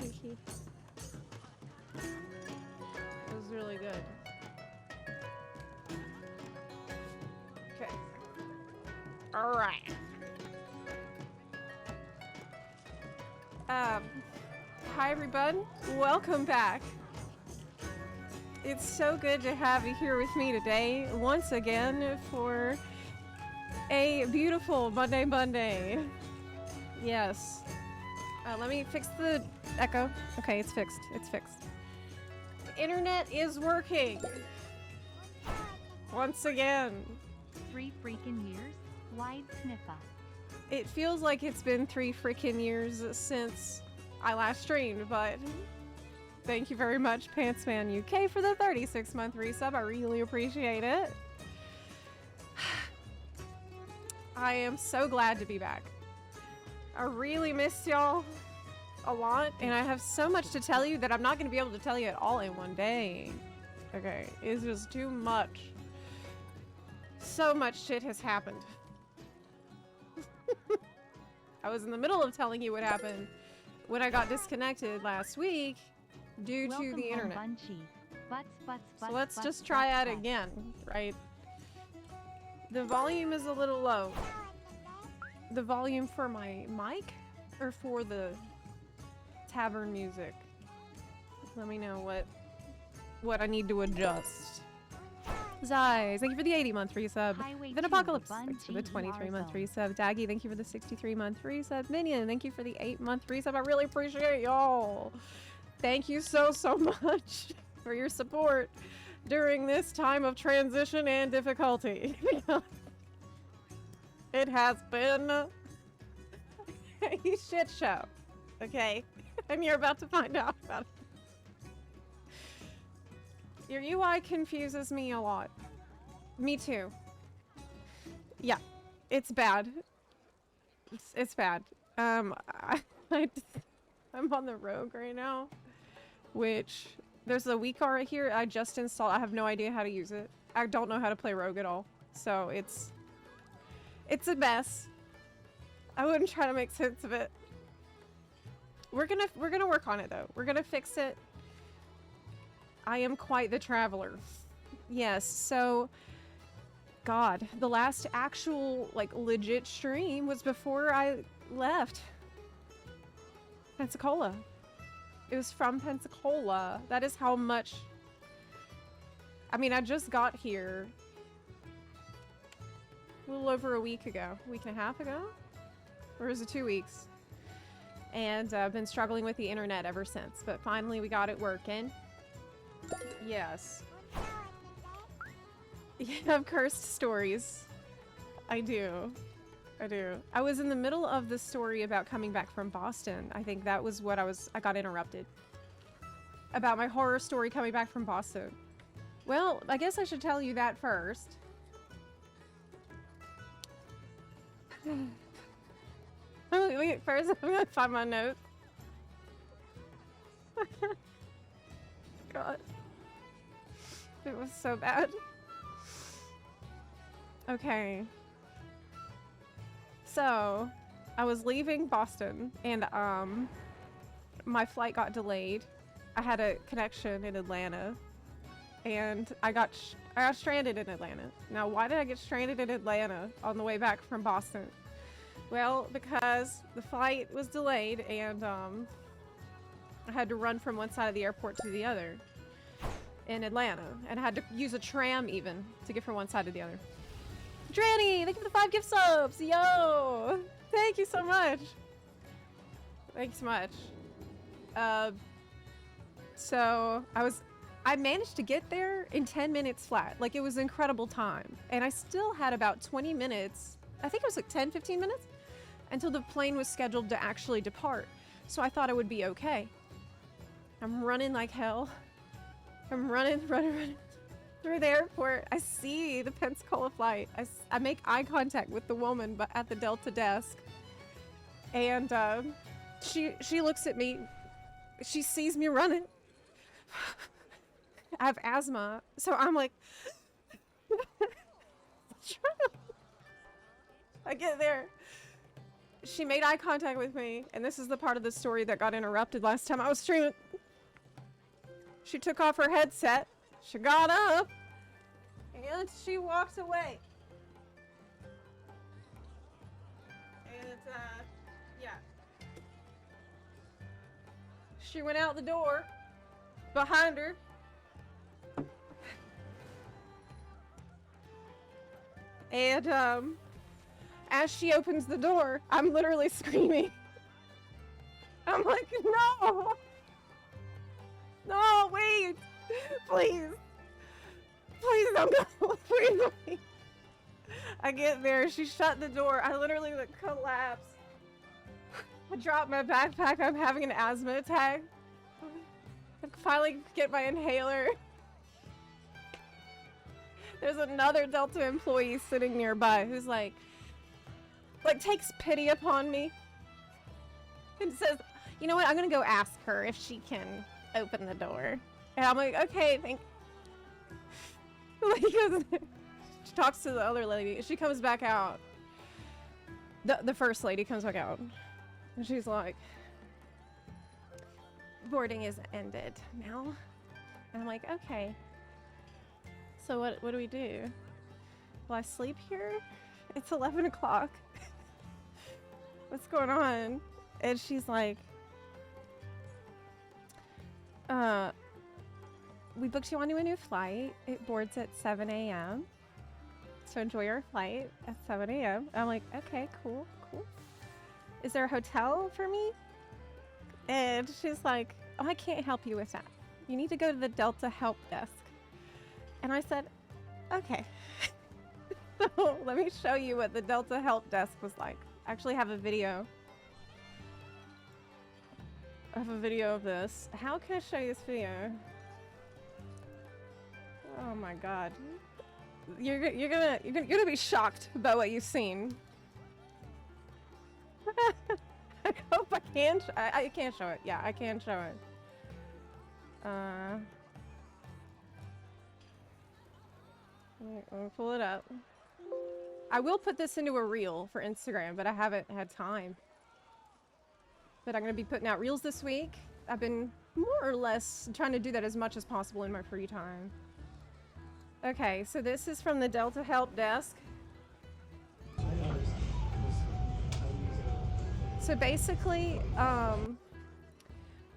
It was really good. Okay. Alright. Hi everyone. Welcome back. It's so good to have you here with me today, once again, for a beautiful Monday. Yes. Let me fix the echo. Okay, it's fixed. It's fixed. The internet is working. Once again. 3 freaking years? Wide sniffa. It feels like it's been 3 freaking years since I last streamed, but thank you very much, Pantsman UK, for the 36-month resub. I really appreciate it. I am so glad to be back. I really miss y'all a lot, and I have so much to tell you that I'm not going to be able to tell you it all in one day. Okay, it's just too much. So much shit has happened. I was in the middle of telling you what happened when I got disconnected last week due to the internet. So let's just try that again, right? The volume is a little low. The volume for my mic or for the tavern music? Let me know what I need to adjust. Zai, thank you for the 80-month resub. Then Apocalypse, thanks for the 23-month resub. Daggy, thank you for the 63-month resub. Minion, thank you for the 8-month resub. I really appreciate y'all. Thank you so much for your support during this time of transition and difficulty. It has been a shit show, okay? And you're about to find out about it. Your UI confuses me a lot. Me too. Yeah, it's bad. It's bad. I'm on the Rogue right now, which there's a WeCar right here. I just installed. I have no idea how to use it. I don't know how to play Rogue at all. So it's a mess. I wouldn't try to make sense of it. We're gonna work on it though. We're gonna fix it. I am quite the traveler. Yes, so God, the last actual like legit stream was before I left Pensacola. It was from Pensacola. That is how much. I mean, I just got here a little over a week ago, week and a half ago, or is it 2 weeks? And I've been struggling with the internet ever since, but finally we got it working. Yes. You have cursed stories. I do. I was in the middle of the story about coming back from Boston. I think that was what I got interrupted. About my horror story coming back from Boston. Well, I guess I should tell you that first. Wait, first I'm gonna find my notes. God. It was so bad. Okay. So, I was leaving Boston and my flight got delayed. I had a connection in Atlanta and I got stranded in Atlanta. Now, why did I get stranded in Atlanta on the way back from Boston? Well, because the flight was delayed and I had to run from one side of the airport to the other in Atlanta, and I had to use a tram even to get from one side to the other. Dranny, thank you for the 5 gift subs! Yo! Thank you so much! Thanks so much. So I managed to get there in 10 minutes flat. Like, it was incredible time. And I still had about 20 minutes, I think it was like 10, 15 minutes, until the plane was scheduled to actually depart. So I thought I would be okay. I'm running like hell. I'm running through the airport. I see the Pensacola flight. I make eye contact with the woman but at the Delta desk. And she looks at me. She sees me running. I have asthma, so I'm like... I get there. she made eye contact with me, and this is the part of the story that got interrupted last time I was streaming. She took off her headset, she got up, and she walked away. And, yeah. She went out the door, behind her. And, as she opens the door, I'm literally screaming. I'm like, no! No, wait! Please! Please don't go! Please, please. I get there, she shut the door, I literally like collapse. I drop my backpack, I'm having an asthma attack. I finally get my inhaler. There's another Delta employee sitting nearby who's like takes pity upon me and says, you know what, I'm gonna go ask her if she can open the door. And I'm like, okay, she talks to the other lady. She comes back out. The first lady comes back out. And she's like, boarding is ended now. And I'm like, okay. So what do we do? Will I sleep here? It's 11 o'clock. What's going on? And she's like, we booked you onto a new flight. It boards at 7 a.m. So enjoy your flight at 7 a.m. I'm like, okay, cool. Is there a hotel for me? And she's like, oh, I can't help you with that. You need to go to the Delta help desk. And I said, okay. So let me show you what the Delta help desk was like. I actually have a video. I have a video of this. How can I show you this video? Oh my god. You're gonna be shocked by what you've seen. I hope I can. I can show it. Yeah, I can show it. Let me pull it up. I will put this into a reel for Instagram, but I haven't had time. But I'm going to be putting out reels this week. I've been more or less trying to do that as much as possible in my free time. Okay, so this is from the Delta Help Desk. So basically,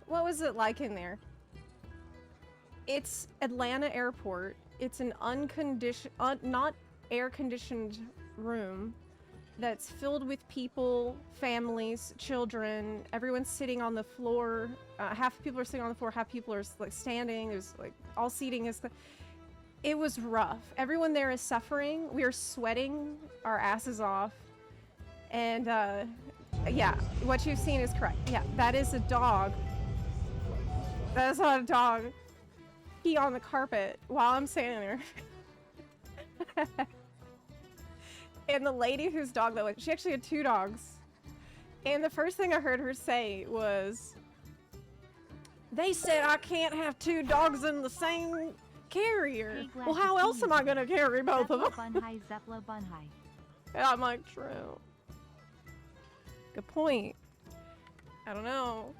what was it like in there? It's Atlanta Airport. It's an not air-conditioned room that's filled with people, families, children. Everyone's sitting on the floor. Half people are sitting on the floor, half people are like standing. There's like all seating is. It was rough. Everyone there is suffering. We are sweating our asses off, and yeah, what you've seen is correct. Yeah, that is a dog. That is not a dog. Pee on the carpet while I'm standing there. And the lady whose dog that was, she actually had 2 dogs. And the first thing I heard her say was, they said I can't have 2 dogs in the same carrier. Hey, well, how else am I gonna carry both of them? Zepla bun high. And I'm like, true. Good point. I don't know.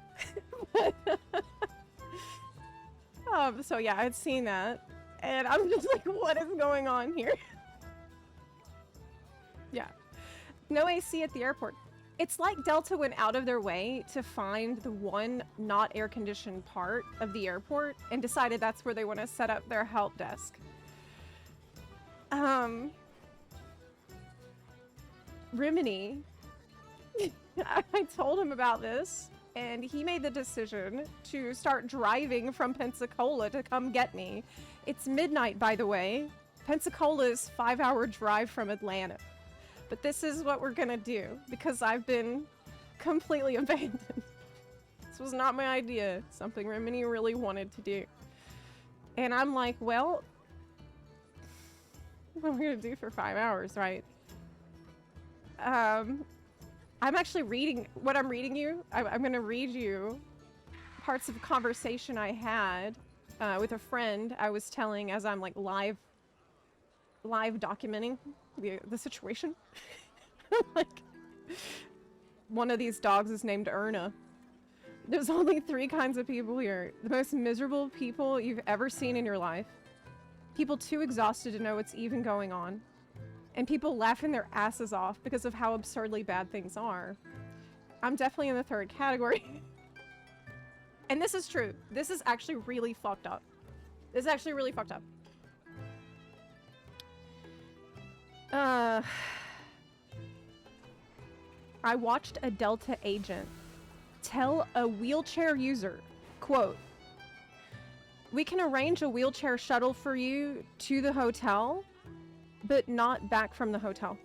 So yeah, I'd seen that. And I'm just like, what is going on here? Yeah. No AC at the airport. It's like Delta went out of their way to find the one not air-conditioned part of the airport and decided that's where they want to set up their help desk. Rimini, I told him about this, and he made the decision to start driving from Pensacola to come get me. It's midnight, by the way. Pensacola is a 5-hour drive from Atlanta. But this is what we're gonna do, because I've been completely abandoned. This was not my idea. Something Rimini really wanted to do. And I'm like, well, what am I gonna do for 5 hours, right? I'm actually reading, what I'm reading you, I'm gonna read you parts of a conversation I had with a friend I was telling as I'm like live documenting the situation. Like, one of these dogs is named Erna. There's only 3 kinds of people here. The most miserable people you've ever seen in your life. People too exhausted to know what's even going on. And people laughing their asses off because of how absurdly bad things are. I'm definitely in the 3rd category. And this is true. This is actually really fucked up. This is actually really fucked up. I watched a Delta agent tell a wheelchair user, quote, "We can arrange a wheelchair shuttle for you to the hotel, but not back from the hotel.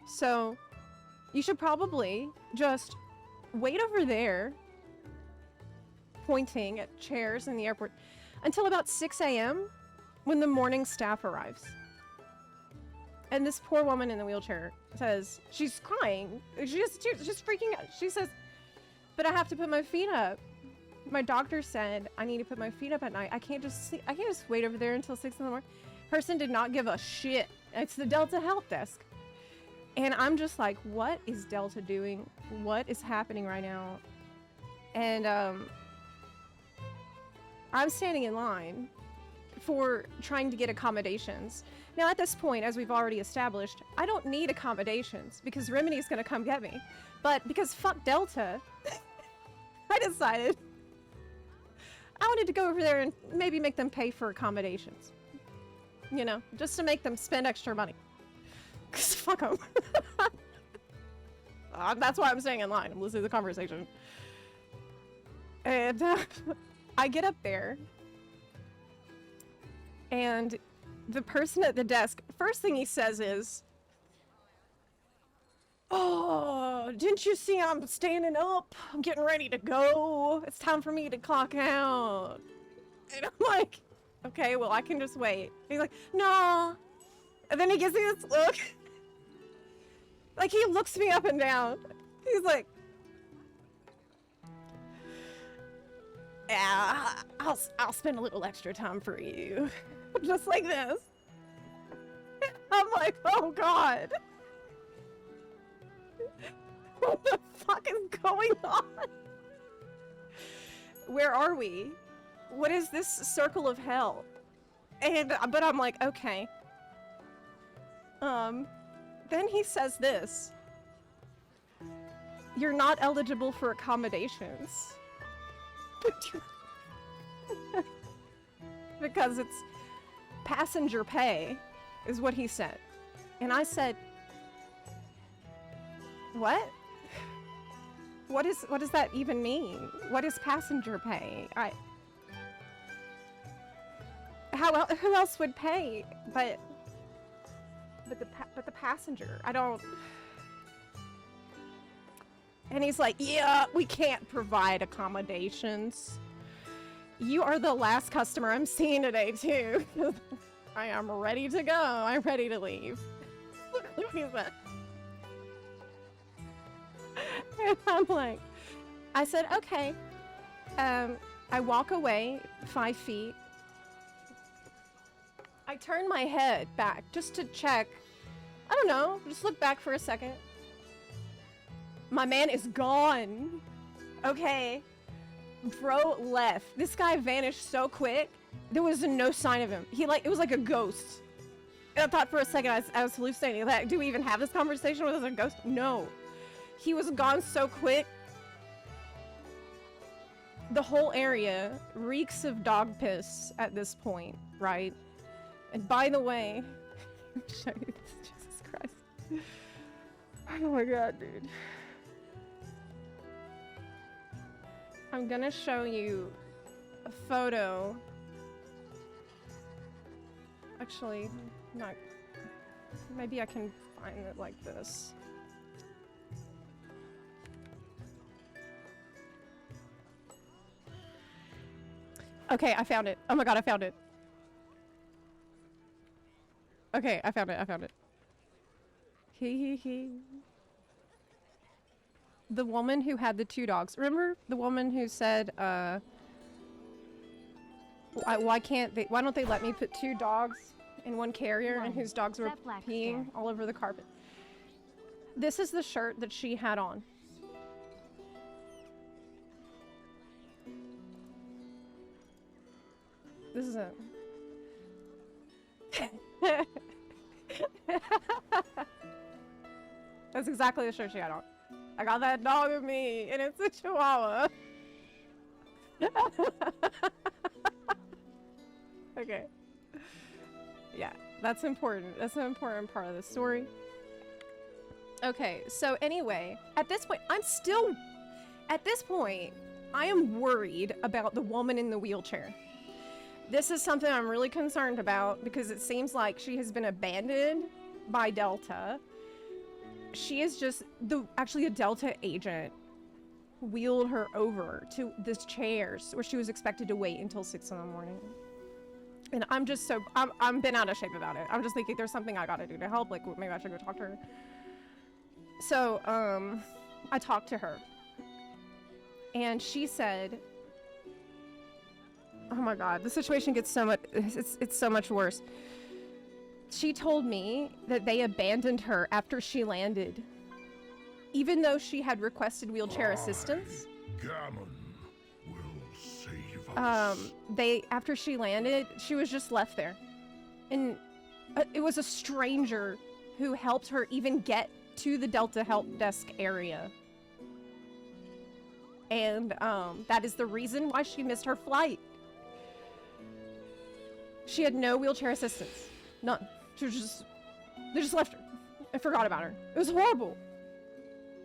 So you should probably just wait over there," pointing at chairs in the airport, "until about 6 a.m. when the morning staff arrives." And this poor woman in the wheelchair says, she's crying. She's freaking out. She says, "But I have to put my feet up. My doctor said I need to put my feet up at night. I can't just sleep. I can't just wait over there until 6 in the morning." Person did not give a shit. It's the Delta help desk. And I'm just like, what is Delta doing? What is happening right now? And I'm standing in line for trying to get accommodations. Now at this point, as we've already established, I don't need accommodations because Remedy's gonna come get me. But because fuck Delta, I decided I wanted to go over there and maybe make them pay for accommodations. You know, just to make them spend extra money. Cause fuck them. That's why I'm staying in line. I'm listening to the conversation. And I get up there. And the person at the desk, first thing he says is, "Oh, didn't you see I'm standing up? I'm getting ready to go. It's time for me to clock out." And I'm like, okay, well, I can just wait. He's like, "No." And then he gives me this look. Like, he looks me up and down. He's like, "Yeah, I'll spend a little extra time for you." Just like this. I'm like, oh god. What the fuck is going on? Where are we? What is this circle of hell? But I'm like, okay. Then he says this. "You're not eligible for accommodations." Because it's passenger pay, is what he said. And I said, what? What does that even mean? What is passenger pay? Who else would pay but the passenger? I don't. And he's like, "Yeah, we can't provide accommodations. You are the last customer I'm seeing today, too." I am ready to go. I'm ready to leave. Look at that. And I'm like, I said, okay. I walk away 5 feet. I turn my head back just to check. I don't know, just look back for a second. My man is gone. Okay. Bro left. This guy vanished so quick. There was no sign of him. It was like a ghost. And I thought for a second I was hallucinating. Like, do we even have this conversation with a ghost? No. He was gone so quick. The whole area reeks of dog piss at this point, right? And by the way, show you this, Jesus Christ. Oh my god, dude. I'm gonna show you a photo. Actually, not. Maybe I can find it like this. Okay, I found it. Oh my god, I found it. Okay, I found it. Hee. The woman who had the 2 dogs. Remember the woman who said, why don't they let me put 2 dogs in one carrier and whose dogs were Zepla peeing stare. all over the carpet? This is the shirt that she had on. This is it. That's exactly the shirt she had on. I got that dog with me, and it's a chihuahua. Okay. Yeah, that's important. That's an important part of the story. Okay, so anyway, at this point, I am worried about the woman in the wheelchair. This is something I'm really concerned about because it seems like she has been abandoned by Delta. She is just actually a Delta agent wheeled her over to this chair where she was expected to wait until 6 in the morning. And I'm just I'm been out of shape about it. I'm just thinking there's something I gotta do to help. Like maybe I should go talk to her. So, I talked to her and she said, oh my God, the situation gets so much, it's so much worse. She told me that they abandoned her after she landed, even though she had requested wheelchair assistance. Gammon will save us. After she landed, she was just left there. And it was a stranger who helped her even get to the Delta help desk area. And that is the reason why she missed her flight. She had no wheelchair assistance. None. They just left her and forgot about her. It was horrible.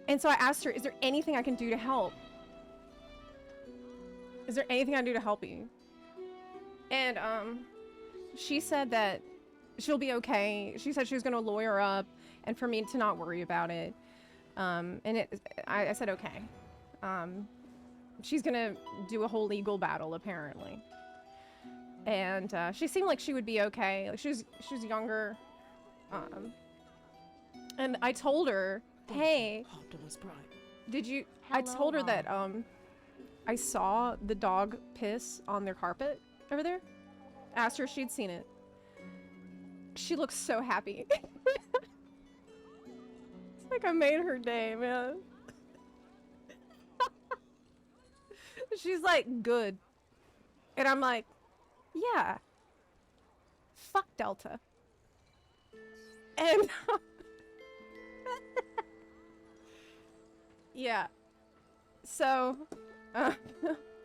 And so I asked her, is there anything I can do to help? Is there anything I can do to help you? And she said that she'll be okay. She said she was gonna lawyer up and for me to not worry about it. I said okay. She's gonna do a whole legal battle apparently. And she seemed like she would be okay. Like she was younger. And I told her, hey, did you? I told her that I saw the dog piss on their carpet over there. Asked her if she'd seen it. She looks so happy. It's like I made her day, man. She's like, good. And I'm like, yeah. Fuck Delta. And yeah. So, I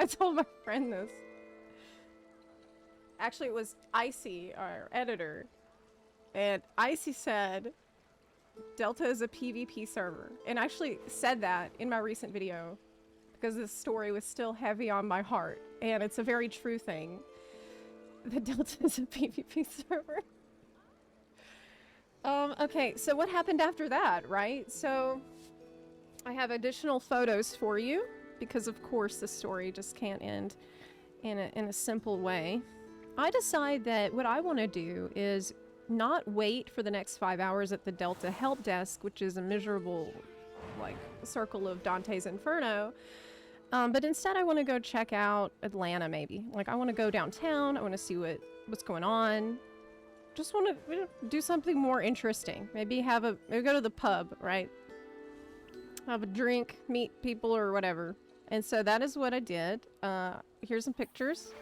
told my friend this. Actually, it was Icy, our editor. And Icy said, Delta is a PvP server. And I actually said that in my recent video because this story was still heavy on my heart. And it's a very true thing. The Delta is a PvP server. Okay, so what happened after that, right? So, I have additional photos for you, because of course the story just can't end in a simple way. I decide that what I want to do is not wait for the next 5 hours at the Delta help desk, which is a miserable, like, circle of Dante's Inferno, but instead I want to go check out Atlanta, maybe. Like, I want to go downtown, I want to see what's going on. Just want to do something more interesting. Maybe go to the pub, right? Have a drink, meet people or whatever. And so that is what I did. Here's some pictures.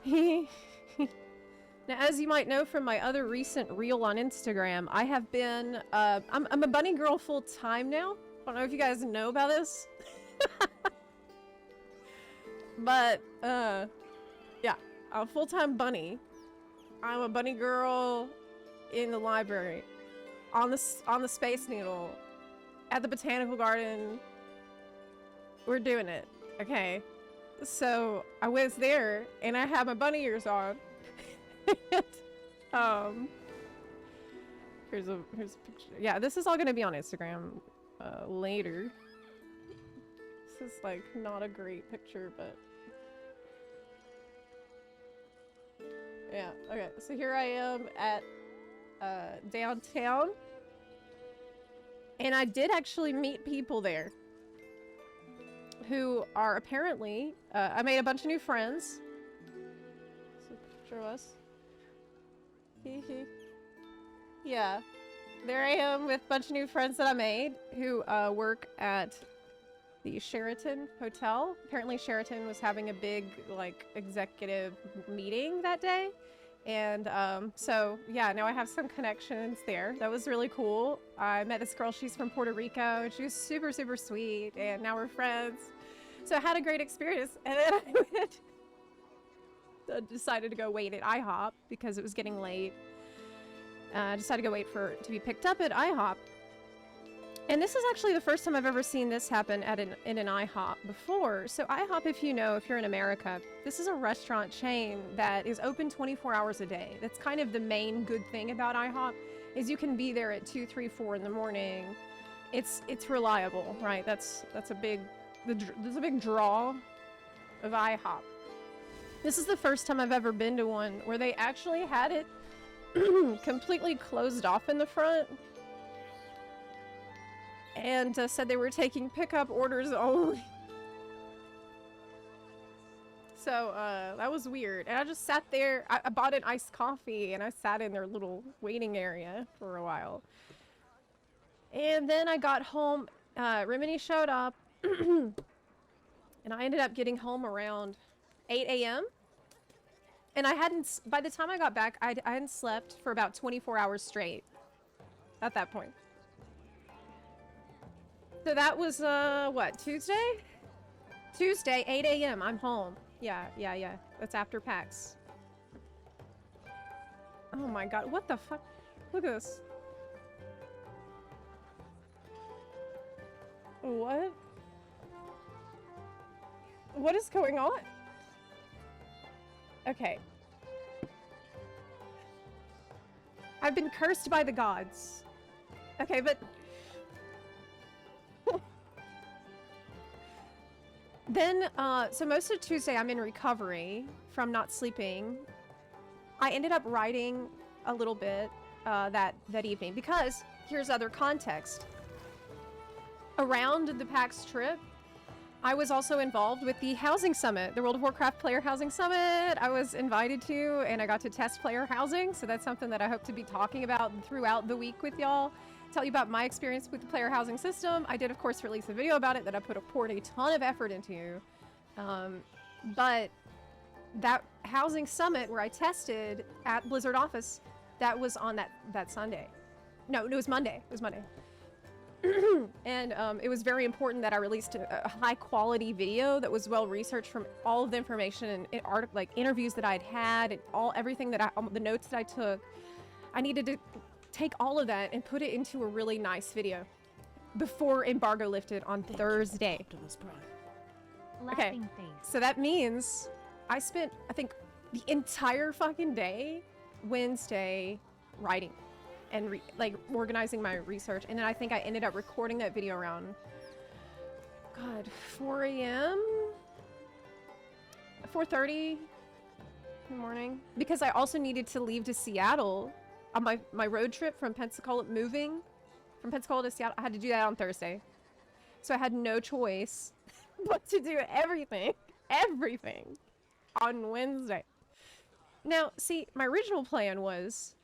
Now, as you might know from my other recent reel on Instagram, I have been, I'm a bunny girl full time now. I don't know if you guys know about this. But, yeah, I'm a full-time bunny. I'm a bunny girl in the library, on the Space Needle, at the Botanical Garden. We're doing it, okay? So I was there, and I had my bunny ears on. Here's a picture. Yeah, this is all gonna be on Instagram later. This is like not a great picture, but yeah. Okay, so here I am at downtown, and I did actually meet people there who are apparently I made a bunch of new friends. It's a picture of us. Yeah. there I am with a bunch of new friends that I made who work at the Sheraton Hotel. Apparently Sheraton was having a big, like, executive meeting that day. And so, yeah, now I have some connections there. That was really cool. I met this girl, she's from Puerto Rico, and she was super, super sweet, and now we're friends. So I had a great experience, and then I decided to go wait at IHOP because it was getting late. I decided to go wait to be picked up at IHOP. And this is actually the first time I've ever seen this happen in an IHOP before. So IHOP, if you're in America, this is a restaurant chain that is open 24 hours a day. That's kind of the main good thing about IHOP, is you can be there at 2, 3, 4 in the morning. It's reliable, right? That's a big draw of IHOP. This is the first time I've ever been to one where they actually had it completely closed off in the front. And said they were taking pickup orders only. So that was weird. And I just sat there. I bought an iced coffee and I sat in their little waiting area for a while. And then I got home. Rimini showed up. And I ended up getting home around 8 a.m. And by the time I got back, I hadn't slept for about 24 hours straight at that point. So that was, what, Tuesday? Tuesday, 8 a.m. I'm home. Yeah. That's after PAX. Oh my god, what the fuck? Look at this. What? What is going on? Okay. I've been cursed by the gods. Okay, but... Then, so most of Tuesday I'm in recovery from not sleeping. I ended up writing a little bit that evening because here's other context. Around the PAX trip, I was also involved with the housing summit, the World of Warcraft player housing summit. I was invited to, and I got to test player housing, so that's something that I hope to be talking about throughout the week with y'all. Tell you about my experience with the player housing system. I did, of course, release a video about it that I poured a ton of effort into. But that housing summit where I tested at Blizzard office, that was on that Sunday. No, it was Monday. It was Monday. And it was very important that I released a high-quality video that was well-researched from all of the information and like interviews that I'd had and everything that the notes that I took. I needed to take all of that and put it into a really nice video before embargo lifted on Thursday. Okay, so that means I spent, I think, the entire fucking day Wednesday writing and like organizing my research, and then I think I ended up recording that video around 4 a.m. 4:30 in the morning, because I also needed to leave to Seattle on my road trip from Pensacola, moving from Pensacola to Seattle. I had to do that on Thursday, so I had no choice but to do everything on Wednesday. Now, see, my original plan was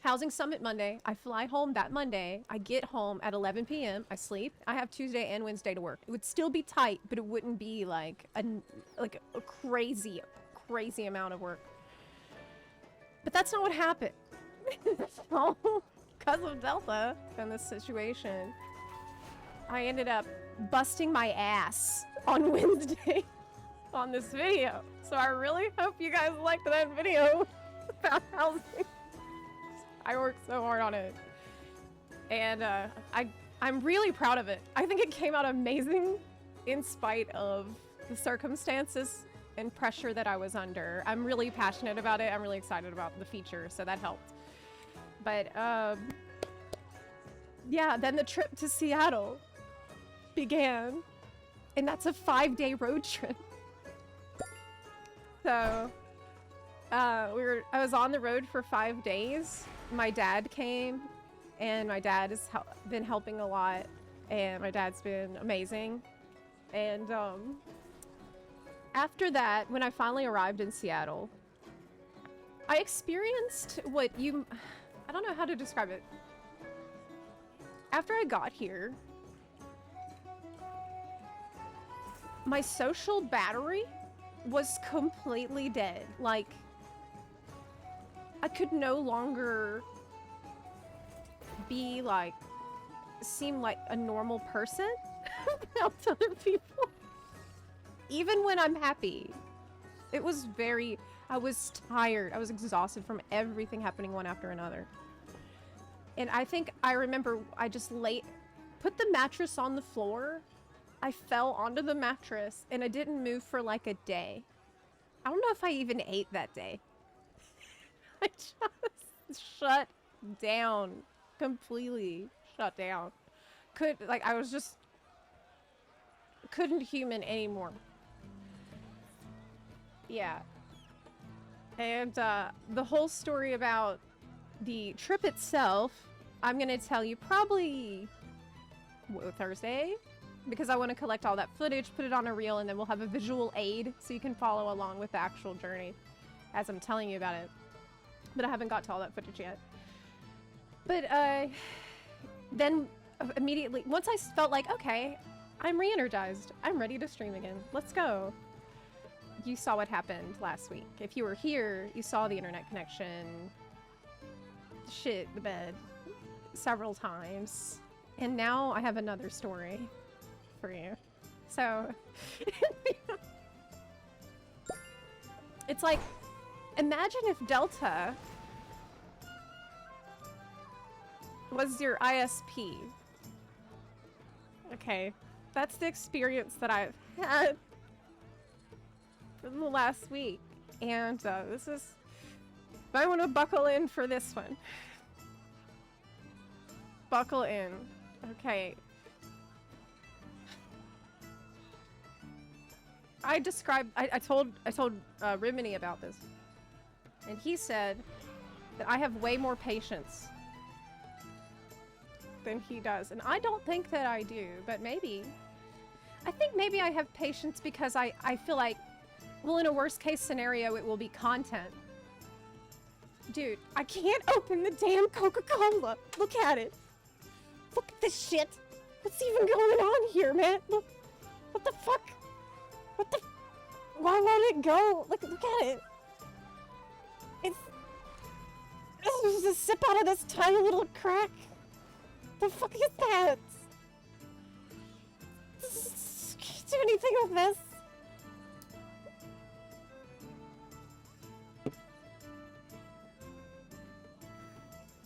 Housing Summit Monday. I fly home that Monday. I get home at 11 p.m. I sleep. I have Tuesday and Wednesday to work. It would still be tight, but it wouldn't be like a crazy amount of work. But that's not what happened. So, because of Delta and this situation, I ended up busting my ass on Wednesday on this video. So I really hope you guys liked that video about housing. I worked so hard on it, and I'm really proud of it. I think it came out amazing in spite of the circumstances and pressure that I was under. I'm really passionate about it. I'm really excited about the feature, so that helped. But yeah, then the trip to Seattle began, and that's a 5-day road trip. So I was on the road for 5 days. My dad came, and my dad has been helping a lot, and my dad's been amazing. And after that, when I finally arrived in Seattle, I experienced I don't know how to describe it. after I got here, my social battery was completely dead. Like, I could no longer be like, seem like a normal person around other people. Even when I'm happy. It was very, I was tired. I was exhausted from everything happening one after another. And I think I remember I just put the mattress on the floor. I fell onto the mattress and I didn't move for like a day. I don't know if I even ate that day. I just shut down. Completely shut down. I was just couldn't human anymore. Yeah. And the whole story about the trip itself, I'm gonna tell you probably Thursday, because I want to collect all that footage, put it on a reel, and then we'll have a visual aid so you can follow along with the actual journey as I'm telling you about it. But I haven't got to all that footage yet. But then immediately, once I felt like, okay, I'm re-energized. I'm ready to stream again. Let's go. You saw what happened last week. If you were here, you saw the internet connection shit the bed several times. And now I have another story for you. So, it's like, imagine if Delta was your ISP. Okay, that's the experience that I've had in the last week. And this is, I want to buckle in for this one. Buckle in. Okay. I told Rimini about this. And he said that I have way more patience than he does. And I don't think that I do, but maybe. I think maybe I have patience because I feel like, well, in a worst case scenario, it will be content. Dude, I can't open the damn Coca-Cola. Look at it. Look at this shit. What's even going on here, man? Look. What the fuck? What the? Why won't it go? Look at it. It's just a sip out of this tiny little crack. The fuck is that? Can't do anything with this.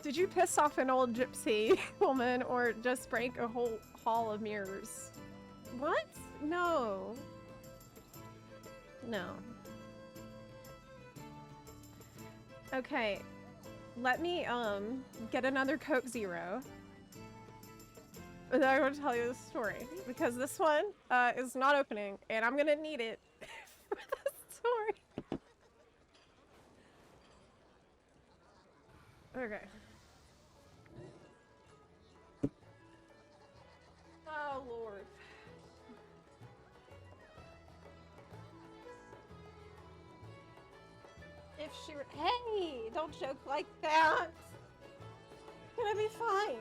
Did you piss off an old gypsy woman or just break a whole hall of mirrors? What? No. No. Okay. Let me, get another Coke Zero. And then I'm gonna tell you the story. Because this one, is not opening, and I'm gonna need it for the story. Okay. Oh, Lord. If she were— hey, don't joke like that. Gonna be fine.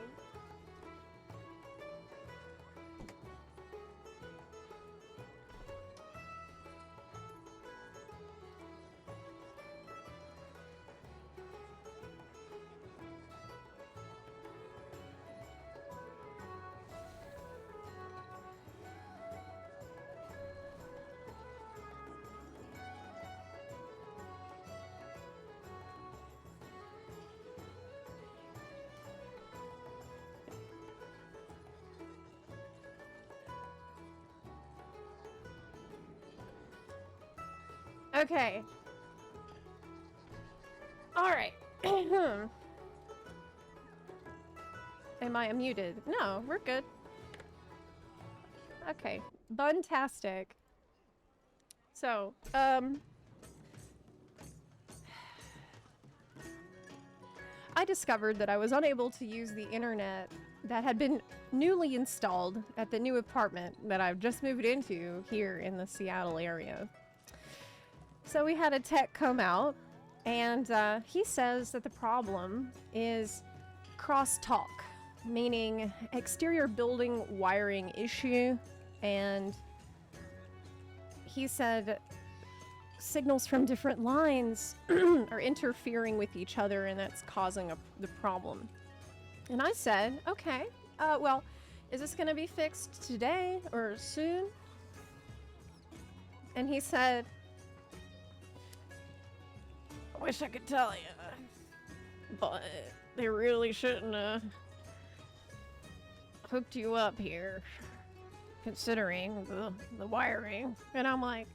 Okay. Alright. Am I unmuted? No, we're good. Okay. Buntastic. So, I discovered that I was unable to use the internet that had been newly installed at the new apartment that I've just moved into here in the Seattle area. So we had a tech come out, and he says that the problem is crosstalk. meaning exterior building wiring issue, and he said signals from different lines are interfering with each other, and that's causing the problem. And I said, okay, well, is this going to be fixed today or soon? And he said, I wish I could tell you, but they really shouldn't have hooked you up here, considering the wiring. And I'm like,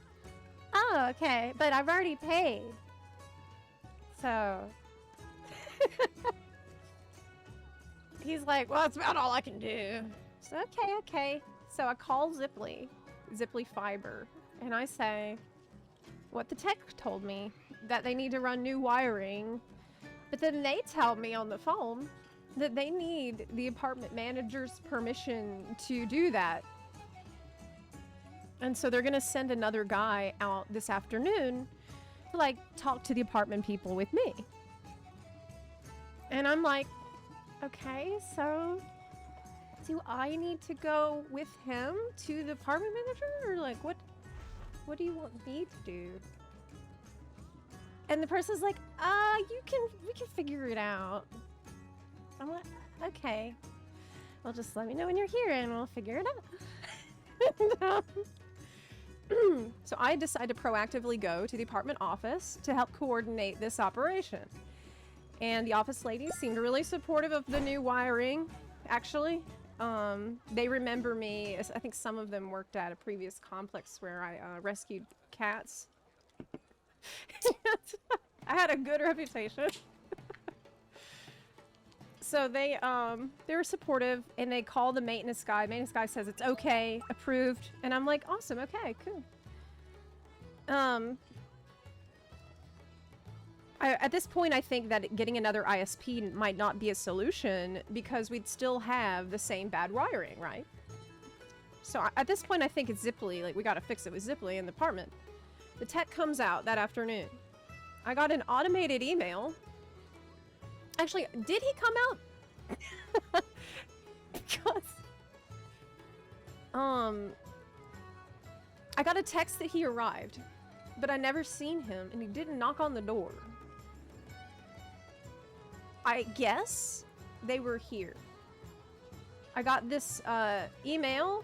oh, okay, but I've already paid. So he's like, well, that's about all I can do. So okay. So I call Zepla Fiber, and I say what the tech told me, that they need to run new wiring. But then they tell me on the phone that they need the apartment manager's permission to do that. And so they're gonna send another guy out this afternoon to like talk to the apartment people with me. And I'm like, okay, so do I need to go with him to the apartment manager? Or like, what do you want me to do? And the person's like, we can figure it out. I'm like, okay. Well, just let me know when you're here and we'll figure it out. So I decided to proactively go to the apartment office to help coordinate this operation. And the office ladies seemed really supportive of the new wiring, actually. They remember me. I think some of them worked at a previous complex where I rescued cats. I had a good reputation. So they were supportive, and they call the maintenance guy. Maintenance guy says it's okay, approved, and I'm like, awesome, okay, cool. At this point, I think that getting another ISP might not be a solution because we'd still have the same bad wiring, right? So at this point, I think it's Zepla. Like, we got to fix it with Zepla in the apartment. The tech comes out that afternoon. I got an automated email. Actually, did he come out? Because I got a text that he arrived, but I never seen him, and he didn't knock on the door. I guess they were here. I got this email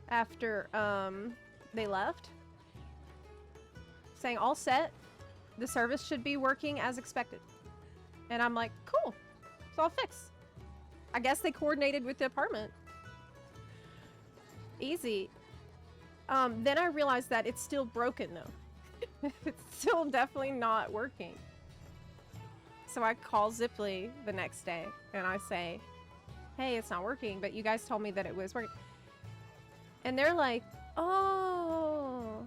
after they left, saying all set, the service should be working as expected. And I'm like, cool, it's all fixed. I guess they coordinated with the apartment. Easy. Then I realized that it's still broken though. It's still definitely not working. So I call Zepla the next day and I say, hey, it's not working, but you guys told me that it was working. And they're like, oh,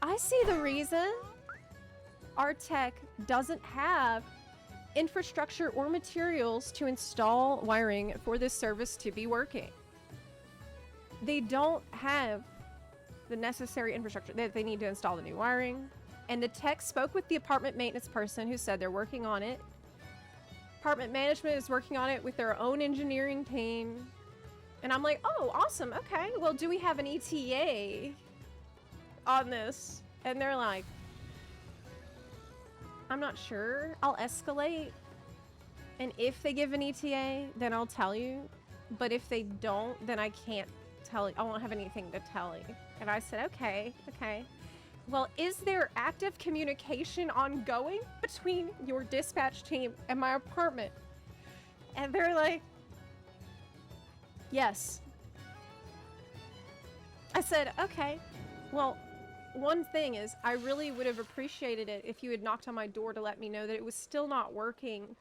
I see the reason. Our tech doesn't have infrastructure or materials to install wiring for this service to be working. They don't have the necessary infrastructure. They need to install the new wiring. And the tech spoke with the apartment maintenance person who said they're working on it. Apartment management is working on it with their own engineering team. And I'm like, oh, awesome. Okay. Well, do we have an ETA on this? And they're like, I'm not sure. I'll escalate. And if they give an ETA, then I'll tell you. But if they don't, then I can't tell you. I won't have anything to tell you. And I said, okay. Well, is there active communication ongoing between your dispatch team and my apartment? And they're like, yes. I said, okay. Well, one thing is, I really would have appreciated it if you had knocked on my door to let me know that it was still not working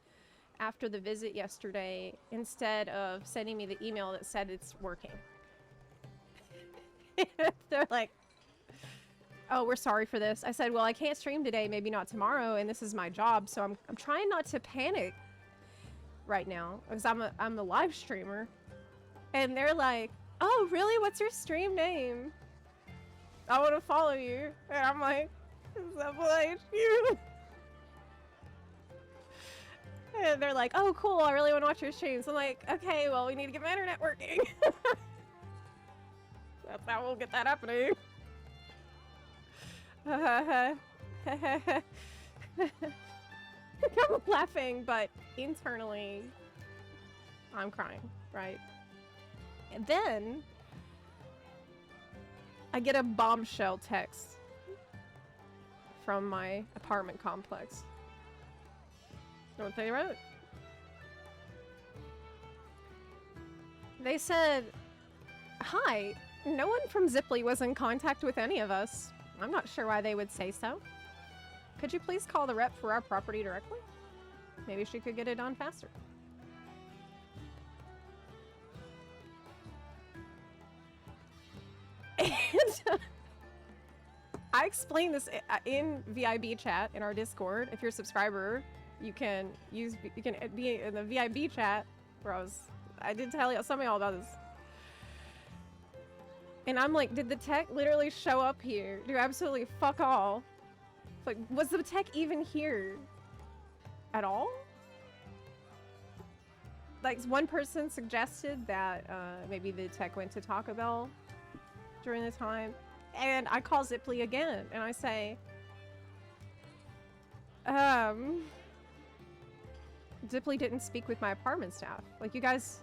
after the visit yesterday, instead of sending me the email that said it's working. They're like, oh, we're sorry for this. I said, well, I can't stream today, maybe not tomorrow, and this is my job, so I'm trying not to panic right now, because I'm a live streamer. And they're like, oh, really? What's your stream name? I want to follow you. And I'm like, Zepla HQ. And they're like, oh, cool, I really want to watch your streams. I'm like, okay, well, we need to get my internet working. That's how we'll get that happening. I'm laughing, but internally, I'm crying, right? And then, I get a bombshell text from my apartment complex. Know what they wrote? They said, hi, no one from Zepla was in contact with any of us. I'm not sure why they would say so. Could you please call the rep for our property directly? Maybe she could get it done faster. And I explained this in VIB chat in our Discord. If you're a subscriber, you can be in the VIB chat where I did tell you something all about this. And I'm like, did the tech literally show up here? Do absolutely fuck all. Like, was the tech even here at all? Like, one person suggested that maybe the tech went to Taco Bell during the time. And I call Zepla again, and I say, Zepla didn't speak with my apartment staff. Like, you guys,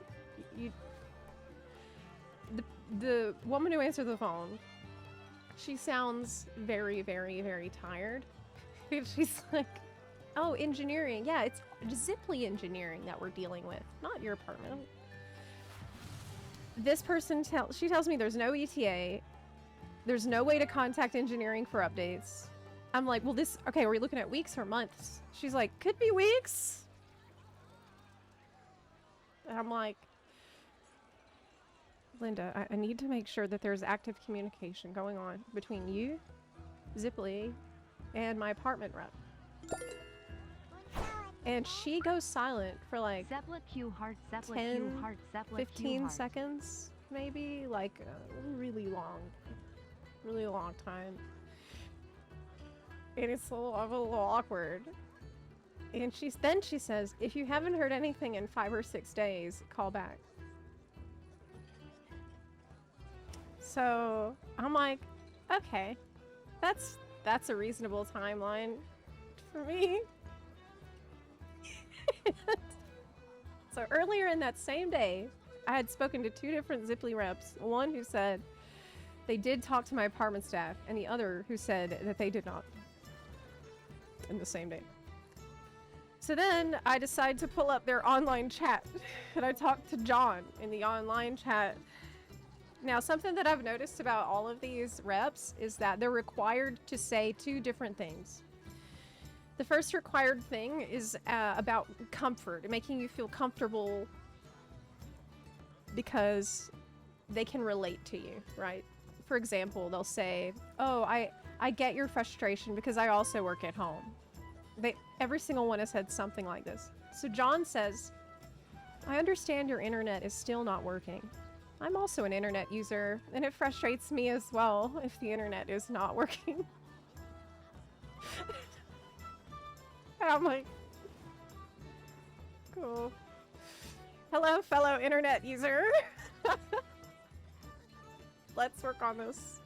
the woman who answered the phone, she sounds very, very, very tired. She's like, oh, engineering. Yeah, it's Zepla engineering that we're dealing with, not your apartment. This person she tells me there's no ETA. There's no way to contact engineering for updates. I'm like, well, okay, are we looking at weeks or months? She's like, could be weeks. And I'm like, Linda, I need to make sure that there's active communication going on between you, Zepla, and my apartment rep. And she goes silent for like 10, 15 seconds, maybe, like a really long time. And it's a little awkward. And then she says, if you haven't heard anything in 5 or 6 days, call back. So I'm like, okay, that's a reasonable timeline for me. So earlier in that same day, I had spoken to 2 different Zepla reps. One who said they did talk to my apartment staff, and the other who said that they did not. In the same day. So then I decided to pull up their online chat, and I talked to John in the online chat. Now, something that I've noticed about all of these reps is that they're required to say 2 different things. The first required thing is about comfort, making you feel comfortable because they can relate to you, right? For example, they'll say, oh, I get your frustration because I also work at home. Every single one has said something like this. So John says, I understand your internet is still not working. I'm also an internet user, and it frustrates me as well if the internet is not working. And I'm like, cool. Hello, fellow internet user. Let's work on this.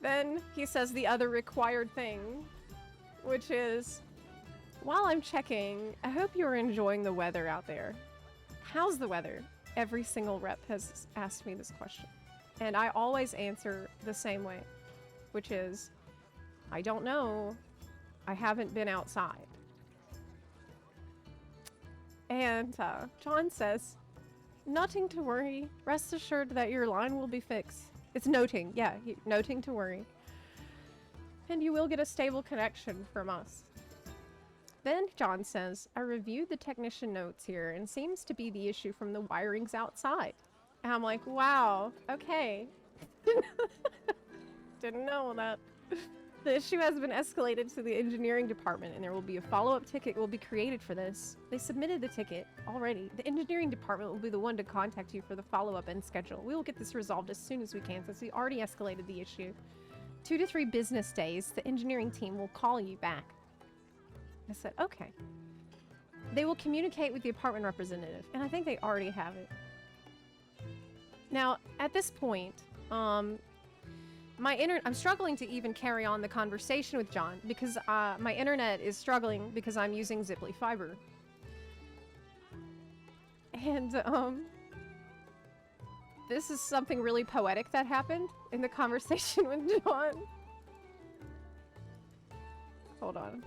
Then he says the other required thing, which is, while I'm checking, I hope you're enjoying the weather out there. How's the weather? Every single rep has asked me this question. And I always answer the same way, which is, I don't know. I haven't been outside. And John says, nothing to worry. Rest assured that your line will be fixed. It's noting, yeah, noting to worry. And you will get a stable connection from us. Then John says, I reviewed the technician notes here and seems to be the issue from the wirings outside. And I'm like, wow, okay. Didn't know that. The issue has been escalated to the engineering department and there will be a follow-up ticket will be created for this. They submitted the ticket already. The engineering department will be the one to contact you for the follow-up and schedule. We will get this resolved as soon as we can since we already escalated the issue. 2 to 3 business days, the engineering team will call you back. I said, okay. They will communicate with the apartment representative, and I think they already have it. Now, at this point, I'm struggling to even carry on the conversation with John because my internet is struggling because I'm using Zepla fiber. And, this is something really poetic that happened in the conversation with John. Hold on.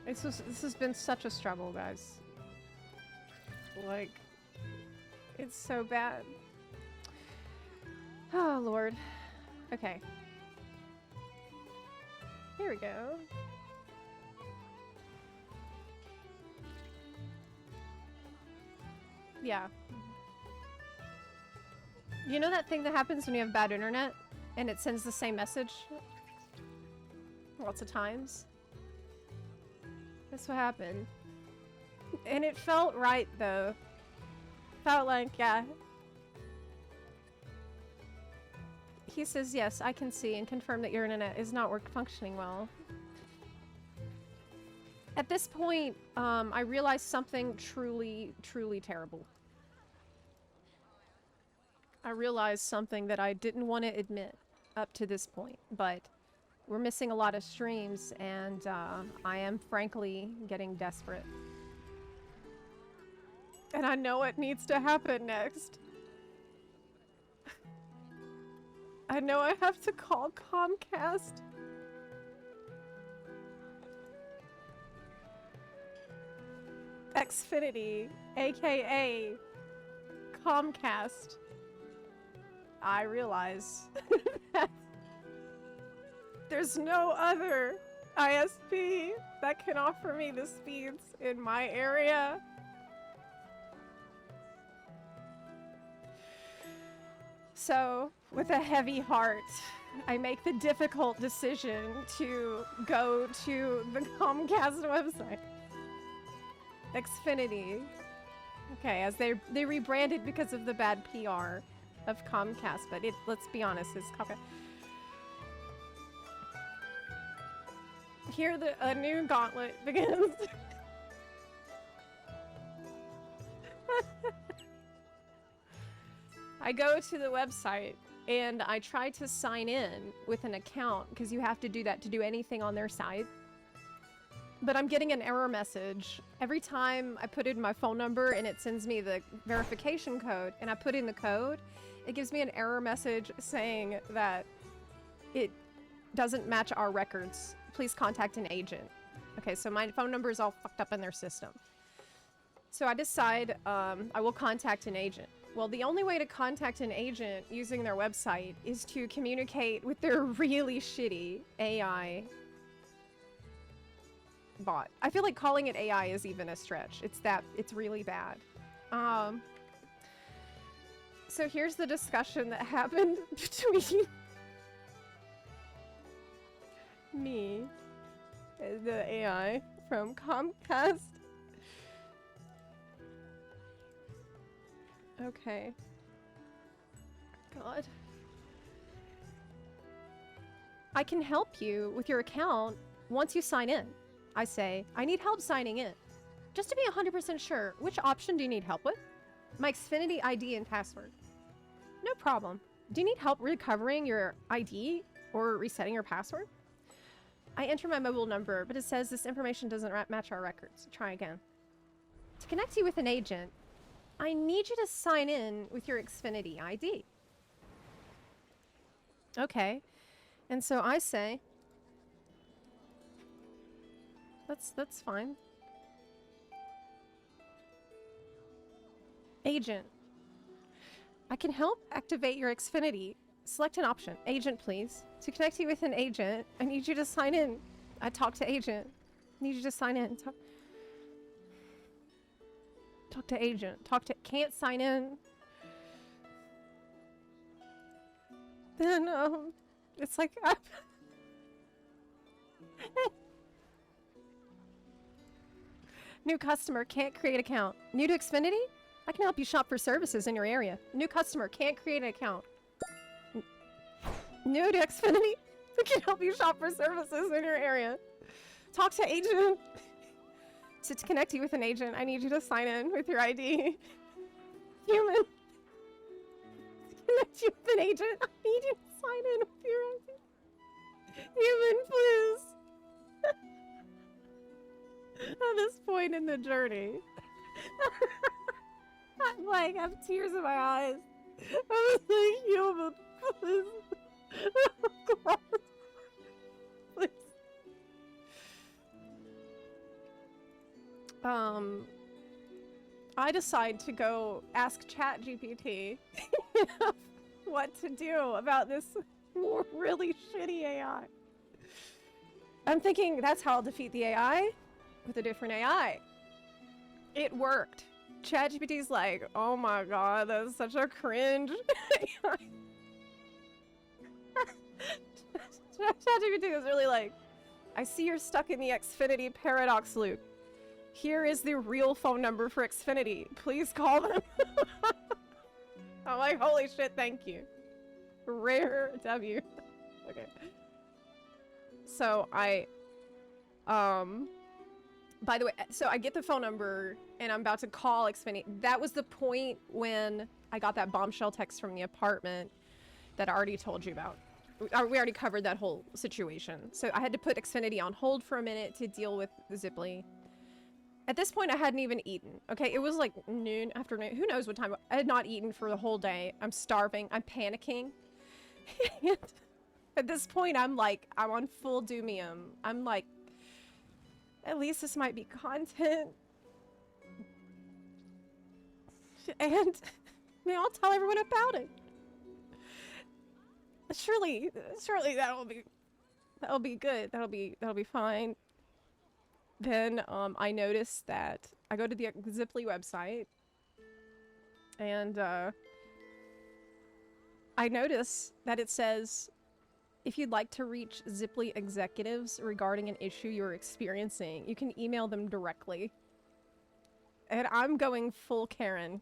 This has been such a struggle, guys. Like, it's so bad. Oh, Lord. Okay. Here we go. Yeah. You know that thing that happens when you have bad internet? And it sends the same message? Lots of times? That's what happened. And it felt right, though. Felt like, yeah. He says, yes, I can see and confirm that your internet is not functioning well. At this point, I realized something truly, truly terrible. I realized something that I didn't want to admit up to this point, but we're missing a lot of streams, and I am frankly getting desperate. And I know what needs to happen next. I know I have to call Comcast. Xfinity, aka Comcast. I realize that there's no other ISP that can offer me the speeds in my area. So, with a heavy heart, I make the difficult decision to go to the Comcast website. Xfinity. Okay, as they rebranded because of the bad PR of Comcast, but let's be honest, it's Comcast. Here a new gauntlet begins. I go to the website and I try to sign in with an account because you have to do that to do anything on their site. But I'm getting an error message every time I put in my phone number and it sends me the verification code and I put in the code, it gives me an error message saying that it doesn't match our records. Please contact an agent. Okay, so my phone number is all fucked up in their system. So I decide I will contact an agent. Well, the only way to contact an agent using their website is to communicate with their really shitty AI bot. I feel like calling it AI is even a stretch. It's really bad. So here's the discussion that happened between me and the AI from Comcast. Okay. God. I can help you with your account once you sign in. I say, I need help signing in. Just to be 100% sure, which option do you need help with? My Xfinity ID and password. No problem. Do you need help recovering your ID or resetting your password? I enter my mobile number, but it says this information doesn't match our records. Try again. To connect you with an agent, I need you to sign in with your Xfinity ID. Okay. And so I say, that's fine. Agent. I can help activate your Xfinity. Select an option. Agent, please. To connect you with an agent, I need you to sign in. I talk to agent. I need you to sign in. Talk to agent. Can't sign in. Then, it's like, New customer, can't create account. New to Xfinity? I can help you shop for services in your area. New customer, can't create an account. New to Xfinity? I can help you shop for services in your area. Talk to agent. To connect you with an agent, I need you to sign in with your ID. Human. To connect you with an agent, I need you to sign in with your ID. Human, please. At this point in the journey, I'm like, I have tears in my eyes. I was like, human, please. Oh, God. Please. I decide to go ask ChatGPT what to do about this really shitty AI. I'm thinking that's how I'll defeat the AI with a different AI. It worked. ChatGPT's like, oh my god, that's such a cringe. ChatGPT is really like, I see you're stuck in the Xfinity paradox loop. Here is the real phone number for Xfinity. Please call them. I'm like, holy shit, thank you. Rare W. Okay. So by the way, so I get the phone number and I'm about to call Xfinity. That was the point when I got that bombshell text from the apartment that I already told you about. We already covered that whole situation. So I had to put Xfinity on hold for a minute to deal with the Zepla. At this point, I hadn't even eaten. Okay, it was like noon, afternoon. Who knows what time? I had not eaten for the whole day. I'm starving. I'm panicking. And at this point, I'm like, I'm on full doomium. I'm like, at least this might be content. And I'll tell everyone about it. Surely that'll be good. That'll be fine. Then I noticed that I go to the Zepla website and I notice that it says, if you'd like to reach Zepla executives regarding an issue you're experiencing, you can email them directly. And I'm going full Karen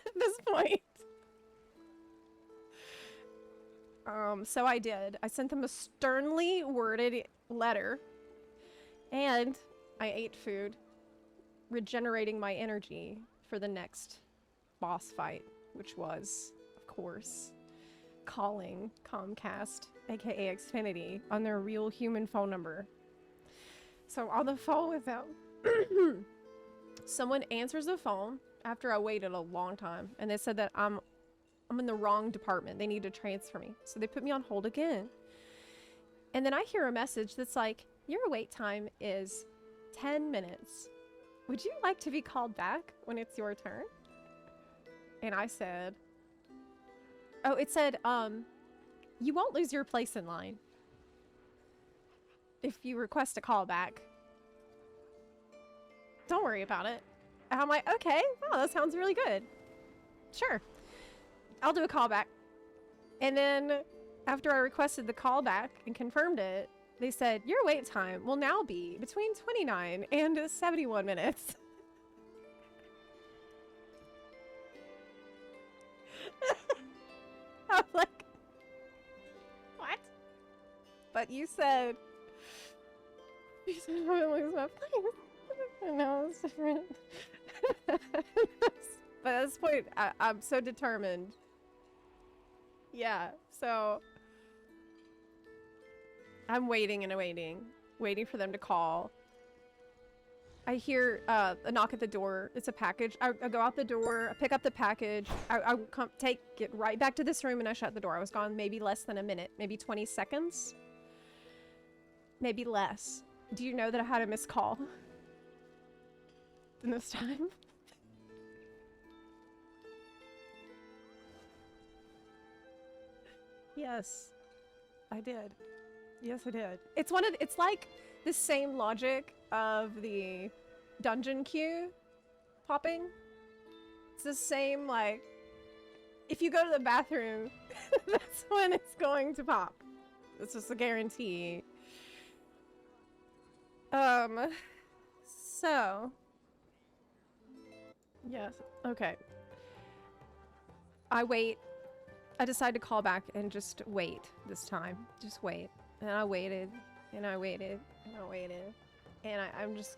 at this point. So I did. I sent them a sternly worded letter and I ate food, regenerating my energy for the next boss fight, which was, of course, calling Comcast, aka Xfinity, on their real human phone number. So on the phone with them, someone answers the phone after I waited a long time, and they said that I'm in the wrong department. They need to transfer me. So they put me on hold again. And then I hear a message that's like, your wait time is 10 minutes. Would you like to be called back when it's your turn? And I said, oh, it said, you won't lose your place in line if you request a call back. Don't worry about it. And I'm like, okay, wow, that sounds really good. Sure. I'll do a callback. And then after I requested the callback and confirmed it, they said, your wait time will now be between 29 and 71 minutes. I'm like, what? But you said I'm gonna lose my place. I know, it's different. But at this point, I'm so determined. Yeah, so I'm waiting and waiting for them to call. I hear a knock at the door. It's a package. I go out the door, I pick up the package. I take it right back to this room and I shut the door. I was gone maybe less than a minute, maybe 20 seconds, maybe less. Do you know that I had a missed call in this time? Yes, I did. Yes, I did. It's like the same logic of the dungeon queue popping. It's the same, like, if you go to the bathroom, that's when it's going to pop. It's just a guarantee. So Yes. Okay. I wait. I decide to call back and just wait this time. Just wait. And I waited. And I waited. And I waited. And I'm just...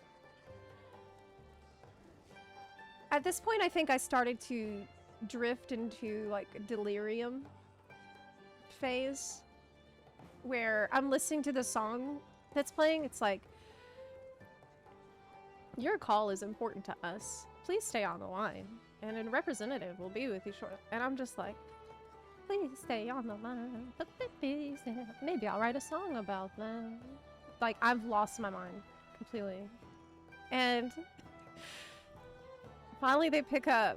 At this point, I think I started to drift into, like, a delirium phase. Where I'm listening to the song that's playing. It's like... Your call is important to us. Please stay on the line. And a representative will be with you shortly. And I'm just like... Please stay on the line. Maybe I'll write a song about them. Like, I've lost my mind completely. And finally they pick up.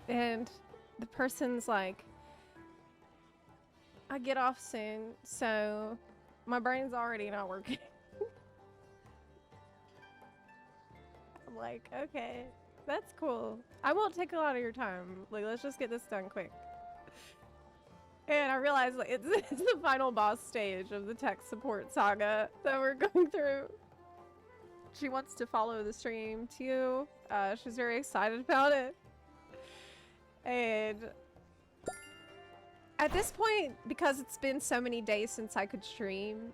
And the person's like, I get off soon, so my brain's already not working. I'm like, okay. That's cool. I won't take a lot of your time. Like, let's just get this done quick. And I realized, like, it's the final boss stage of the tech support saga that we're going through. She wants to follow the stream, too. She's very excited about it. And at this point, because it's been so many days since I could stream,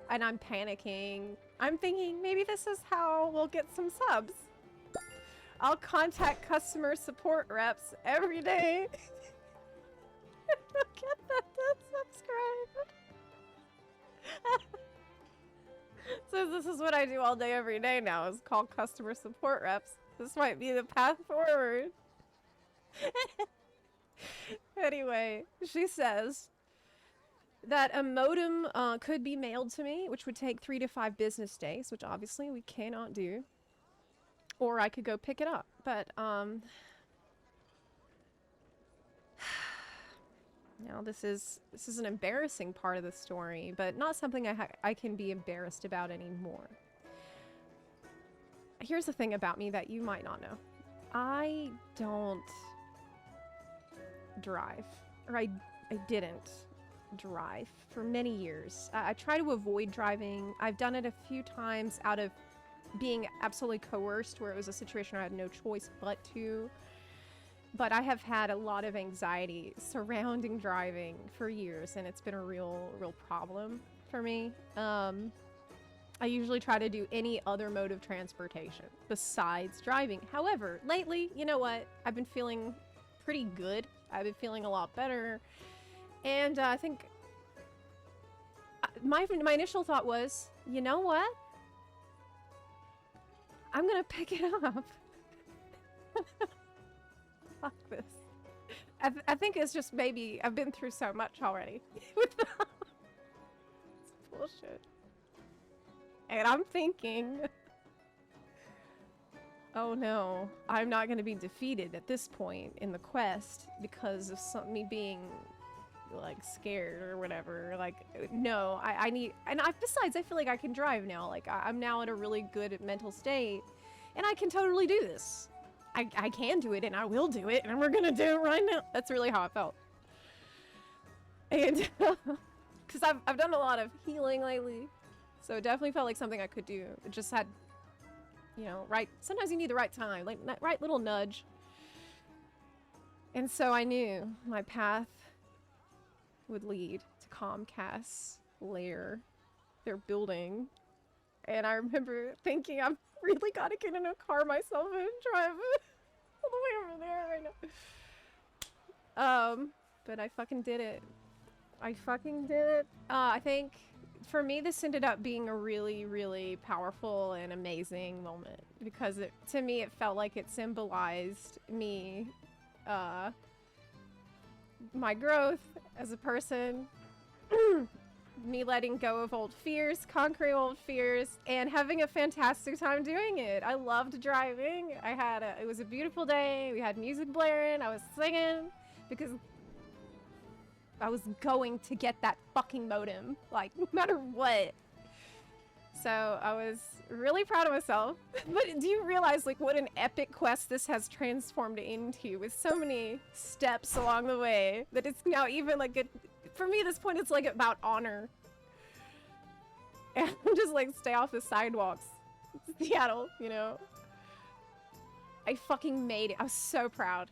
and I'm panicking, I'm thinking, maybe this is how we'll get some subs. I'll contact customer support reps every day. Get them to subscribe. So this is what I do all day every day now, is call customer support reps. This might be the path forward. Anyway, she says that a modem could be mailed to me, which would take 3 to 5 business days, which obviously we cannot do. Or I could go pick it up, but, now this is an embarrassing part of the story, but not something I can be embarrassed about anymore. Here's the thing about me that you might not know. I don't drive, or I didn't drive for many years. I try to avoid driving. I've done it a few times out of being absolutely coerced, where it was a situation where I had no choice but to. But I have had a lot of anxiety surrounding driving for years, and it's been a real problem for me. I usually try to do any other mode of transportation besides driving. However, lately, you know what? I've been feeling pretty good. I've been feeling a lot better. And I think my initial thought was, you know what? I'm gonna pick it up. Fuck this. I think it's just maybe I've been through so much already. With the it's bullshit. And I'm thinking, oh no, I'm not gonna be defeated at this point in the quest because of me being like scared or whatever. Like, no, I need, and besides, I feel like I can drive now. Like, I'm now in a really good mental state, and I can totally do this. I can do it, and I will do it, and we're gonna do it right now. That's really how I felt. And because I've done a lot of healing lately, so it definitely felt like something I could do. It just had, you know, sometimes you need the right time, like right little nudge. And so I knew my path would lead to Comcast's lair, their building. And I remember thinking, I've really got to get in a car myself and drive all the way over there right now. But I fucking did it. I fucking did it. I think for me, this ended up being a really powerful and amazing moment, because to me, it felt like it symbolized me, my growth as a person, me letting go of old fears, conquering old fears, and having a fantastic time doing it. I loved driving. It was a beautiful day. We had music blaring. I was singing because I was going to get that fucking modem, like, no matter what. So I was really proud of myself. But do you realize, like, what an epic quest this has transformed into, with so many steps along the way, that it's now even like for me at this point, it's like about honor. And I'm just like, stay off the sidewalks. It's Seattle, you know? I fucking made it. I was so proud.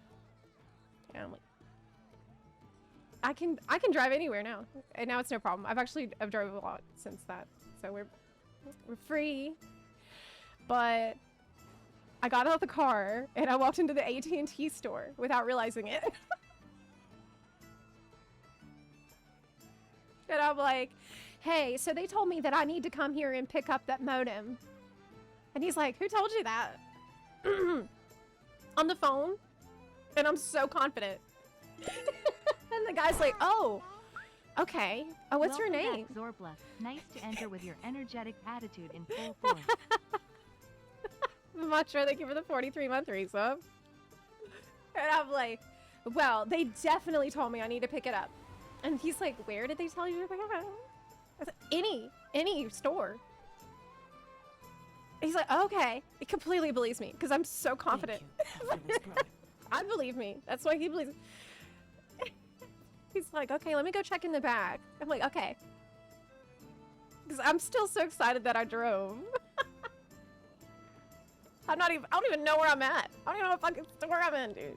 Yeah, I'm like, I can drive anywhere now, and now it's no problem. I've drove a lot since that, so we're free. But I got out of the car and I walked into the AT&T store without realizing it. And I'm like, hey, so they told me that I need to come here and pick up that modem. And he's like, who told you that? On the phone. And I'm so confident. And the guy's like, oh, okay. Oh, what's your name? Welcome back, Zepla. Nice to enter with your energetic attitude in full force. I'm not sure. Thank you for the 43-month resub. And I'm like, well, they definitely told me I need to pick it up. And he's like, where did they tell you to pick it up? I said, any store. He's like, okay. He completely believes me because I'm so confident. I believe me. That's why he believes me. He's like, okay, let me go check in the back. I'm like, okay. Because I'm still so excited that I drove. I don't even know where I'm at. I don't even know what fucking store I'm in, dude.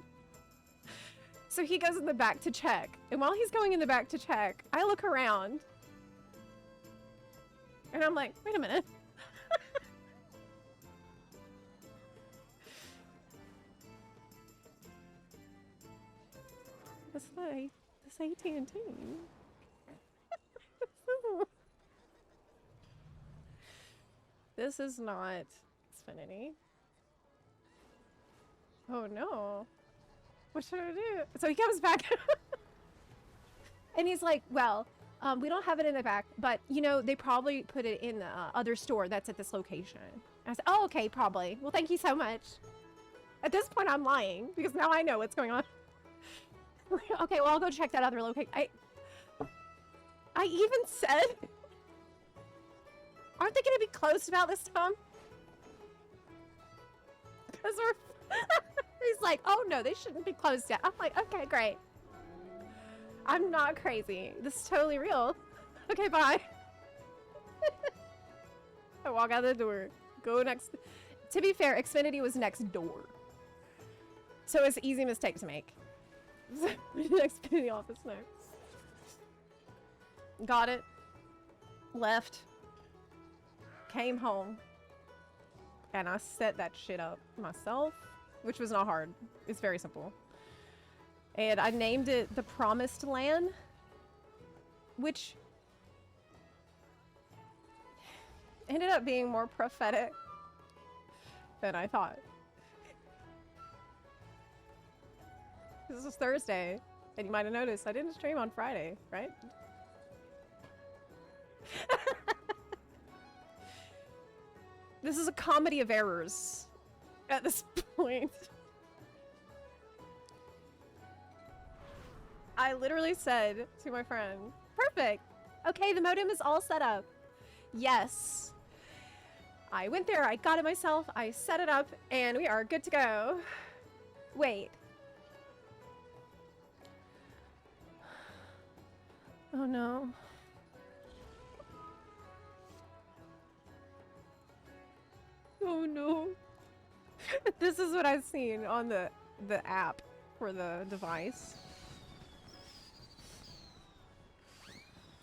So he goes in the back to check. And while he's going in the back to check, I look around. And I'm like, wait a minute. This AT&T. This is not Xfinity. Oh no. What should I do? So he comes back and he's like, well, we don't have it in the back, but you know, they probably put it in the other store that's at this location. And I said, oh, okay, probably. Well, thank you so much. At this point, I'm lying because now I know what's going on. Okay, well, I'll go check that other location. I even said, aren't they going to be closed about this time? Because he's like, oh no, they shouldn't be closed yet. I'm like, okay, great. I'm not crazy. This is totally real. Okay, bye. I walk out the door. Go next. To be fair, Xfinity was next door. So it's an easy mistake to make. Xfinity office next. Got it. Left. Came home. And I set that shit up myself, which was not hard. It's very simple. And I named it the Promised Land, which ended up being more prophetic than I thought. This is Thursday, and you might have noticed I didn't stream on Friday, right? This is a comedy of errors at this point. I literally said to my friend, perfect. Okay, the modem is all set up. Yes. I went there, I got it myself, I set it up, and we are good to go. Wait. Oh no. Oh no. This is what I've seen on the app for the device.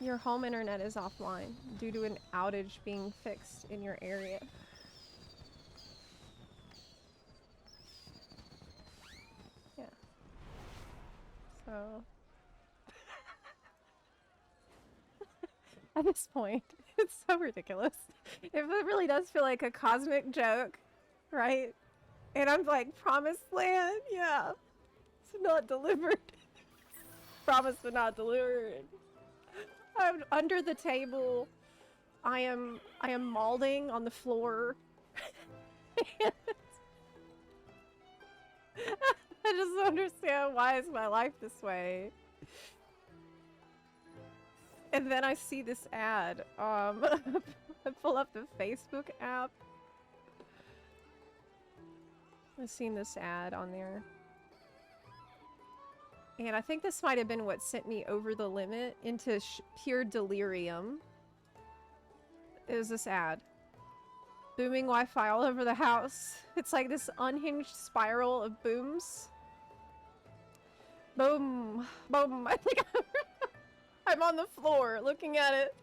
Your home internet is offline due to an outage being fixed in your area. Yeah. So at this point, it's so ridiculous. It really does feel like a cosmic joke, right? And I'm like, Promised Land? Yeah. It's not delivered. Promised but not delivered. I'm under the table. I am mauling on the floor. I just don't understand why is my life this way. And then I see this ad. I pull up the Facebook app. I've seen this ad on there. And I think this might have been what sent me over the limit into pure delirium. It was this ad. booming Wi-Fi all over the house. It's like this unhinged spiral of booms. Boom. Boom. I think I'm on the floor looking at it.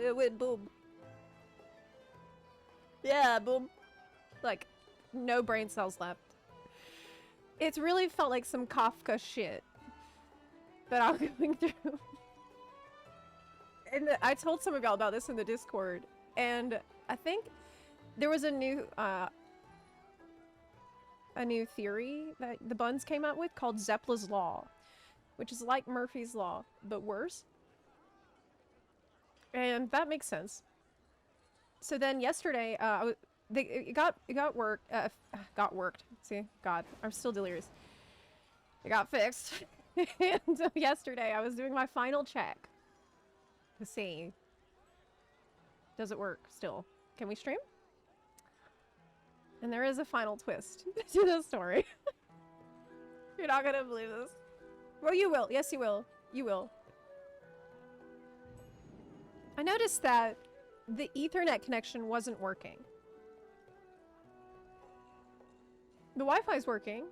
It went boom. Yeah, boom. Like, no brain cells left. It's really felt like some Kafka shit that I'm going through. And I told some of y'all about this in the Discord, and I think there was a new theory that the Buns came up with called Zepla's Law, which is like Murphy's Law, but worse. And that makes sense. So then yesterday, it got worked. See, God, I'm still delirious. It got fixed. And so yesterday, I was doing my final check to see, does it work still? Can we stream? And there is a final twist to the story. You're not gonna believe this. Well, you will. Yes, you will. You will. I noticed that the Ethernet connection wasn't working. The Wi-Fi's working,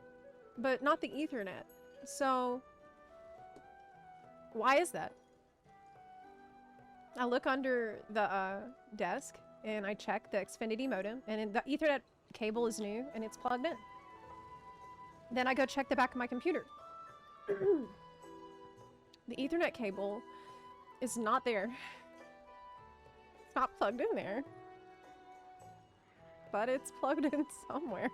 but not the Ethernet. So, why is that? I look under the desk and I check the Xfinity modem, and the Ethernet cable is new and it's plugged in. Then I go check the back of my computer. The Ethernet cable is not there. It's not plugged in there. But it's plugged in somewhere.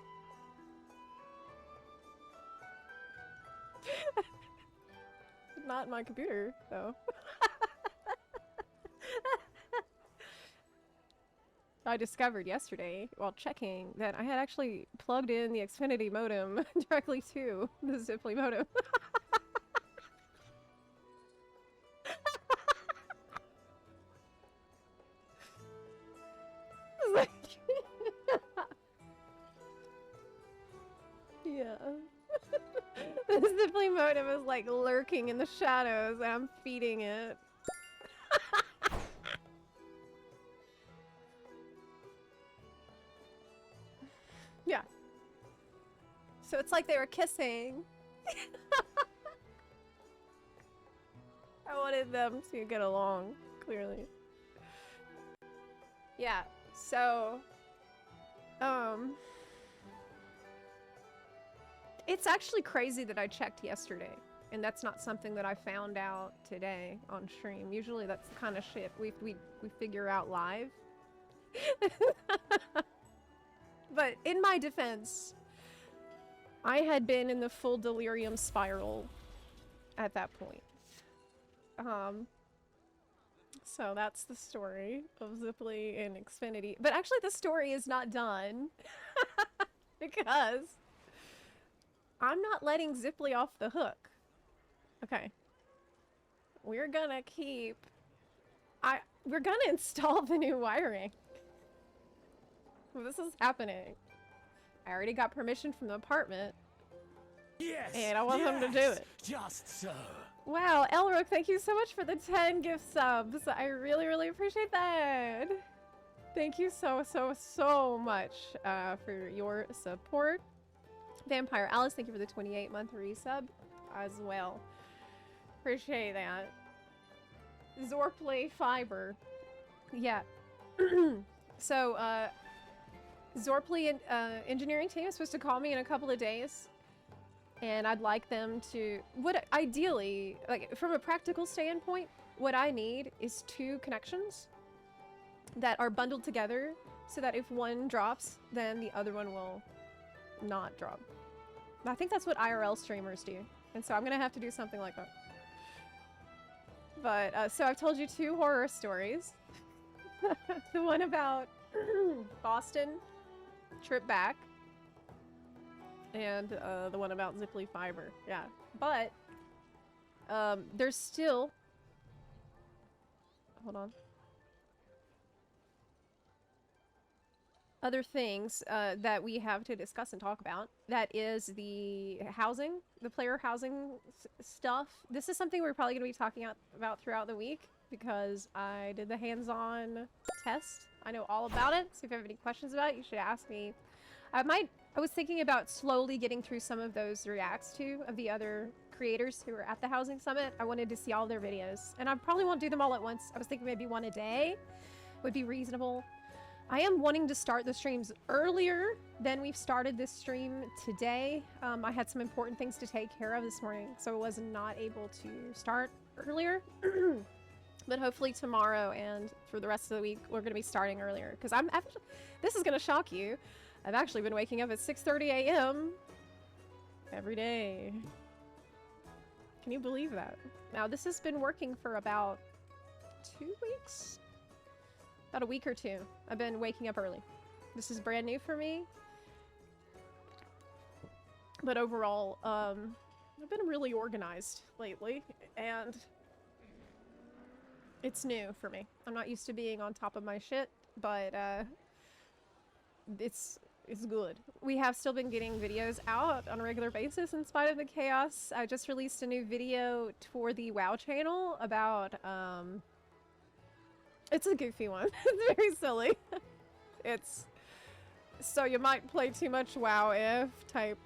Not my computer, though. I discovered yesterday, while checking, that I had actually plugged in the Xfinity modem directly to the Zepla modem. Like yeah. The Zepla modem is like lurking in the shadows and I'm feeding it. Yeah. So it's like they were kissing. I wanted them to get along, clearly. Yeah, so it's actually crazy that I checked yesterday, and that's not something that I found out today on stream. Usually that's the kind of shit we figure out live. But in my defense, I had been in the full delirium spiral at that point. So that's the story of Zepla and Xfinity. But actually the story is not done. Because I'm not letting Zepla off the hook. Okay. We're gonna we're gonna install the new wiring. This is happening. I already got permission from the apartment. Yes, and I want them to do it. Just so. Wow, Elrook, thank you so much for the 10 gift subs. I really, really appreciate that. Thank you so much for your support. Vampire Alice, thank you for the 28-month resub as well. Appreciate that. Zorplay Fiber. Yeah. So, Zorplay engineering team is supposed to call me in a couple of days. And I'd like them to, ideally, like from a practical standpoint, what I need is 2 connections that are bundled together so that if one drops, then the other one will not drop. I think that's what IRL streamers do. And so I'm gonna have to do something like that. But, so I've told you 2 horror stories. The one about Boston, trip back. And the one about Zepla Fiber. Yeah. But there's still, hold on, other things that we have to discuss and talk about. That is the housing, the player housing stuff. This is something we're probably going to be talking about throughout the week because I did the hands-on test. I know all about it, so if you have any questions about it, you should ask me. I was thinking about slowly getting through some of those reacts too, of the other creators who were at the housing summit. I wanted to see all their videos, and I probably won't do them all at once. I was thinking maybe one a day would be reasonable. I am wanting to start the streams earlier than we've started this stream today. I had some important things to take care of this morning, so I was not able to start earlier. But hopefully tomorrow and for the rest of the week, we're going to be starting earlier. Because I'm actually, this is going to shock you. I've actually been waking up at 6:30 a.m. every day. Can you believe that? Now, this has been working for about 2 weeks? About a week or two. I've been waking up early. This is brand new for me. But overall, I've been really organized lately, and it's new for me. I'm not used to being on top of my shit, but it's good. We have still been getting videos out on a regular basis in spite of the chaos. I just released a new video for the WoW channel about, it's a goofy one. It's very silly. It's, so you might play too much WoW if type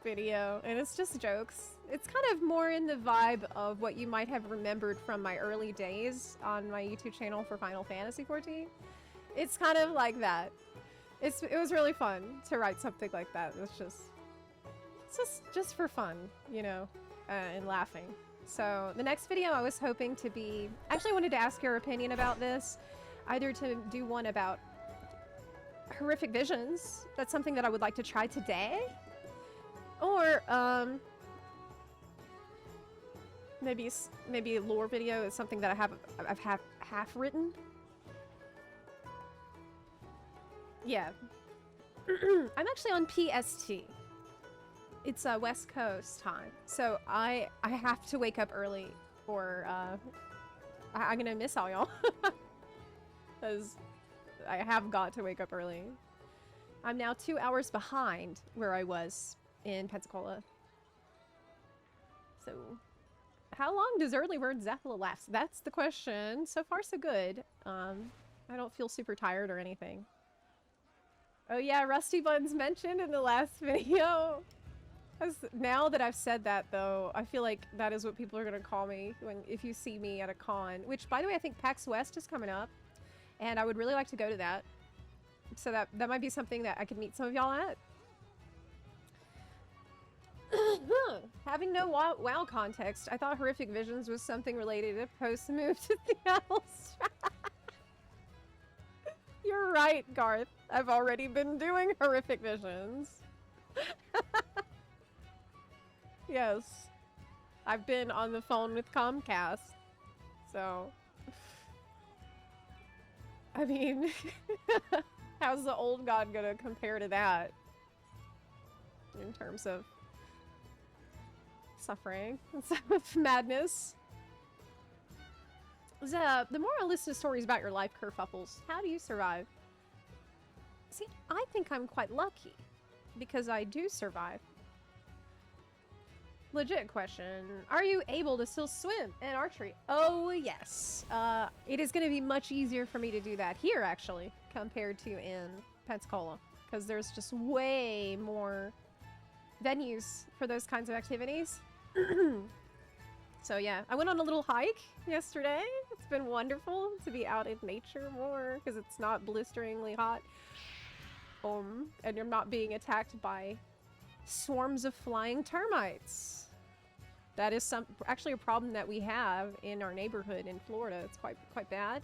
video, and it's just jokes. It's kind of more in the vibe of what you might have remembered from my early days on my YouTube channel for Final Fantasy XIV. It's kind of like that. It was really fun to write something like that. It's just for fun, you know, and laughing. So the next video I was hoping to be, actually I wanted to ask your opinion about this, either to do one about horrific visions. That's something that I would like to try today. Or, maybe a lore video is something that I've half written. Yeah. I'm actually on PST. It's West Coast time, so I have to wake up early, or I'm gonna miss all y'all, because I have got to wake up early. I'm now 2 hours behind where I was in Pensacola. So, how long does early bird Zepla last? That's the question. So far, so good. I don't feel super tired or anything. Oh yeah, Rusty Buns mentioned in the last video. Now that I've said that, though, I feel like that is what people are gonna call me if you see me at a con. Which, by the way, I think PAX West is coming up, and I would really like to go to that. So that might be something that I could meet some of y'all at. Having no WoW context, I thought Horrific Visions was something related to post-move to Theos. You're right, Garth. I've already been doing Horrific Visions. Yes. I've been on the phone with Comcast. So, I mean, how's the old god gonna compare to that? In terms of suffering and madness. The more I listen to stories about your life, kerfuffles, how do you survive? See, I think I'm quite lucky, because I do survive. Legit question. Are you able to still swim in archery? Oh, yes. It is going to be much easier for me to do that here, actually, compared to in Pensacola, because there's just way more venues for those kinds of activities. So yeah, I went on a little hike yesterday. It's been wonderful to be out in nature more, because it's not blisteringly hot. And you're not being attacked by swarms of flying termites. That is actually a problem that we have in our neighborhood in Florida. It's quite bad.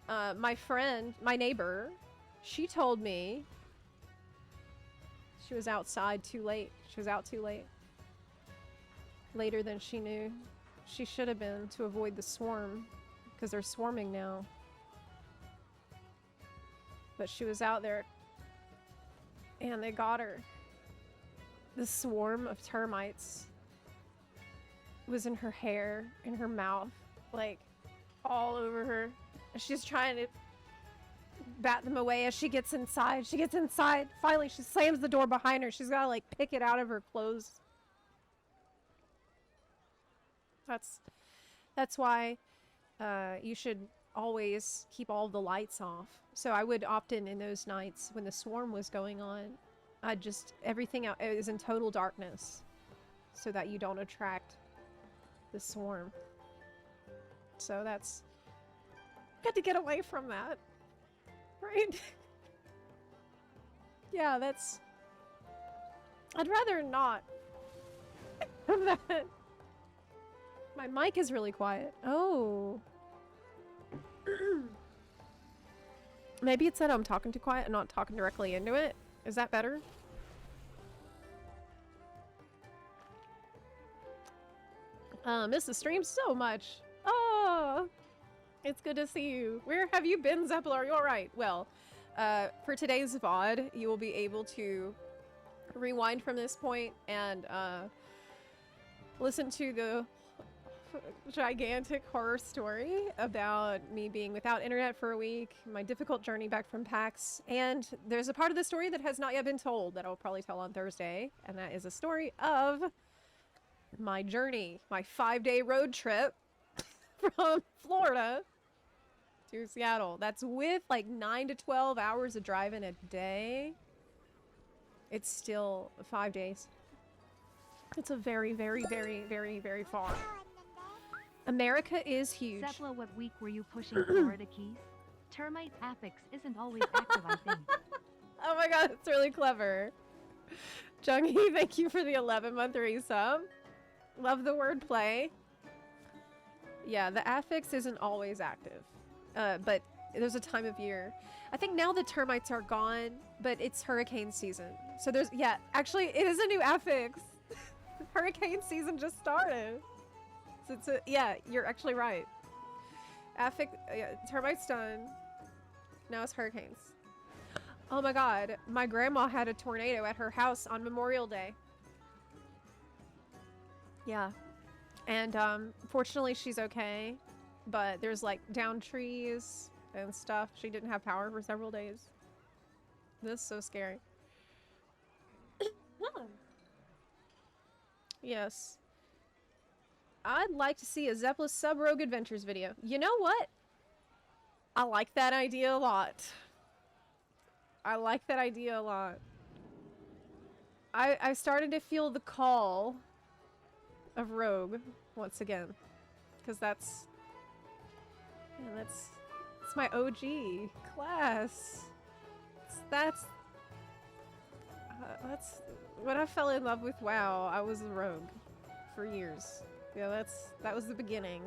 My neighbor, she told me she was outside too late. She was out too late. Later than she knew. She should have been, to avoid the swarm, because they're swarming now. But she was out there, and they got her. The swarm of termites was in her hair, in her mouth, like, all over her. And she's trying to bat them away as she gets inside. She gets inside. Finally, she slams the door behind her. She's got to, like, pick it out of her clothes. That's why you should always keep all the lights off. So I would opt in those nights when the swarm was going on. I'd just, everything out is in total darkness so that you don't attract the swarm. So that's, got to get away from that, right? Yeah, that's, I'd rather not have that. My mic is really quiet. Oh. Maybe it's that I'm talking too quiet and not talking directly into it. Is that better? Miss the stream so much. Oh, it's good to see you. Where have you been, Zepla? Are you alright? Well, for today's VOD, you will be able to rewind from this point and listen to the gigantic horror story about me being without internet for a week, my difficult journey back from PAX, and there's a part of the story that has not yet been told that I'll probably tell on Thursday, and that is a story of my journey, my 5-day road trip from Florida to Seattle. That's with like 9 to 12 hours of driving a day. It's still 5 days. It's a very, very, very, very, very far. America is huge. Zepla, what week were you pushing Florida keys? Termite affix isn't always active, I think. Oh my god, it's really clever. Jungie, thank you for the 11-month resub. Love the wordplay. Yeah, the affix isn't always active. But there's a time of year. I think now the termites are gone, but it's hurricane season. So there's, yeah, actually it is a new affix. Hurricane season just started. So it's a, yeah, you're actually right. Affix, yeah, termites done. Now it's hurricanes. Oh my god, my grandma had a tornado at her house on Memorial Day. Yeah. And fortunately she's okay, but there's like downed trees and stuff. She didn't have power for several days. This is so scary. Yes. I'd like to see a Zepla sub-rogue adventures video. You know what? I like that idea a lot. I like that idea a lot. I started to feel the call of rogue once again. Because that's my OG class. That's when I fell in love with WoW. I was a rogue for years. Yeah, that was the beginning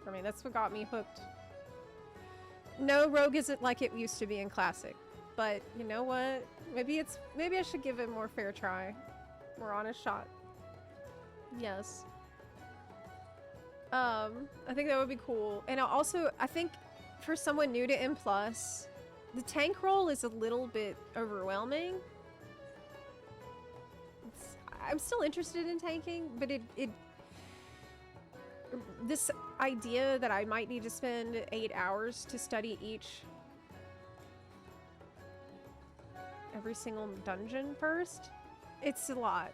for me. That's what got me hooked. No, rogue isn't like it used to be in classic, but you know what? Maybe I should give it a more fair try, more honest shot. Yes. I think that would be cool. And I think for someone new to M+, the tank role is a little bit overwhelming. I'm still interested in tanking, but this idea that I might need to spend 8 hours to study every single dungeon first, it's a lot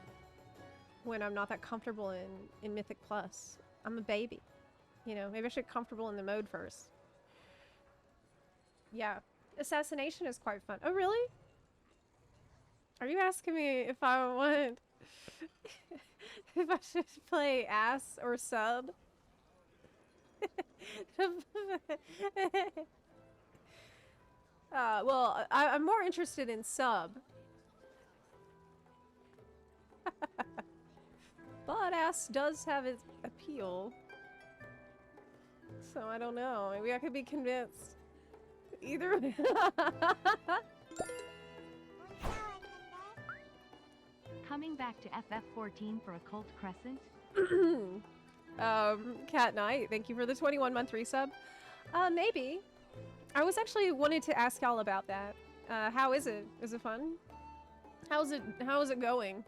when I'm not that comfortable in Mythic Plus. I'm a baby. You know, maybe I should get comfortable in the mode first. Yeah. Assassination is quite fun. Oh, really? Are you asking me if I want... if I should play ass or sub? Well, I'm more interested in sub. But ass does have its appeal. So I don't know. Maybe I could be convinced. Either way. Coming back to FF14 for Occult Crescent? Cat Knight, thank you for the 21-month resub. Maybe. I was actually wanted to ask y'all about that. How is it? Is it fun? How is it going?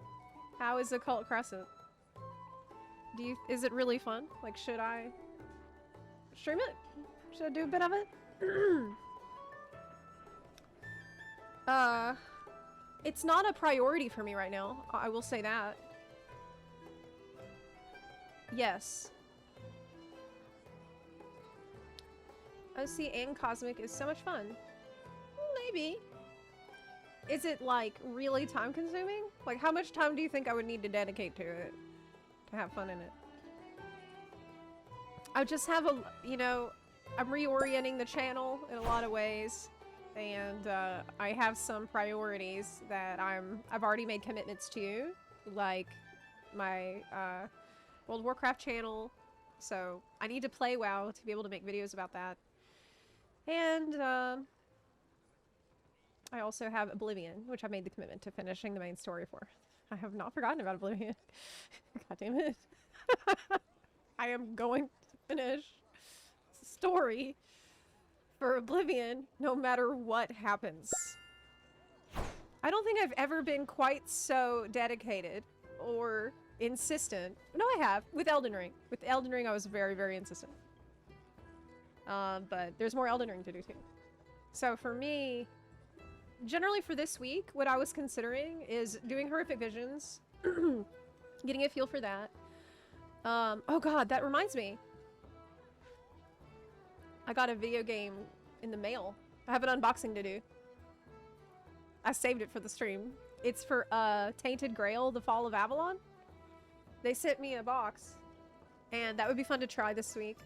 How is Occult Crescent? Is it really fun? Like, should I stream it? Should I do a bit of it? It's not a priority for me right now. I will say that. Yes. OC and Cosmic is so much fun. Maybe. Is it, like, really time-consuming? Like, how much time do you think I would need to dedicate to it? To have fun in it? I just have a, you know, I'm reorienting the channel in a lot of ways. And, I have some priorities that I've already made commitments to. Like, my, World of Warcraft channel. So, I need to play WoW to be able to make videos about that. And, I also have Oblivion, which I made the commitment to finishing the main story for. I have not forgotten about Oblivion. God damn it. I am going to finish the story for Oblivion no matter what happens. I don't think I've ever been quite so dedicated or insistent. No, I have. With Elden Ring. With Elden Ring, I was very, very insistent. But there's more Elden Ring to do too. So for me, generally for this week, what I was considering is doing Horrific Visions, getting a feel for that. Oh god, that reminds me. I got a video game in the mail. I have an unboxing to do. I saved it for the stream. It's for Tainted Grail, The Fall of Avalon. They sent me a box, and that would be fun to try this week.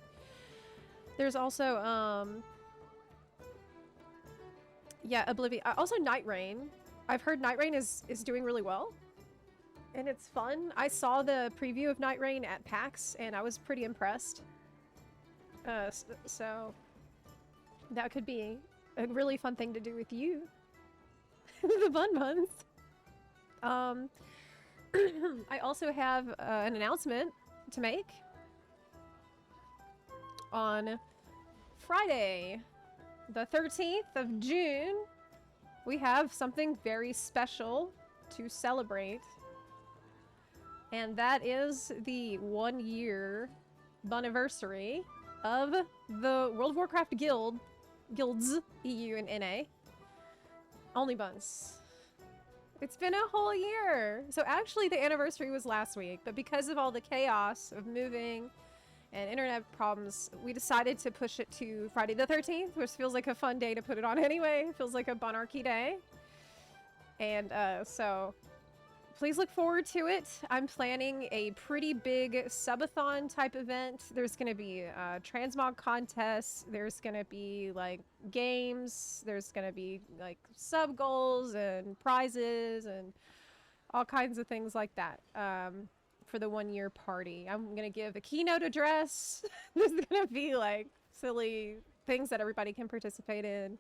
There's also, yeah, Oblivion. Also, Night Rain. I've heard Night Rain is doing really well, and it's fun. I saw the preview of Night Rain at PAX, and I was pretty impressed. So that could be a really fun thing to do with you. The Bun Buns. I also have an announcement to make. On Friday, the 13th of June, we have something very special to celebrate. And that is the 1-year bunniversary of the World of Warcraft guilds, EU and NA. Only buns. It's been a whole year. So actually the anniversary was last week, but because of all the chaos of moving and internet problems, we decided to push it to Friday the 13th, which feels like a fun day to put it on anyway. It feels like a bunarchy day. And so please look forward to it. I'm planning a pretty big subathon type event. There's going to be transmog contests. There's going to be like games. There's going to be like sub goals and prizes and all kinds of things like that for the 1-year party. I'm going to give a keynote address. There's going to be like silly things that everybody can participate in.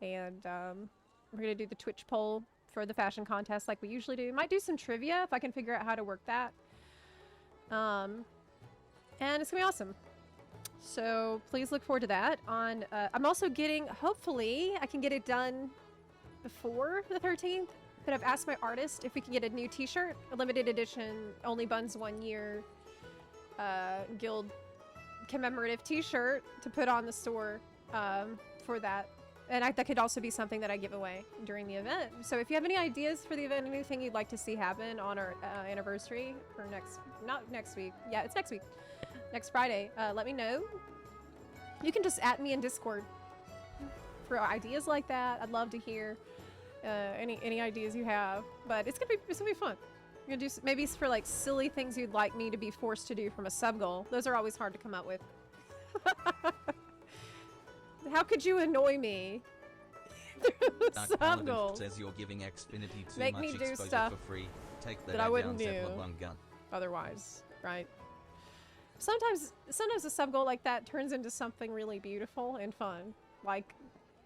And we're going to do the Twitch poll for the fashion contest like we usually do. Might do some trivia if I can figure out how to work that. And it's gonna be awesome. So please look forward to that. On I'm also getting, hopefully I can get it done before the 13th, but I've asked my artist if we can get a new t-shirt, a limited edition, only buns 1 year guild commemorative t-shirt to put on the store for that. And that could also be something that I give away during the event. So if you have any ideas for the event, anything you'd like to see happen on our anniversary for not next week. Yeah, it's next week. Next Friday. Let me know. You can just @ me in Discord for ideas like that. I'd love to hear any ideas you have. But it's gonna be fun. You're gonna do maybe for like silly things you'd like me to be forced to do from a sub goal. Those are always hard to come up with. How could you annoy me? Sub goal. Says you're giving Xfinity too Make much me do exposure stuff for free. Take that I wouldn't do Zepla one gun. otherwise, right? Sometimes a sub goal like that turns into something really beautiful and fun, like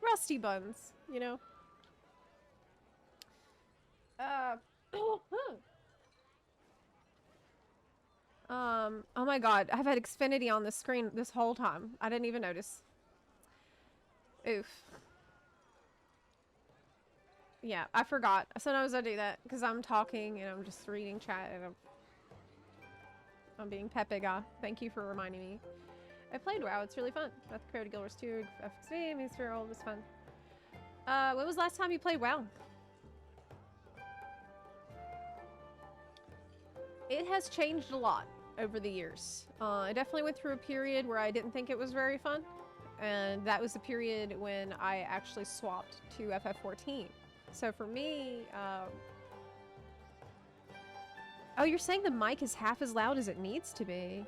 Rusty Buns, you know. Oh my god, I've had Xfinity on the screen this whole time. I didn't even notice. Oof. Yeah, I forgot. Sometimes I do that because I'm talking and I'm just reading chat and I'm being Pepiga. Thank you for reminding me. I played WoW, it's really fun. That's Creative Guild Wars 2, FXV, Means World was fun. When was the last time you played WoW? It has changed a lot over the years. I definitely went through a period where I didn't think it was very fun. And that was the period when I actually swapped to FF14. So for me, oh, you're saying the mic is half as loud as it needs to be?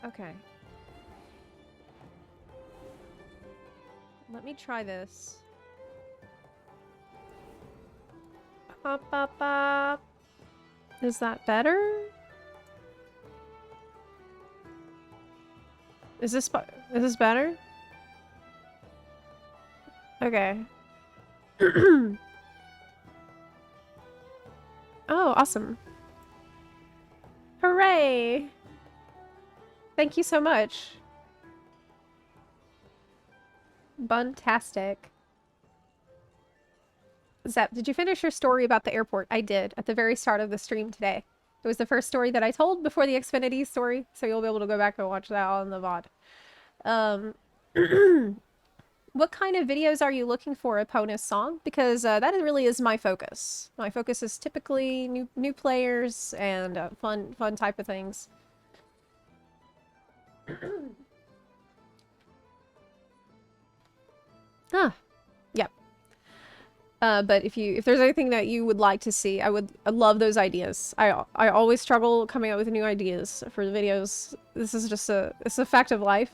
Okay. Let me try this. Pop, pop, pop. Is that better? Is this better? Okay. Oh, awesome. Hooray! Thank you so much. Buntastic. Zep, did you finish your story about the airport? I did, at the very start of the stream today. It was the first story that I told before the Xfinity story, so you'll be able to go back and watch that on the VOD. What kind of videos are you looking for, Eponus Song? Because that really is my focus. My focus is typically new players and fun type of things. Ah, yep. But if there's anything that you would like to see, I love those ideas. I always struggle coming up with new ideas for the videos. This is just it's a fact of life.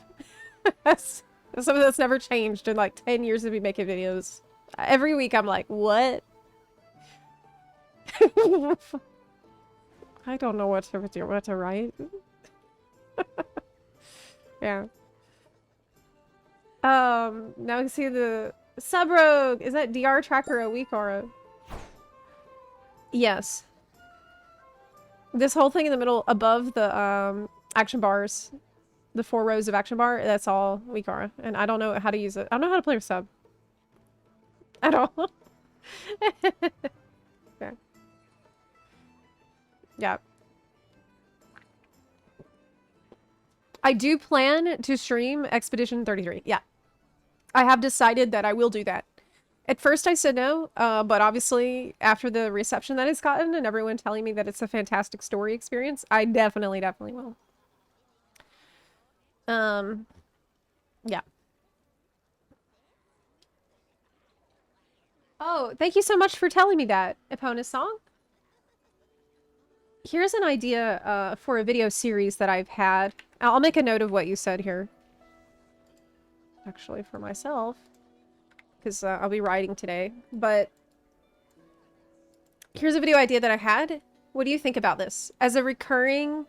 It's something that's never changed in like 10 years of me making videos. Every week I'm like, what? I don't know what to write. Yeah. Now we can see the Subrogue. Is that DR tracker a week or a... Yes. This whole thing in the middle above the action bars, the 4 rows of action bar, that's all Weekara. And I don't know how to use it. I don't know how to play with sub. At all. Yeah. Yeah. I do plan to stream Expedition 33. Yeah. I have decided that I will do that. At first I said no, but obviously after the reception that it's gotten and everyone telling me that it's a fantastic story experience, I definitely will. Yeah. Oh, thank you so much for telling me that, Eponus Song. Here's an idea for a video series that I've had. I'll make a note of what you said here. Actually, for myself. Because I'll be writing today. But here's a video idea that I had. What do you think about this? As a recurring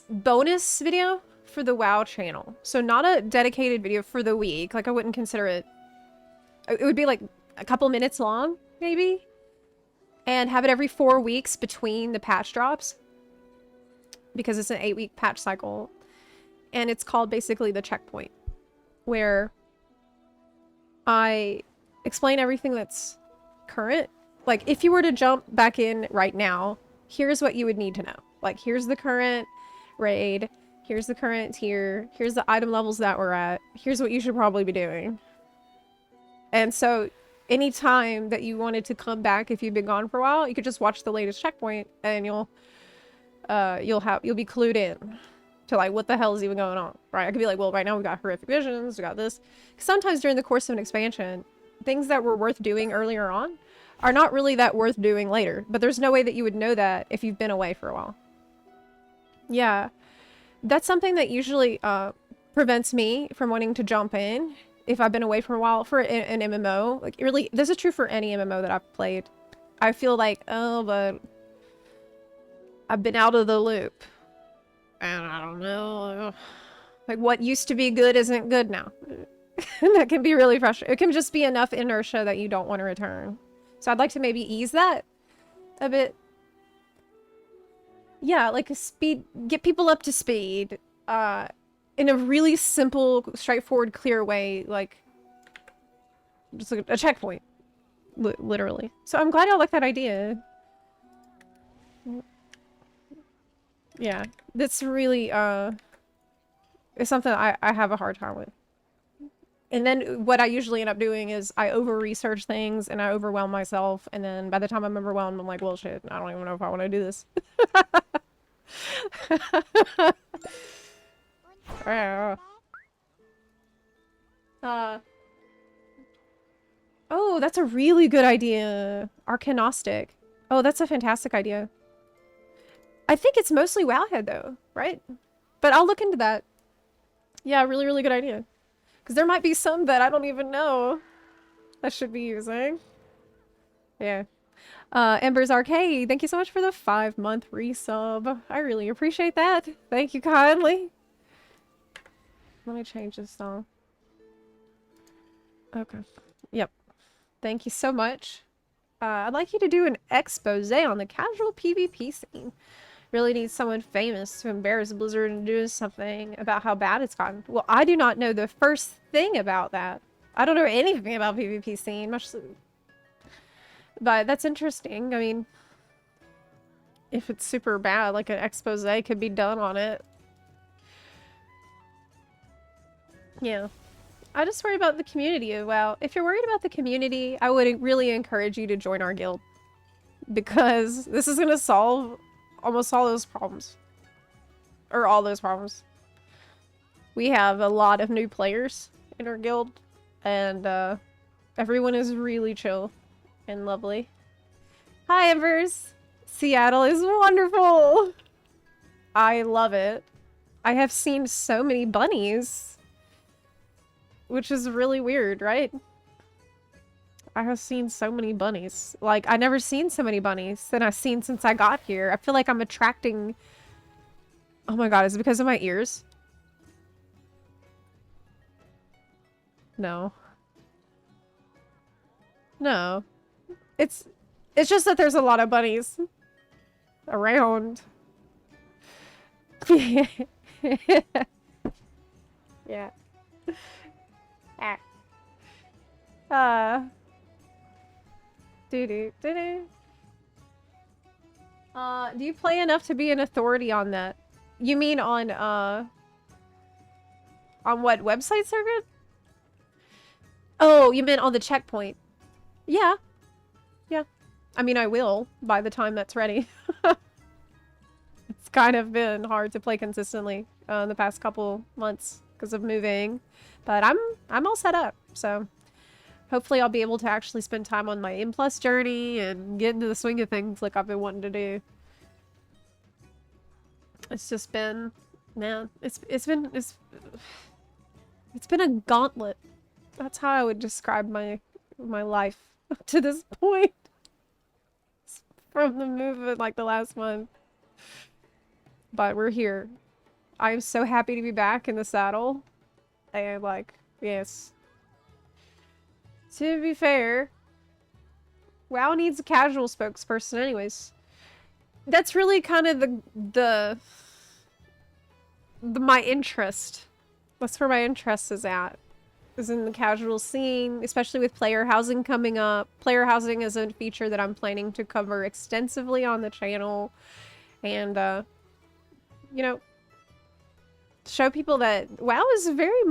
bonus video for the WoW channel. So not a dedicated video for the week. Like, I wouldn't consider it... It would be like a couple minutes long, maybe? And have it every 4 weeks between the patch drops. Because it's an 8-week patch cycle. And it's called basically the checkpoint. Where I explain everything that's current. Like, if you were to jump back in right now, here's what you would need to know. Like, here's the current raid. Here's the current tier. Here's the item levels that we're at. Here's what you should probably be doing. And so, anytime that you wanted to come back if you've been gone for a while, you could just watch the latest checkpoint and you'll be clued in to like what the hell is even going on, right? I could be like, well, right now we got horrific visions, we got this. Sometimes during the course of an expansion, things that were worth doing earlier on are not really that worth doing later, but there's no way that you would know that if you've been away for a while. Yeah, that's something that usually prevents me from wanting to jump in if I've been away for a while for an MMO. Like, really, this is true for any MMO that I've played. I feel like, oh, but I've been out of the loop. And I don't know. Like, what used to be good isn't good now. That can be really frustrating. It can just be enough inertia that you don't want to return. So I'd like to maybe ease that a bit. Yeah, like get people up to speed. In a really simple, straightforward, clear way. Like, just like a checkpoint. Literally. So I'm glad y'all like that idea. Yeah, that's really, it's something I have a hard time with. And then what I usually end up doing is I over-research things and I overwhelm myself, and then by the time I'm overwhelmed, I'm like, well, shit, I don't even know if I want to do this. Oh, that's a really good idea. Arcanostic. Oh, that's a fantastic idea. I think it's mostly Wowhead though, right? But I'll look into that. Yeah, really, really good idea. Because there might be some that I don't even know I should be using. Yeah. Ember's Arcade, thank you so much for the 5-month resub. I really appreciate that. Thank you kindly. Let me change this song. Okay. Yep. Thank you so much. I'd like you to do an expose on the casual PvP scene. Really need someone famous to embarrass Blizzard and do something about how bad it's gotten. Well, I do not know the first thing about that. I don't know anything about PvP scene, but that's interesting. I mean, if it's super bad, like an expose could be done on it. Yeah. I just worry about the community. Well, if you're worried about the community, I would really encourage you to join our guild. Because this is going to solve almost all those problems. Or all those problems. We have a lot of new players in our guild. And everyone is really chill and lovely. Hi, Embers! Seattle is wonderful! I love it. I have seen so many bunnies. Which is really weird, right? I have seen so many bunnies. Like, I never seen so many bunnies than I've seen since I got here. I feel like I'm attracting... Oh my god, is it because of my ears? No. No. It's just that there's a lot of bunnies around. Yeah. Do you play enough to be an authority on that? You mean on what website circuit? Oh, you meant on the checkpoint. Yeah. Yeah. I mean, I will by the time that's ready. It's kind of been hard to play consistently the past couple months because of moving, but I'm all set up, so hopefully I'll be able to actually spend time on my M+ journey and get into the swing of things like I've been wanting to do. It's just been, man, it's been a gauntlet. That's how I would describe my life up to this point. From the move of like the last month. But we're here. I'm so happy to be back in the saddle. And like, yes. To be fair, WoW needs a casual spokesperson anyways. That's really kind of my interest. That's where my interest is at. Is in the casual scene, especially with player housing coming up. Player housing is a feature that I'm planning to cover extensively on the channel. And, you know, show people that WoW is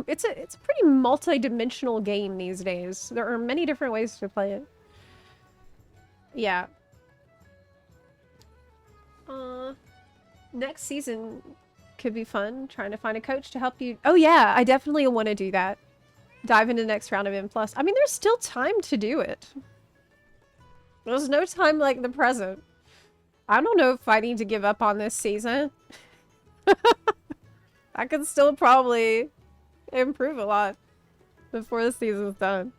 it's a pretty multi-dimensional game these days. There are many different ways to play it. Yeah. Next season could be fun. Trying to find a coach to help you. Oh yeah, I definitely want to do that. Dive into the next round of M+. I mean, there's still time to do it. There's no time like the present. I don't know if I need to give up on this season. I could still probably improve a lot before the season's done.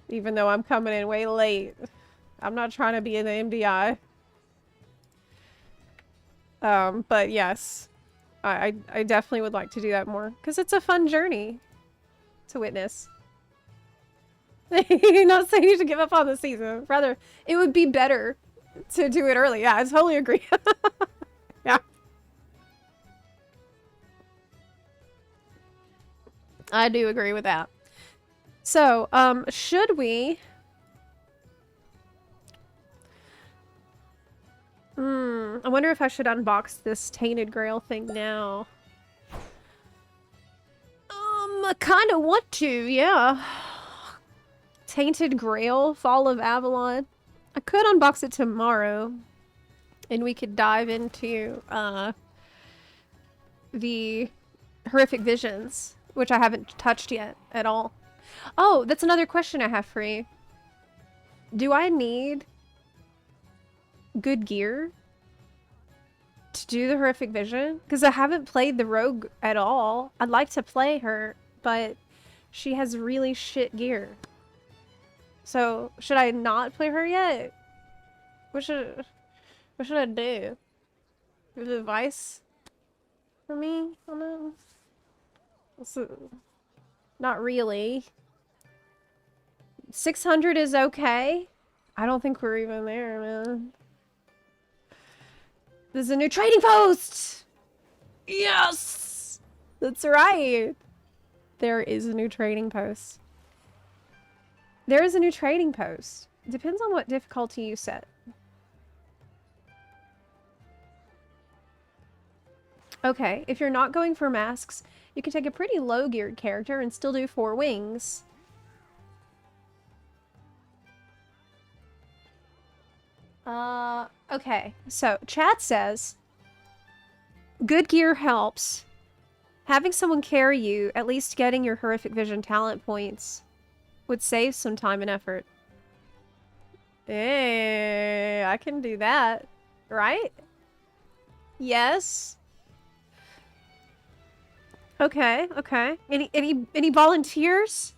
Even though I'm coming in way late. I'm not trying to be in the MDI. But yes. I definitely would like to do that more. Because it's a fun journey to witness. Not saying you should give up on the season. Rather, it would be better to do it early. Yeah, I totally agree. Yeah. I do agree with that. So, should we... I wonder if I should unbox this Tainted Grail thing now. I kind of want to, yeah. Tainted Grail, Fall of Avalon. I could unbox it tomorrow. And we could dive into, the horrific visions, which I haven't touched yet at all. Oh, that's another question I have for you. Do I need good gear to do the horrific vision? Because I haven't played the rogue at all. I'd like to play her, but she has really shit gear. So, should I not play her yet? What should I do? Give advice for me on that? Not really. 600 is okay. I don't think we're even there, man. There's a new trading post! Yes! That's right. There is a new trading post. There is a new trading post. Depends on what difficulty you set. Okay, if you're not going for masks, you can take a pretty low geared character and still do 4 wings. Okay, so chat says, good gear helps. Having someone carry you, at least getting your horrific vision talent points, would save some time and effort. Hey, I can do that, right? Yes. Okay, okay. Any volunteers?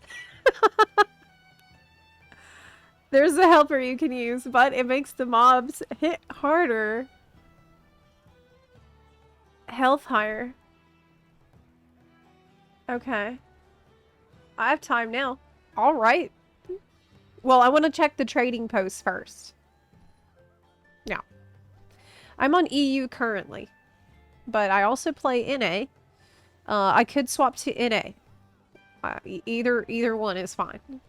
There's a helper you can use, but it makes the mobs hit harder. Health higher. Okay. I have time now. Alright. Well, I want to check the trading post first. Yeah. I'm on EU currently, but I also play NA. I could swap to NA. Either one is fine.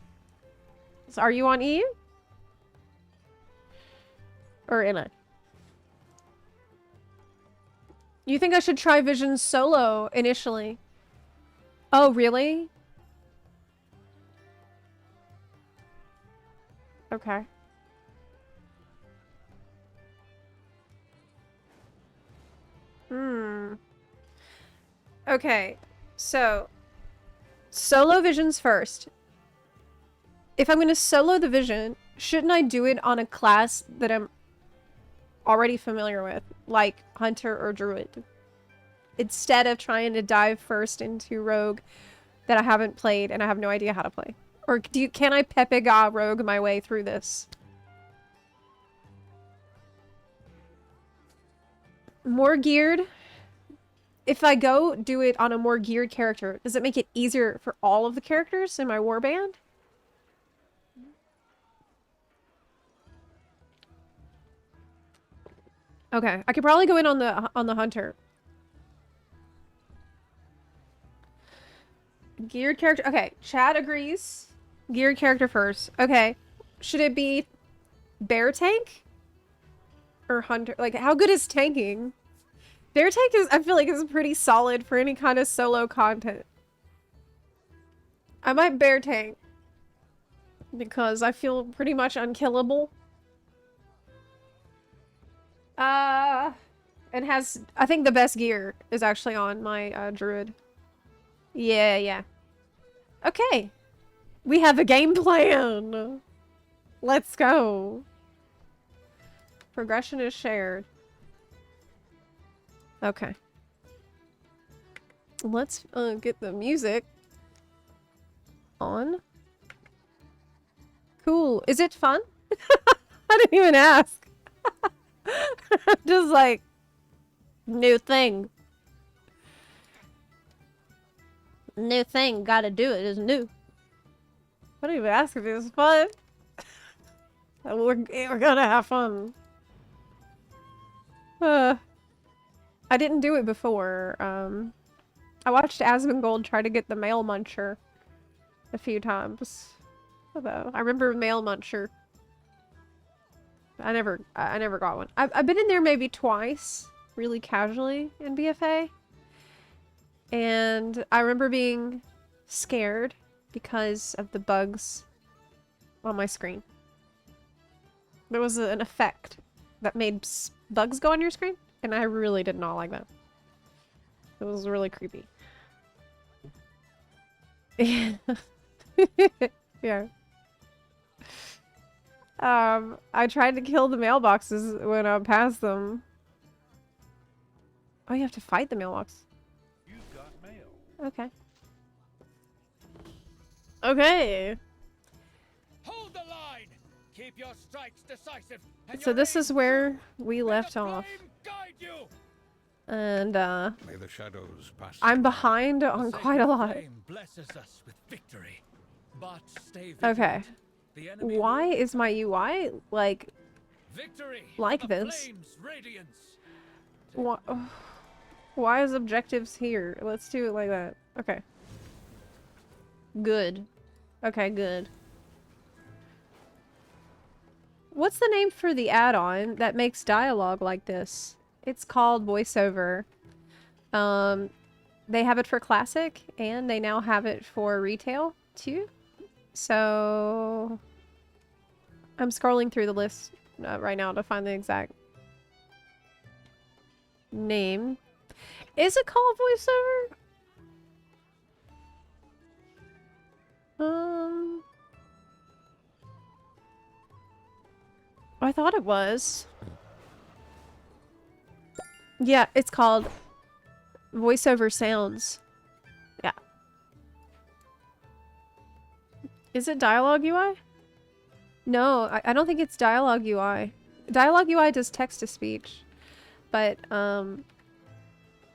So are you on EU? Or NA? You think I should try Vision solo initially? Oh, really? Okay. Okay, so solo Visions first. If I'm going to solo the Vision, shouldn't I do it on a class that I'm already familiar with, like Hunter or Druid, instead of trying to dive first into Rogue that I haven't played and I have no idea how to play? Or can I Pepe-Ga Rogue my way through this? More geared. If I go do it on a more geared character, does it make it easier for all of the characters in my warband? Okay, I could probably go in on the Hunter. Geared character. Okay, Chad agrees. Geared character first. Okay, should it be bear tank or Hunter? Like, how good is tanking? Bear tank is, I feel like, is pretty solid for any kind of solo content. I might bear tank because I feel pretty much unkillable. And has, I think the best gear is actually on my Druid. Yeah, yeah. Okay. We have a game plan. Let's go. Progression is shared. Okay. Let's get the music on. Cool. Is it fun? I didn't even ask. Just like, new thing. New thing, gotta do it, it's new. I didn't even ask if it was fun. We're gonna have fun. I didn't do it before. I watched Asmongold try to get the Male Muncher a few times. Although, I remember Male Muncher. I never got one. I've been in there maybe twice, really casually in BFA. And I remember being scared because of the bugs on my screen. There was an effect that made bugs go on your screen, and I really did not like that. It was really creepy. Yeah. I tried to kill the mailboxes when I passed them. Oh, you have to fight the mailbox. You've got mail. Okay. Okay. Hold the line. Keep your strikes decisive. And So your this aim is where true. we May left the off. flame guide you. And, May the shadows pass. I'm behind The on sacred quite a lot. flame blesses us with victory. But stay Okay. vigilant. The enemy Why will- is my UI, like, victory like for the this? flame's radiance. why is objectives here? Let's do it like that. Okay. Good. Okay, good. What's the name for the add-on that makes dialogue like this? It's called VoiceOver. They have it for Classic, and they now have it for Retail, too. So... I'm scrolling through the list right now to find the exact name. Is it called VoiceOver? I thought it was. Yeah, it's called VoiceOver Sounds. Yeah. Is it Dialogue UI? No, I don't think it's Dialogue UI. Dialogue UI does text-to-speech. But,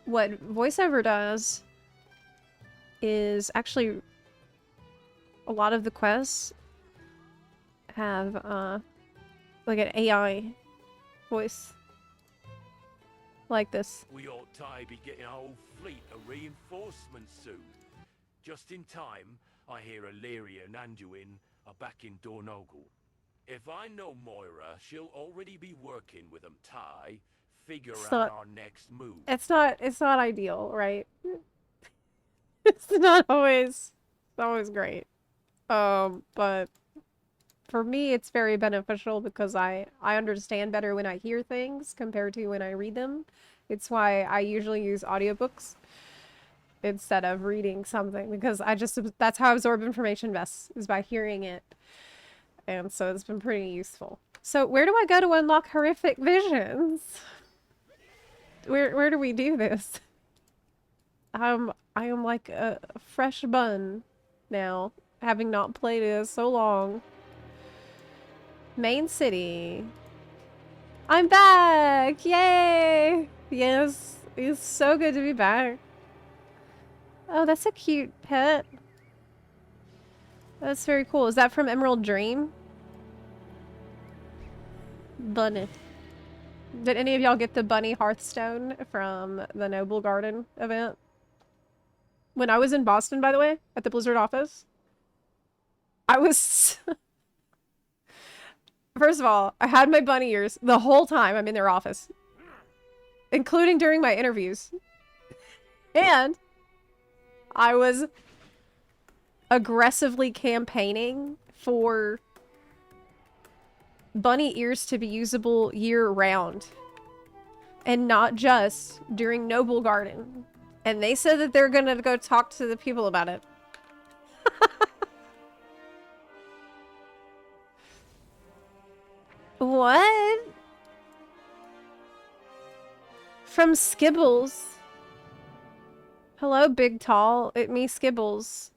what VoiceOver does is actually a lot of the quests have, like an AI voice. Like this. We ought to be getting a whole fleet of reinforcements soon. Just in time, I hear Illyria and Anduin are back in Dornogal. If I know Moira, she'll already be working with them. Ty, figure out our next move. It's not ideal, right? It's not always great. But for me it's very beneficial because I understand better when I hear things compared to when I read them. It's why I usually use audiobooks instead of reading something, because that's how I absorb information best, is by hearing it. And so it's been pretty useful. So where do I go to unlock horrific visions? Where do we do this? I am like a fresh bun now, having not played it so long. Main city. I'm back! Yay! Yes, it's so good to be back. Oh, that's a cute pet. That's very cool. Is that from Emerald Dream? Bunny. Did any of y'all get the bunny Hearthstone from the Noble Garden event? When I was in Boston, by the way, at the Blizzard office, I was... First of all, I had my bunny ears the whole time I'm in their office. Including during my interviews. And I was aggressively campaigning for bunny ears to be usable year-round. And not just during Noble Garden. And they said that they're gonna go talk to the people about it. What? From Skibbles. Hello, Big Tall. It me, Skibbles.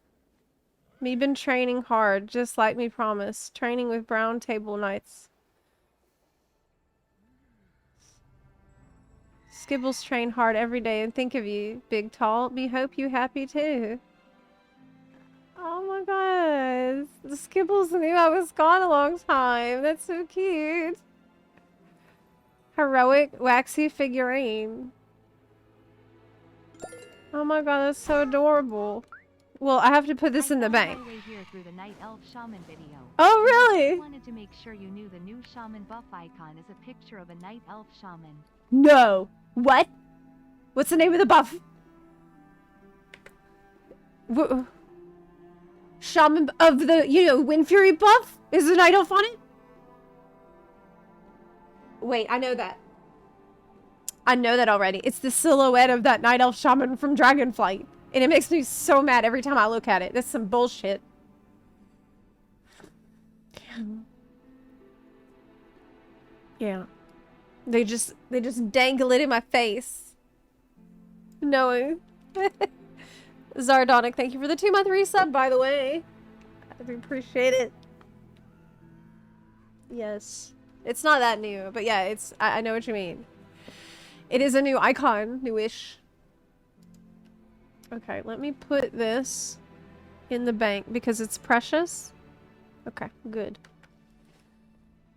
Me been training hard, just like me promised. Training with Brown Table Knights. Skibbles train hard every day and think of you, Big Tall. Me hope you happy too. Oh my god. The Skibbles knew I was gone a long time. That's so cute. Heroic waxy figurine. Oh my god, that's so adorable. Well, I have to put this in the bank. Here through the Night Elf Shaman video. Oh, really? I wanted to make sure you knew the new Shaman buff icon is a picture of a Night Elf Shaman. No. What? What's the name of the buff? Shaman of the, Wind Fury buff? Is the Night Elf on it? Wait, I know that. I know that already. It's the silhouette of that Night Elf Shaman from Dragonflight. And it makes me so mad every time I look at it. That's some bullshit. Yeah. They just dangle it in my face. Knowing. Zardonic, thank you for the 2-month resub, by the way. I do appreciate it. Yes. It's not that new, but yeah, it's I know what you mean. It is a new icon, newish. Okay, let me put this in the bank because it's precious. Okay, good.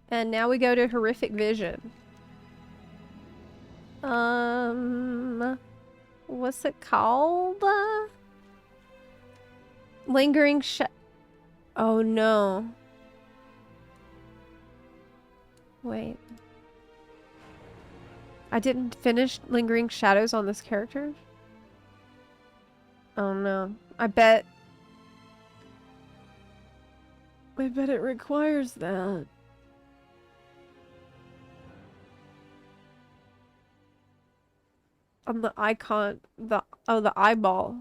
And now we go to horrific vision. What's it called? Lingering Oh no. Wait. I didn't finish Lingering Shadows on this character? Oh no. I bet it requires that. On the icon, the eyeball.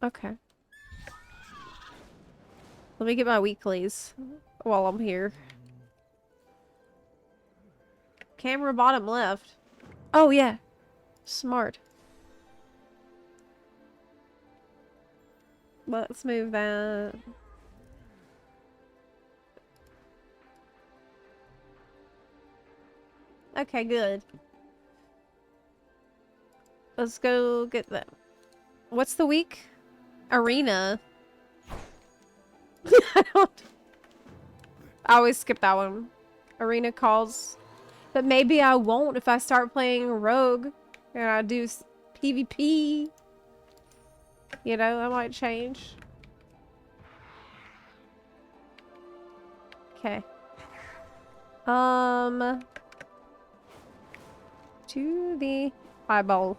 Okay. Let me get my weeklies while I'm here. Camera bottom left. Oh yeah. Smart. Let's move that. Okay, good. Let's go get them. What's the week? Arena. I always skip that one. Arena calls. But maybe I won't if I start playing Rogue and I do PvP. You know, I might change. Okay. To the eyeball.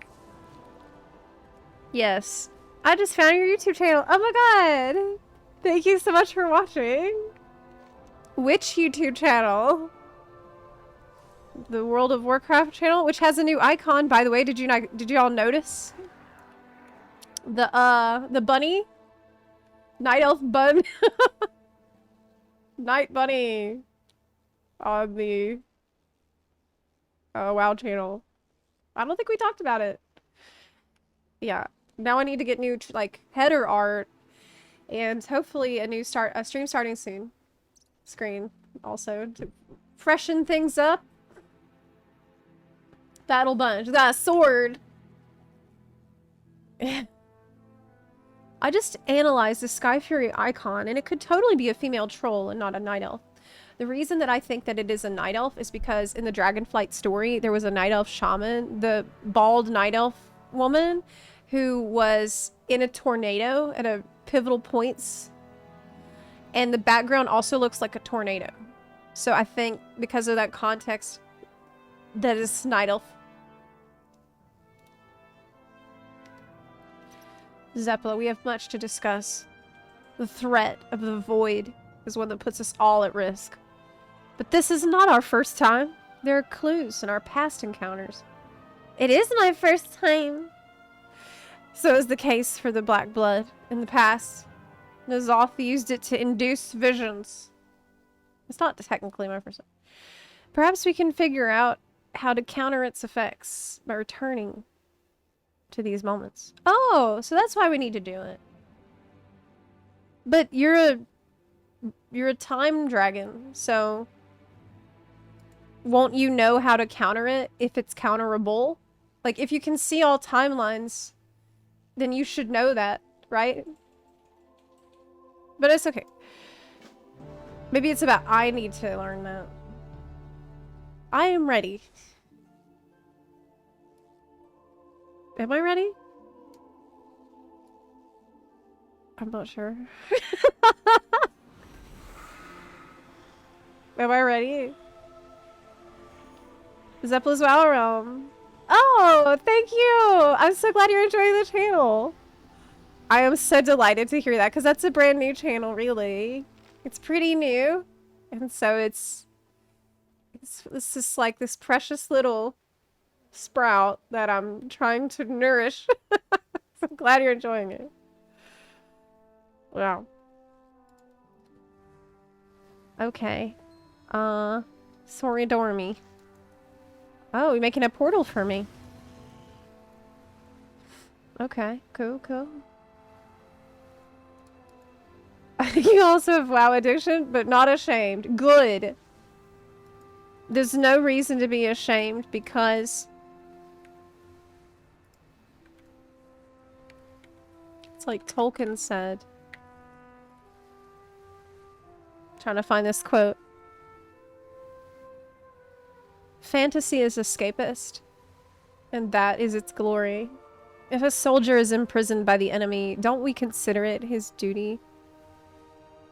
Yes. I just found your YouTube channel. Oh my god! Thank you so much for watching. Which YouTube channel? The World of Warcraft channel, which has a new icon, by the way. Did you all notice? The bunny? Night elf bun. Night bunny. On the WoW channel. I don't think we talked about it. Yeah. Now I need to get new, like, header art. And hopefully a stream starting soon. Screen, also, to freshen things up. Battle Bunch. Got a sword. I just analyzed the Sky Fury icon, and it could totally be a female troll and not a night elf. The reason that I think that it is a night elf is because in the Dragonflight story, there was a night elf shaman, the bald night elf woman, who was in a tornado at a pivotal points, and the background also looks like a tornado. So I think because of that context, that is night elf. Zepla, we have much to discuss. The threat of the void is one that puts us all at risk. But this is not our first time. There are clues in our past encounters. It is my first time. So is the case for the Black Blood. In the past, N'Zoth used it to induce visions. It's not technically my first time. Perhaps we can figure out how to counter its effects by returning to these moments. Oh, so that's why we need to do it. But you're a time dragon, so won't you know how to counter it if it's counterable? Like, if you can see all timelines, then you should know that, right? But it's okay. Maybe it's about I need to learn that. I am ready. Am I ready? I'm not sure. Am I ready? Zepla's WoW Realm. Oh, thank you! I'm so glad you're enjoying the channel. I am so delighted to hear that, because that's a brand new channel, really. It's pretty new. And so it's just like this precious little sprout that I'm trying to nourish. I'm glad you're enjoying it. Wow. Okay. Sorry, Dormy. Oh, you're making a portal for me. Okay, cool, cool. You also have WoW addiction, but not ashamed. Good. There's no reason to be ashamed because it's like Tolkien said. Trying to find this quote. Fantasy is escapist, and that is its glory. If a soldier is imprisoned by the enemy, don't we consider it his duty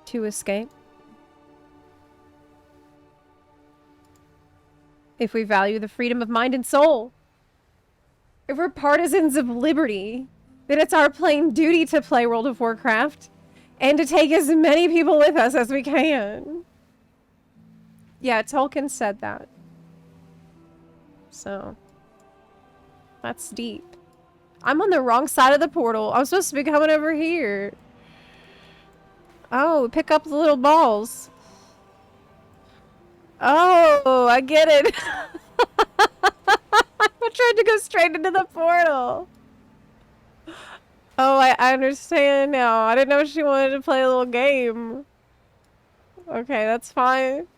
to escape? If we value the freedom of mind and soul, if we're partisans of liberty, then it's our plain duty to play World of Warcraft and to take as many people with us as we can. Yeah, Tolkien said that. So, that's deep. I'm on the wrong side of the portal. I'm supposed to be coming over here. Oh, pick up the little balls. Oh, I get it. I tried to go straight into the portal. Oh, I understand now. I didn't know she wanted to play a little game. Okay, that's fine.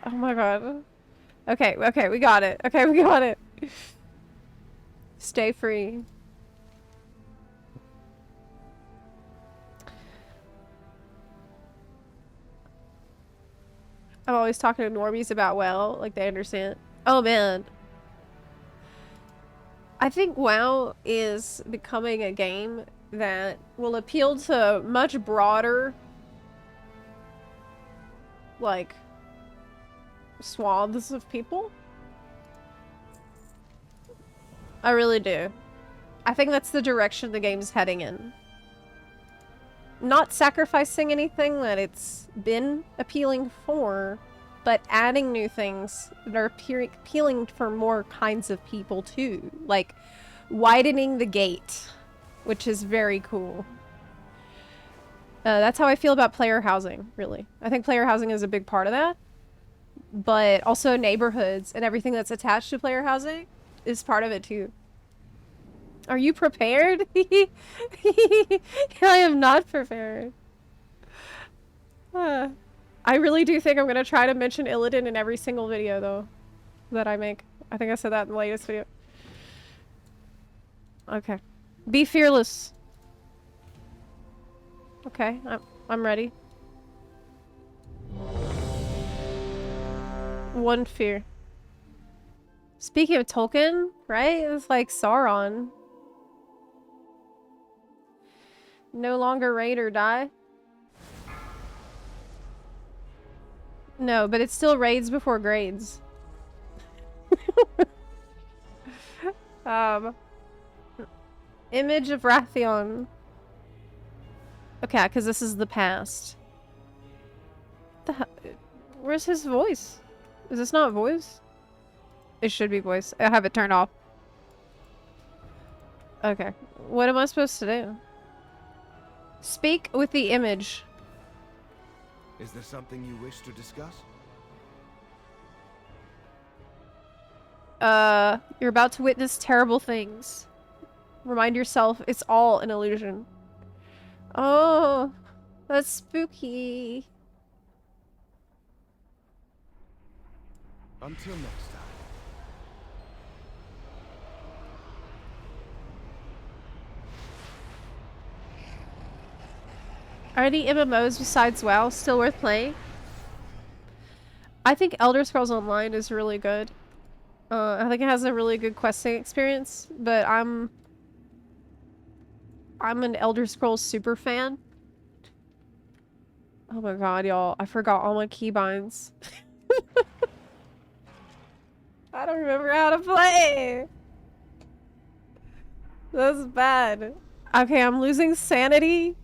Oh my god. Okay, okay, we got it. Okay, we got it. Stay free. I'm always talking to normies about WoW, like they understand. Oh man. I think WoW is becoming a game that will appeal to much broader, like, swaths of people. I really do. I think that's the direction the game's heading in. Not sacrificing anything that it's been appealing for, but adding new things that are appealing for more kinds of people too. Like, widening the gate, which is very cool. That's how I feel about player housing, really. I think player housing is a big part of that. But also neighborhoods and everything that's attached to player housing is part of it too. Are you prepared? I am not prepared. I really do think I'm going to try to mention Illidan in every single video, though, that I make. I think I said that in the latest video. Okay. Be fearless. Okay, I'm ready. One fear. Speaking of Tolkien, right? It's like Sauron. No longer raid or die. No, but it still raids before grades. Image of Wrathion. Okay, because this is the past. Where's his voice? Is this not voice? It should be voice. I have it turned off. Okay. What am I supposed to do? Speak with the image. Is there something you wish to discuss? You're about to witness terrible things. Remind yourself it's all an illusion. Oh, that's spooky. Until next time. Are any MMOs besides WoW still worth playing? I think Elder Scrolls Online is really good. I think it has a really good questing experience, but I'm an Elder Scrolls super fan. Oh my god, y'all. I forgot all my keybinds. I don't remember how to play. That's bad. Okay, I'm losing sanity.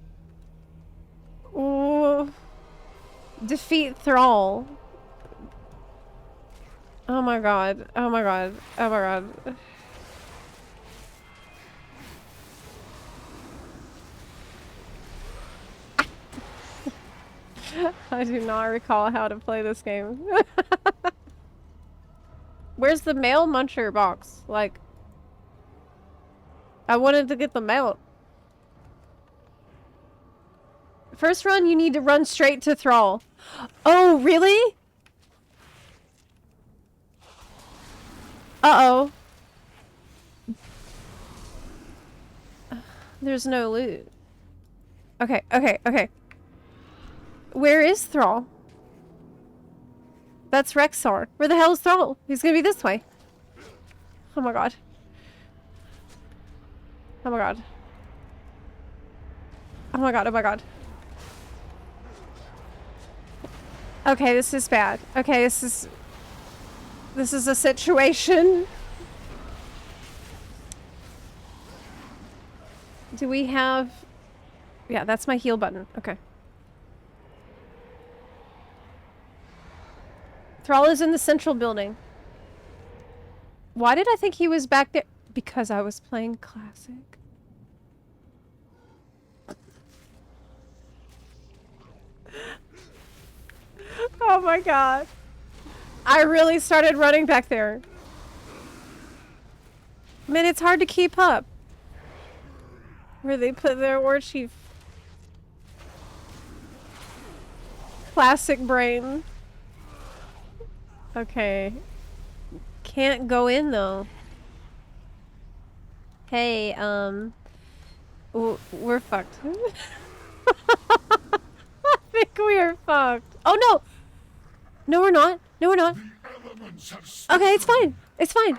Ooh. Defeat Thrall. Oh my god. Oh my god. Oh my god. I do not recall how to play this game. Where's the mail muncher box? Like, I wanted to get the mail. First run, you need to run straight to Thrall. Oh, really? Uh-oh. There's no loot. Okay, okay, okay. Where is Thrall? That's Rexar. Where the hell is Thrall? He's gonna be this way. Oh my god. Oh my god. Oh my god, oh my god. Okay, this is bad. Okay, this is a situation. Do we have... Yeah, that's my heal button. Okay. Thrall is in the central building. Why did I think he was back there? Because I was playing classic. Oh my god. I really started running back there. Man, it's hard to keep up. Where they put their war chief. Classic brain. Okay. Can't go in though. Hey, we're fucked. I think we are fucked. Oh no! No, we're not. No, we're not. Okay, it's fine. It's fine.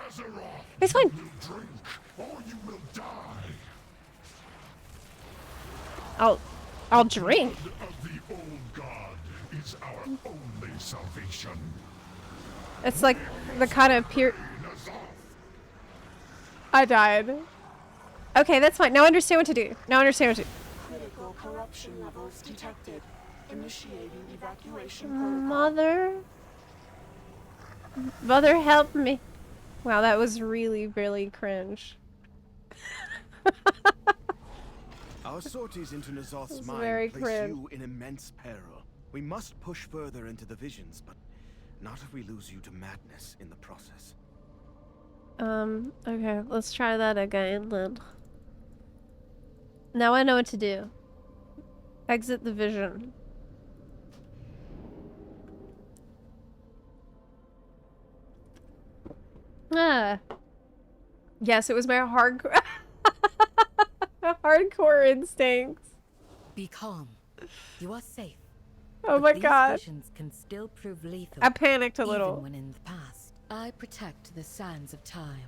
It's fine. I'll drink. It's like the kind of pure... I died. Okay, that's fine. Now I understand what to do. Now I understand what to do. Critical corruption levels detected. Initiating evacuation protocol. Mother, help me. Wow, that was really, really cringe. Our sorties into Nazoth's It's very mind place cringe. you in immense peril. We must push further into the visions, but not if we lose you to madness in the process. Okay, let's try that again then. Now I know what to do. Exit the vision. Ah. Yes, it was my hardcore hardcore instincts. Be calm. You are safe. Oh But my these god. visions can still prove lethal. I panicked a little. Even when in the past. I protect the sands of time.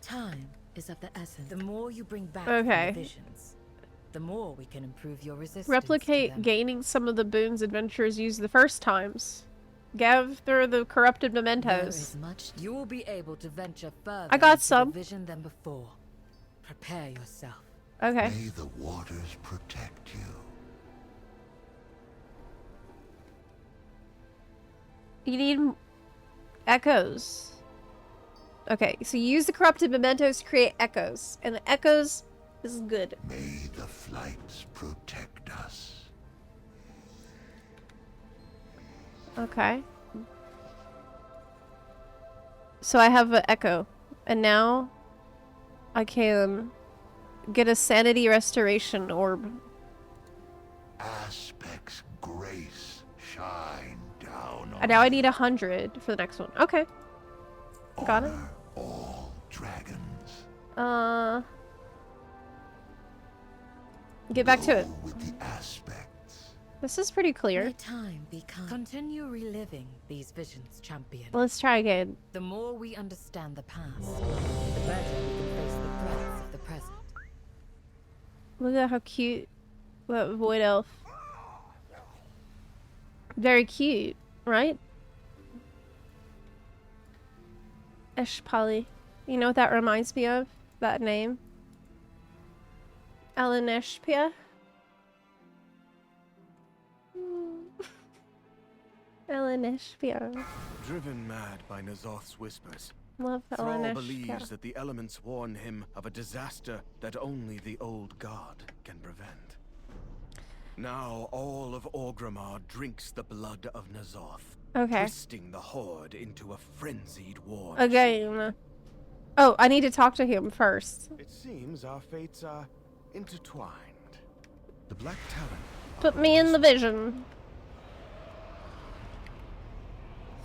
Time is of the essence. The more you bring back from Okay. the visions, the more we can improve your resistance. Replicate to them. gaining some of the boons adventurers used the first times. Gather the corrupted There mementos. is much. You will be able to venture further I got into some. the vision than before. Prepare yourself. Okay. May the waters protect you. You need echoes. Okay, so you use the corrupted mementos to create echoes. And the echoes is good. May the flights protect us. Okay. So I have an echo. And now I can get a sanity restoration orb. Aspect's grace shine down on And now I need 100 for the next one. Okay. Got it. honor all dragons. Get back to it. Go with the aspects. This is pretty clear. May time be kind. Continue reliving these visions, champion. Let's try again. The more we understand the past, the better we can face the threats of the present. Look at how cute that void elf. Very cute, right? Eshpali. You know what that reminds me of? That name? Ellen Eshpia? Elenishpia. Driven mad by Nazoth's whispers, Love Thrall Elenishpia. believes that the elements warn him of a disaster that only the old god can prevent. Now all of Orgrimmar drinks the blood of Nazoth, Okay. twisting the Horde into a frenzied war. Again. Oh, I need to talk to him first. It seems our fates are intertwined. The Black Talon. Put me in the vision.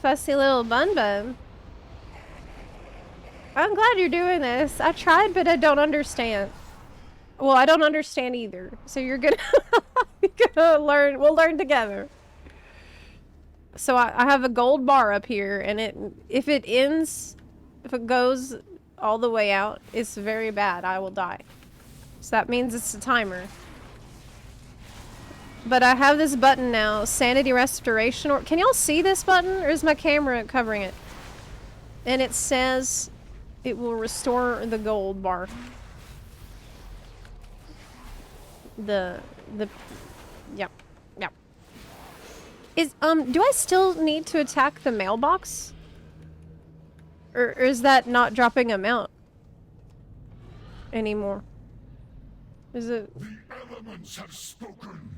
Fussy little bun bun. I'm glad you're doing this. I tried, but I don't understand. Well, I don't understand either. So you're gonna, you're gonna learn. We'll learn together. So I have a gold bar up here, and if it goes all the way out, it's very bad. I will die. So that means it's a timer. But I have this button now, Sanity Restoration. Or can y'all see this button, or is my camera covering it? And it says it will restore the gold bar. Yep. Do I still need to attack the mailbox? Or is that not dropping them out anymore? Is it? The elements have spoken.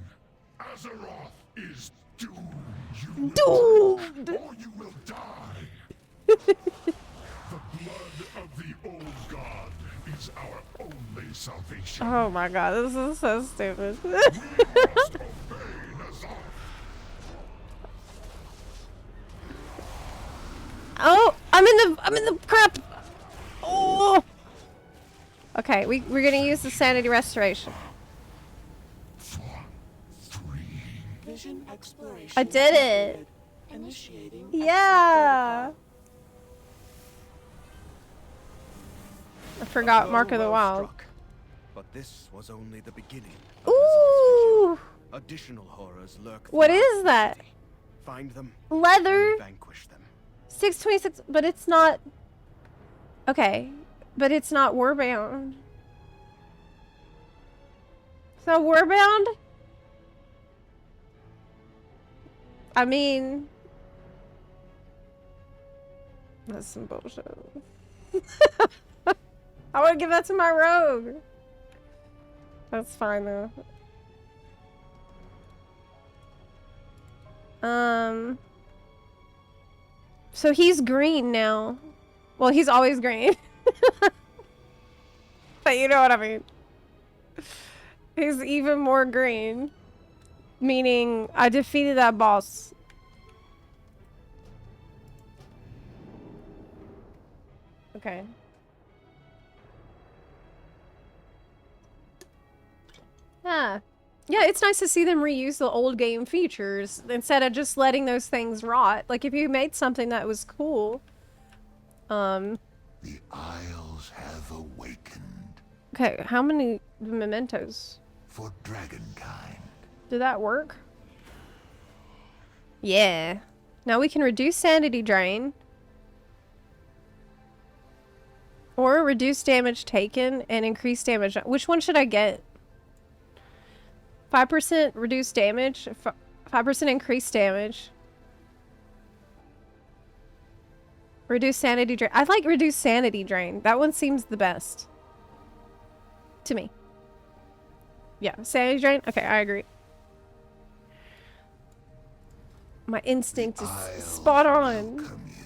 Azeroth is doomed. Doomed! Or you will die. The blood of the old god is our only salvation. Oh my god, this is so stupid. We must obey Nazoth. Oh, I'm in the crap. Oh. Okay, we're gonna use the sanity restoration. Vision exploration. I did it. Initiating. Yeah. I forgot Mark of the Wild. Struck, but this was only the beginning. Of Nazoth's Ooh. vision. Additional horrors lurk. What throughout is the that? city. Find them. Leather. And vanquish them. 626, but it's not. Okay, but it's not warbound. It's not warbound? I mean, that's some bullshit. I want to give that to my rogue. That's fine though. So he's green now. Well, he's always green. But you know what I mean. He's even more green. Meaning, I defeated that boss. Okay. Yeah. Yeah, it's nice to see them reuse the old game features instead of just letting those things rot. Like, if you made something that was cool. The Isles have awakened. Okay, how many mementos? For dragonkind. Did that work? Yeah. Now we can reduce sanity drain. Or reduce damage taken and increase damage. Which one should I get? 5% reduced damage. 5% increased damage. Reduce sanity drain. I like reduce sanity drain. That one seems the best. To me. Yeah, sanity drain? Okay, I agree. My instinct is spot on. Welcome you.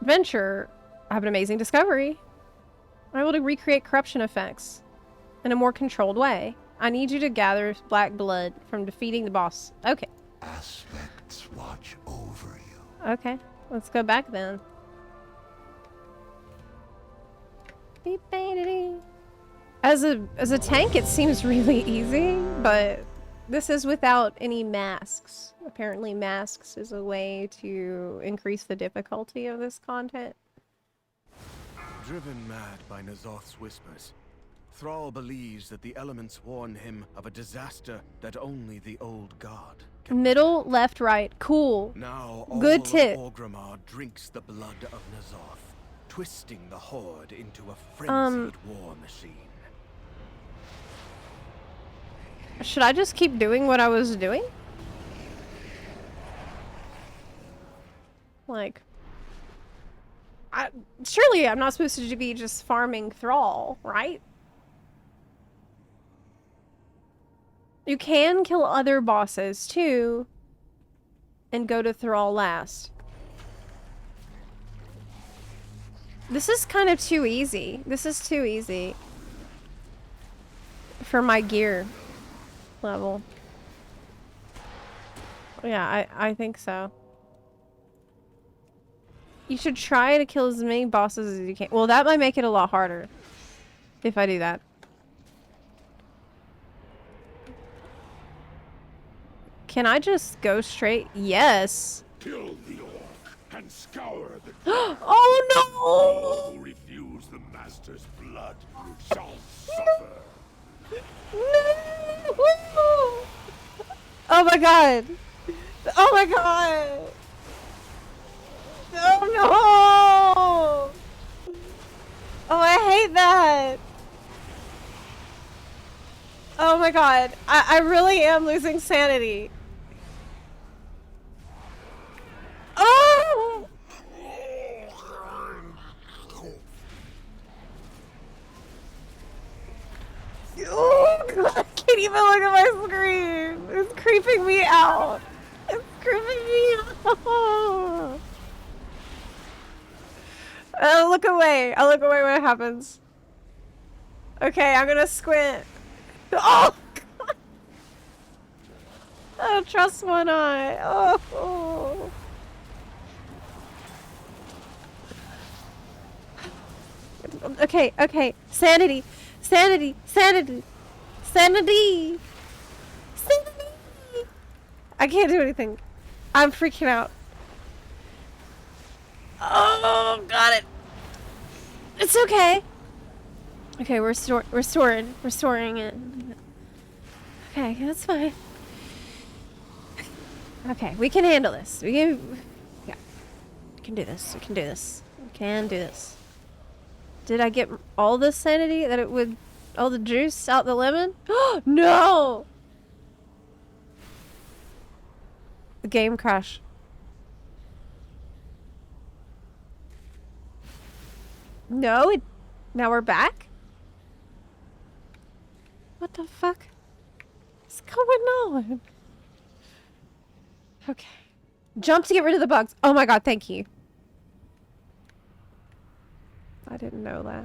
Adventure. I have an amazing discovery. I'm able to recreate corruption effects in a more controlled way. I need you to gather black blood from defeating the boss. Okay. Aspects watch over you. Okay. Let's go back then. As a tank, it seems really easy, but this is without any masks. Apparently masks is a way to increase the difficulty of this content. Driven mad by Nazoth's whispers, Thrall believes that the elements warn him of a disaster that only the old god can. Middle, left, right. Cool. Now all Good of tip. Orgrimmar drinks the blood of Nazoth, twisting the Horde into a frenzied war machine. Should I just keep doing what I was doing? Like, surely I'm not supposed to be just farming Thrall, right? You can kill other bosses too, and go to Thrall last. This is kind of too easy. This is too easy for my gear level. Yeah, I think so. You should try to kill as many bosses as you can. Well, that might make it a lot harder if I do that. Can I just go straight? Yes. Kill the orc and scour the Oh no! all who refuse the master's blood shall suffer. No! Oh my god! Oh my god! Oh no! Oh, I hate that! Oh my god, I really am losing sanity. Oh! Oh god, I can't even look at my screen. It's creeping me out. It's creeping me out. I'll look away. I'll look away when it happens. Okay, I'm gonna squint. Oh god. I don't trust one eye. Oh. Okay, okay. Sanity. Sanity. Sanity. Sanity. Sanity. I can't do anything. I'm freaking out. Oh, got it. It's okay. Okay, we're restoring it. Okay, that's fine. Okay, we can handle this. Yeah. We can do this. We can do this. We can do this. Did I get all the sanity that it would... all the juice out the lemon? No! The game crashed. No, now we're back? What the fuck is going on? Okay. Jump to get rid of the bugs. Oh my god, thank you. I didn't know that.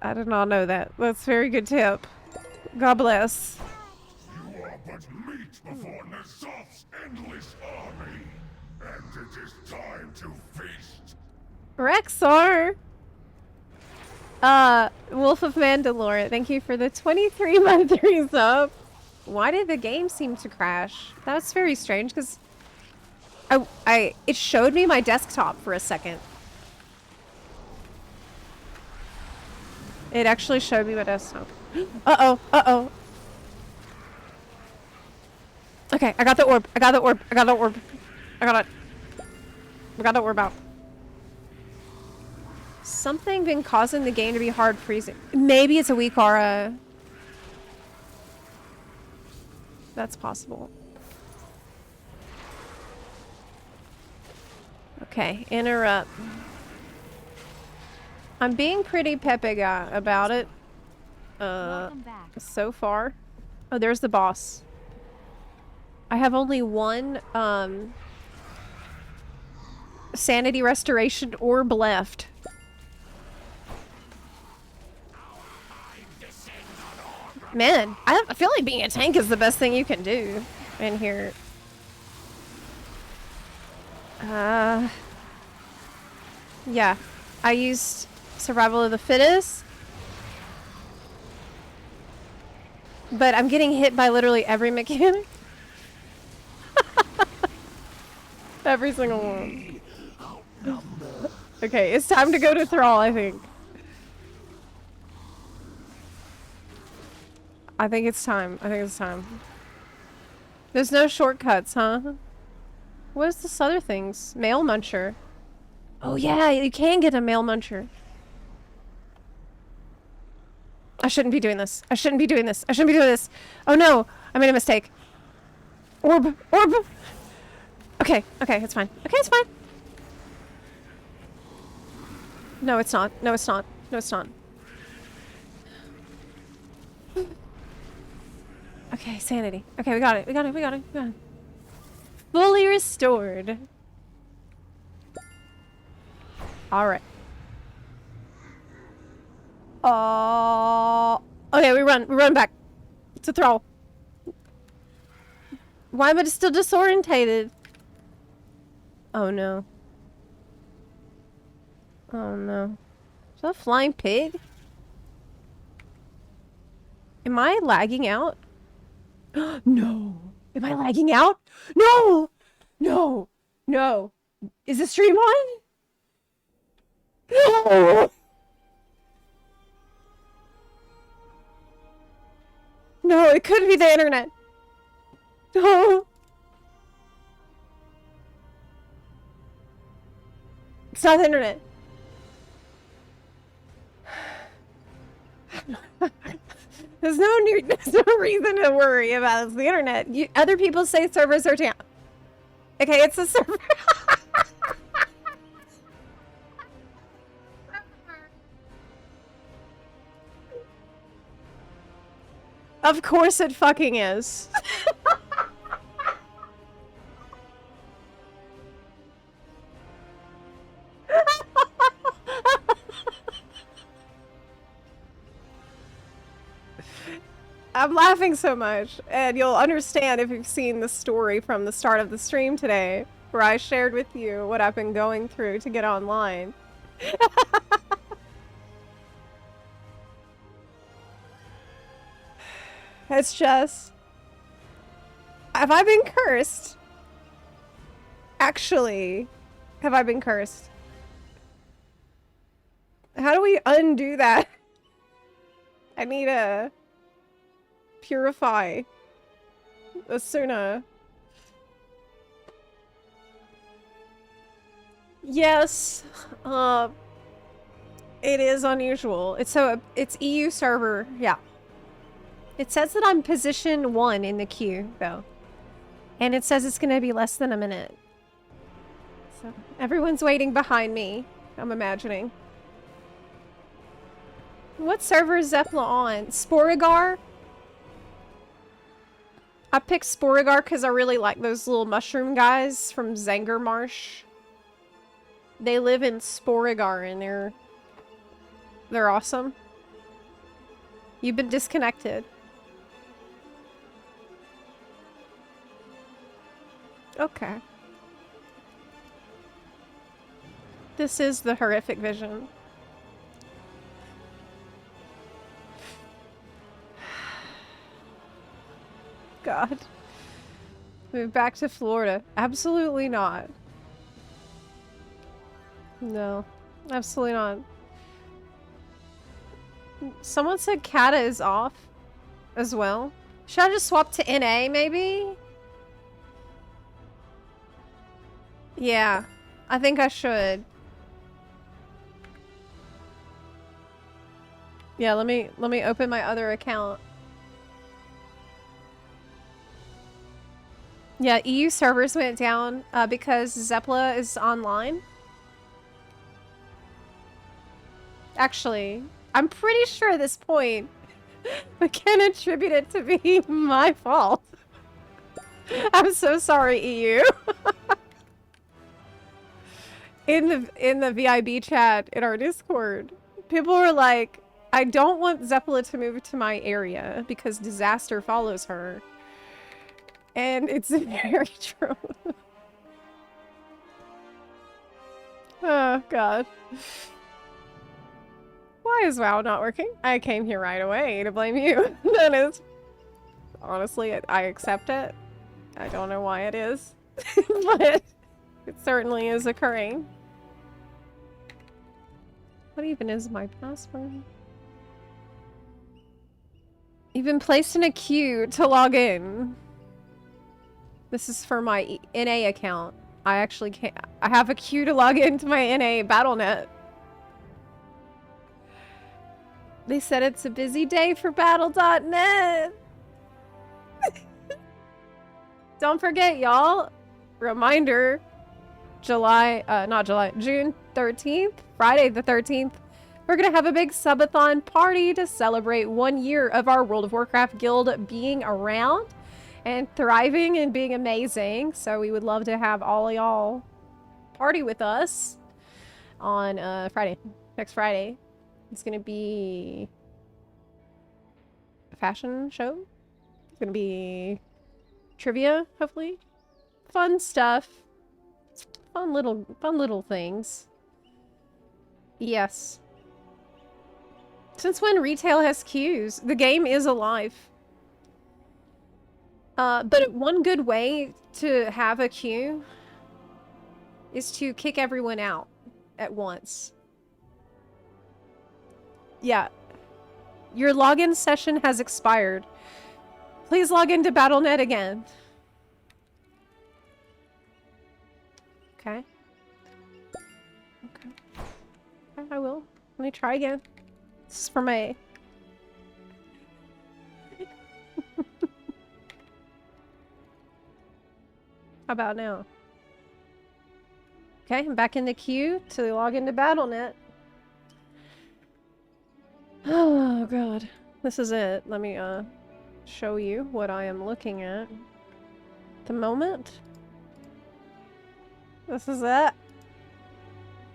I did not know that. That's a very good tip. God bless. You are but meat before Nazoth's endless army, and it is time to feast. Rexar! Wolf of Mandalore, thank you for the 23-month resub. Why did the game seem to crash? That's very strange, because it showed me my desktop for a second. It actually showed me my desktop. Uh-oh, uh-oh. Okay, I got the orb. I got the orb. I got the orb. I got it. I got the orb out. Something been causing the game to be hard freezing. Maybe it's a weak aura. That's possible. Okay, interrupt. I'm being pretty Pepega about it. So far. Oh, there's the boss. I have only one, sanity restoration orb left. Man, I feel like being a tank is the best thing you can do in here. Yeah. I used survival of the fittest. But I'm getting hit by literally every mechanic. Every single one. Okay, it's time to go to Thrall, I think. I think it's time. I think it's time. There's no shortcuts, huh? What is this other things? Male Muncher. Oh yeah, you can get a Male Muncher. I shouldn't be doing this. I shouldn't be doing this. I shouldn't be doing this. Oh no, I made a mistake. Orb! Orb! Okay, okay, it's fine. Okay, it's fine. No, it's not. No, it's not. No, it's not. Okay, sanity. Okay, we got it. We got it. We got it. We got it. Fully restored. Alright. Okay, we run back. To throw. Why am I still disorientated? Oh no. Oh no. Is that a flying pig? Am I lagging out? No. Am I lagging out? No! No! No! Is the stream on? No! No, it could be the internet. No! It's not the internet. There's no reason to worry about it. It's the internet. Other people say servers are down. Okay, it's a server. Of course it fucking is. I'm laughing so much, and you'll understand if you've seen the story from the start of the stream today, where I shared with you what I've been going through to get online. It's just... Have I been cursed? Actually, have I been cursed? How do we undo that? I need a... Purify. Asuna. Yes. It is unusual. It's EU server, yeah. It says that I'm position 1 in the queue, though. And it says it's gonna be less than a minute. So, everyone's waiting behind me, I'm imagining. What server is Zepla on? Sporigar? I picked Sporigar because I really like those little mushroom guys from Zangermarsh. They live in Sporigar and they're awesome. You've been disconnected. Okay. This is the horrific vision. God. Move back to Florida. Absolutely not. No. Absolutely not. Someone said Kata is off as well. Should I just swap to NA maybe? Yeah. I think I should. Yeah, let me open my other account. Yeah, EU servers went down because Zepla is online. Actually, I'm pretty sure at this point we can attribute it to being my fault. I'm so sorry, EU. In the VIB chat in our Discord, people were like, I don't want Zepla to move to my area because disaster follows her. And it's very true. Oh, God. Why is WoW not working? I came here right away to blame you. That is... Honestly, I accept it. I don't know why it is. But it certainly is occurring. What even is my password? You've been placed in a queue to log in. This is for my NA account. I actually can't. I have a queue to log into my NA Battle.net. They said it's a busy day for Battle.net. Don't forget, y'all. reminder, June 13th, Friday the 13th, we're gonna have a big subathon party to celebrate 1 year of our World of Warcraft guild being around and thriving and being amazing. So we would love to have all of y'all party with us on Friday, next Friday. It's gonna be a fashion show. It's gonna be trivia, hopefully. Fun stuff. Fun little things. Yes. Since when retail has queues? The game is alive. But one good way to have a queue is to kick everyone out at once. Yeah. Your login session has expired. Please log into Battle.net again. Okay. Okay. I will. Let me try again. This is for my... How about now? Okay, I'm back in the queue to log into Battle.net. Oh, God. This is it. Let me, show you what I am looking at. At the moment. This is it.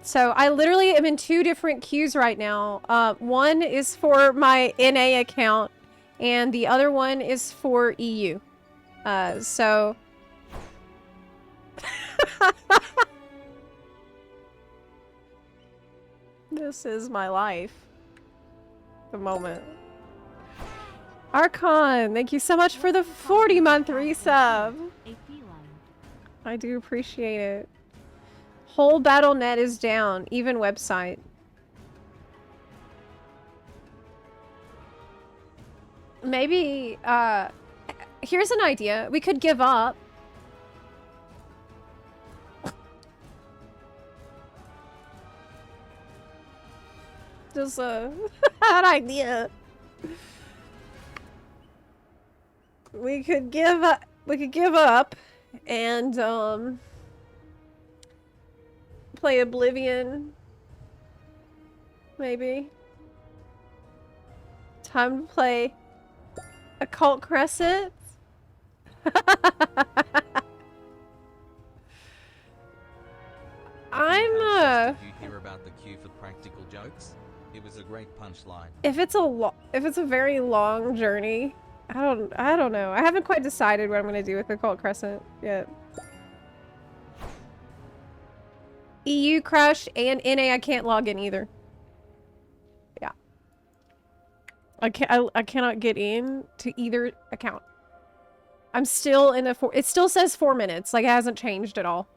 So, I literally am in 2 different queues right now. One is for my NA account, and the other one is for EU. So... This is my life. The moment. Archon, thank you so much for the 40-month resub. I do appreciate it. Whole Battle.net is down, even website. Maybe, here's an idea. We could give up. Just an idea. We could give up and play Oblivion. Maybe. Time to play Occult Crescent. Did you hear about the queue for practical jokes? It was a great punchline. If it's a very long journey, I don't know. I haven't quite decided what I'm gonna do with the Occult Crescent yet. EU crashed and NA I can't log in either. Yeah. I cannot get in to either account. I'm still in the it still says 4 minutes, like it hasn't changed at all.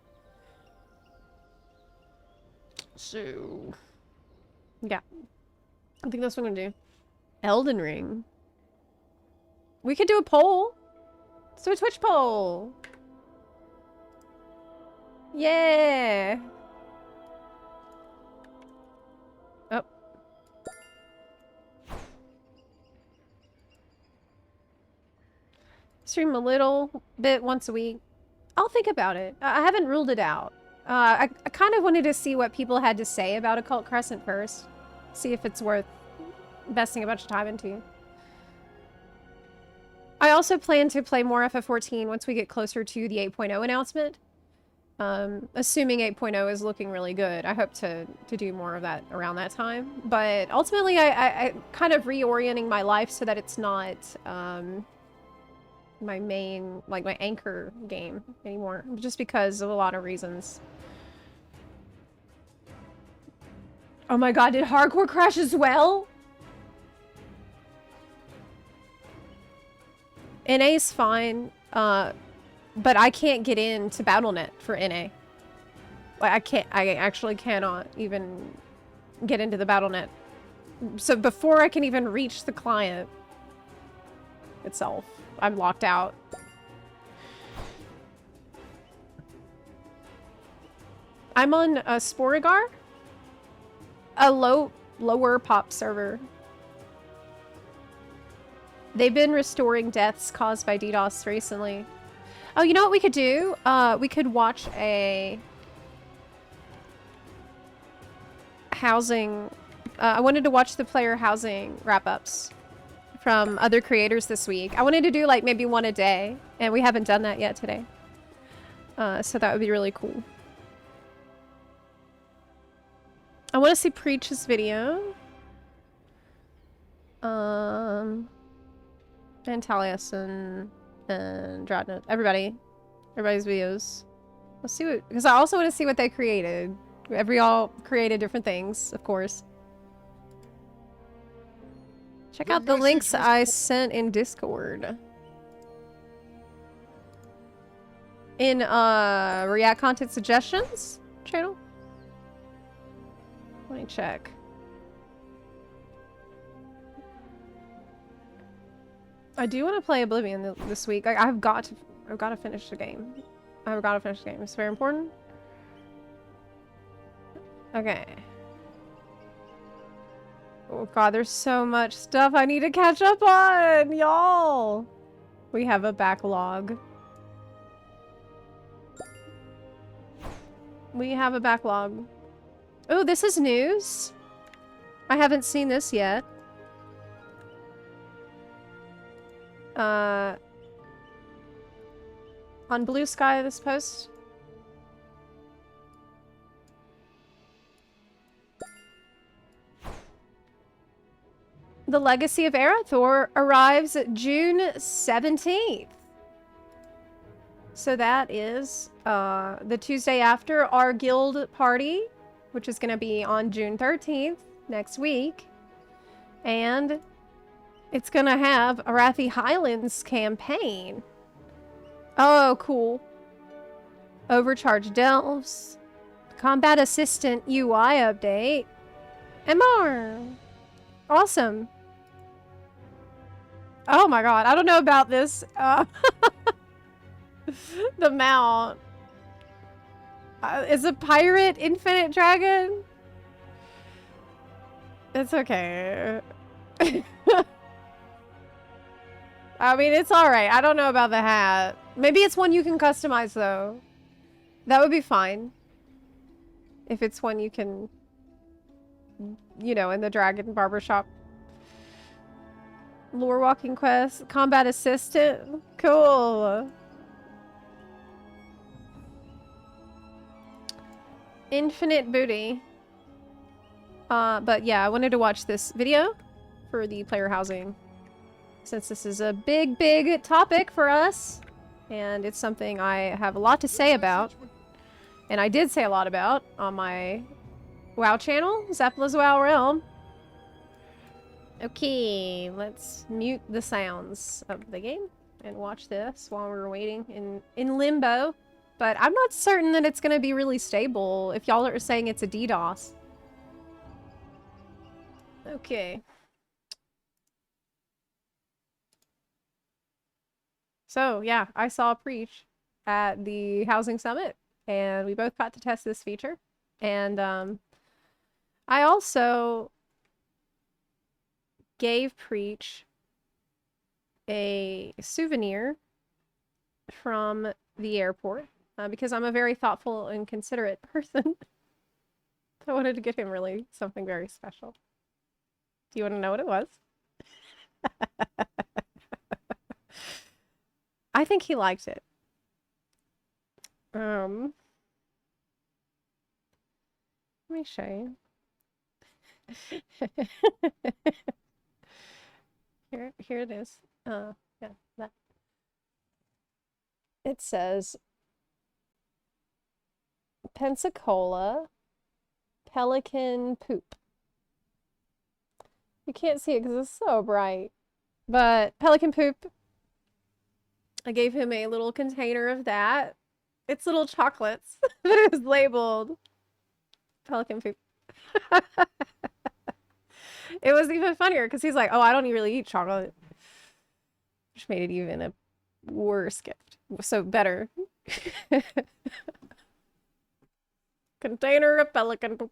So yeah. I think that's what I'm gonna do. Elden Ring. We could do a poll. Let's do a Twitch poll. Yeah. Oh. Stream a little bit once a week. I'll think about it. I haven't ruled it out. I kind of wanted to see what people had to say about Occult Crescent first. See if it's worth investing a bunch of time into. I also plan to play more FF14 once we get closer to the 8.0 announcement. Assuming 8.0 is looking really good. I hope to do more of that around that time. But ultimately, I kind of reorienting my life so that it's not my main, like my anchor game anymore. Just because of a lot of reasons. Oh my god, did Hardcore crash as well? NA's fine, but I can't get into Battle.net for NA. Like, I actually cannot even get into the Battle.net. So before I can even reach the client itself, I'm locked out. I'm on a Sporigar. A lower pop server. They've been restoring deaths caused by DDoS recently. Oh, you know what we could do? We could watch a housing. I wanted to watch the player housing wrap-ups from other creators this week. I wanted to do like maybe one a day, and we haven't done that yet today. So that would be really cool. I want to see Preach's video. And Taliesin and Dreadnought. Everybody's videos. Let's see what, because I also want to see what they created. We all created different things, of course. Check out the links I sent in Discord. In React Content Suggestions channel. Let me check. I do want to play Oblivion this week. Like, I've got to finish the game. I've got to finish the game. It's very important. Okay. Oh god, there's so much stuff I need to catch up on, y'all. We have a backlog. We have a backlog. Oh, this is news. I haven't seen this yet. On Blue Sky, this post. The Legacy of Arathor arrives June 17th. So that is the Tuesday after our guild party, which is going to be on June 13th, next week. And it's going to have Arathi Highlands campaign. Oh, cool. Overcharged Delves. Combat Assistant UI update. And more. Awesome. Oh my god, I don't know about this. The mount. Is a pirate infinite dragon? It's okay. I mean, it's alright. I don't know about the hat. Maybe it's one you can customize, though. That would be fine. If it's one you can, you know, in the Dragon Barbershop. Lore Walking Quest. Combat Assistant. Cool. Infinite booty. But yeah, I wanted to watch this video for the player housing. Since this is a big, big topic for us. And it's something I have a lot to say about. And I did say a lot about on my WoW channel, Zepla's WoW Realm. Okay, let's mute the sounds of the game and watch this while we're waiting in limbo. But I'm not certain that it's going to be really stable if y'all are saying it's a DDoS. Okay. So, yeah, I saw Preach at the Housing Summit, and we both got to test this feature. And I also gave Preach a souvenir from the airport because I'm a very thoughtful and considerate person. I wanted to get him really something very special. Do you want to know what it was? I think he liked it. Let me show you. Here it is. Yeah, that. It says Pensacola Pelican Poop. You can't see it because it's so bright. But Pelican Poop. I gave him a little container of that. It's little chocolates, but it was labeled Pelican Poop. It was even funnier because he's like, oh, I don't really eat chocolate. Which made it even a worse gift. So better. Container of Pelican Poop.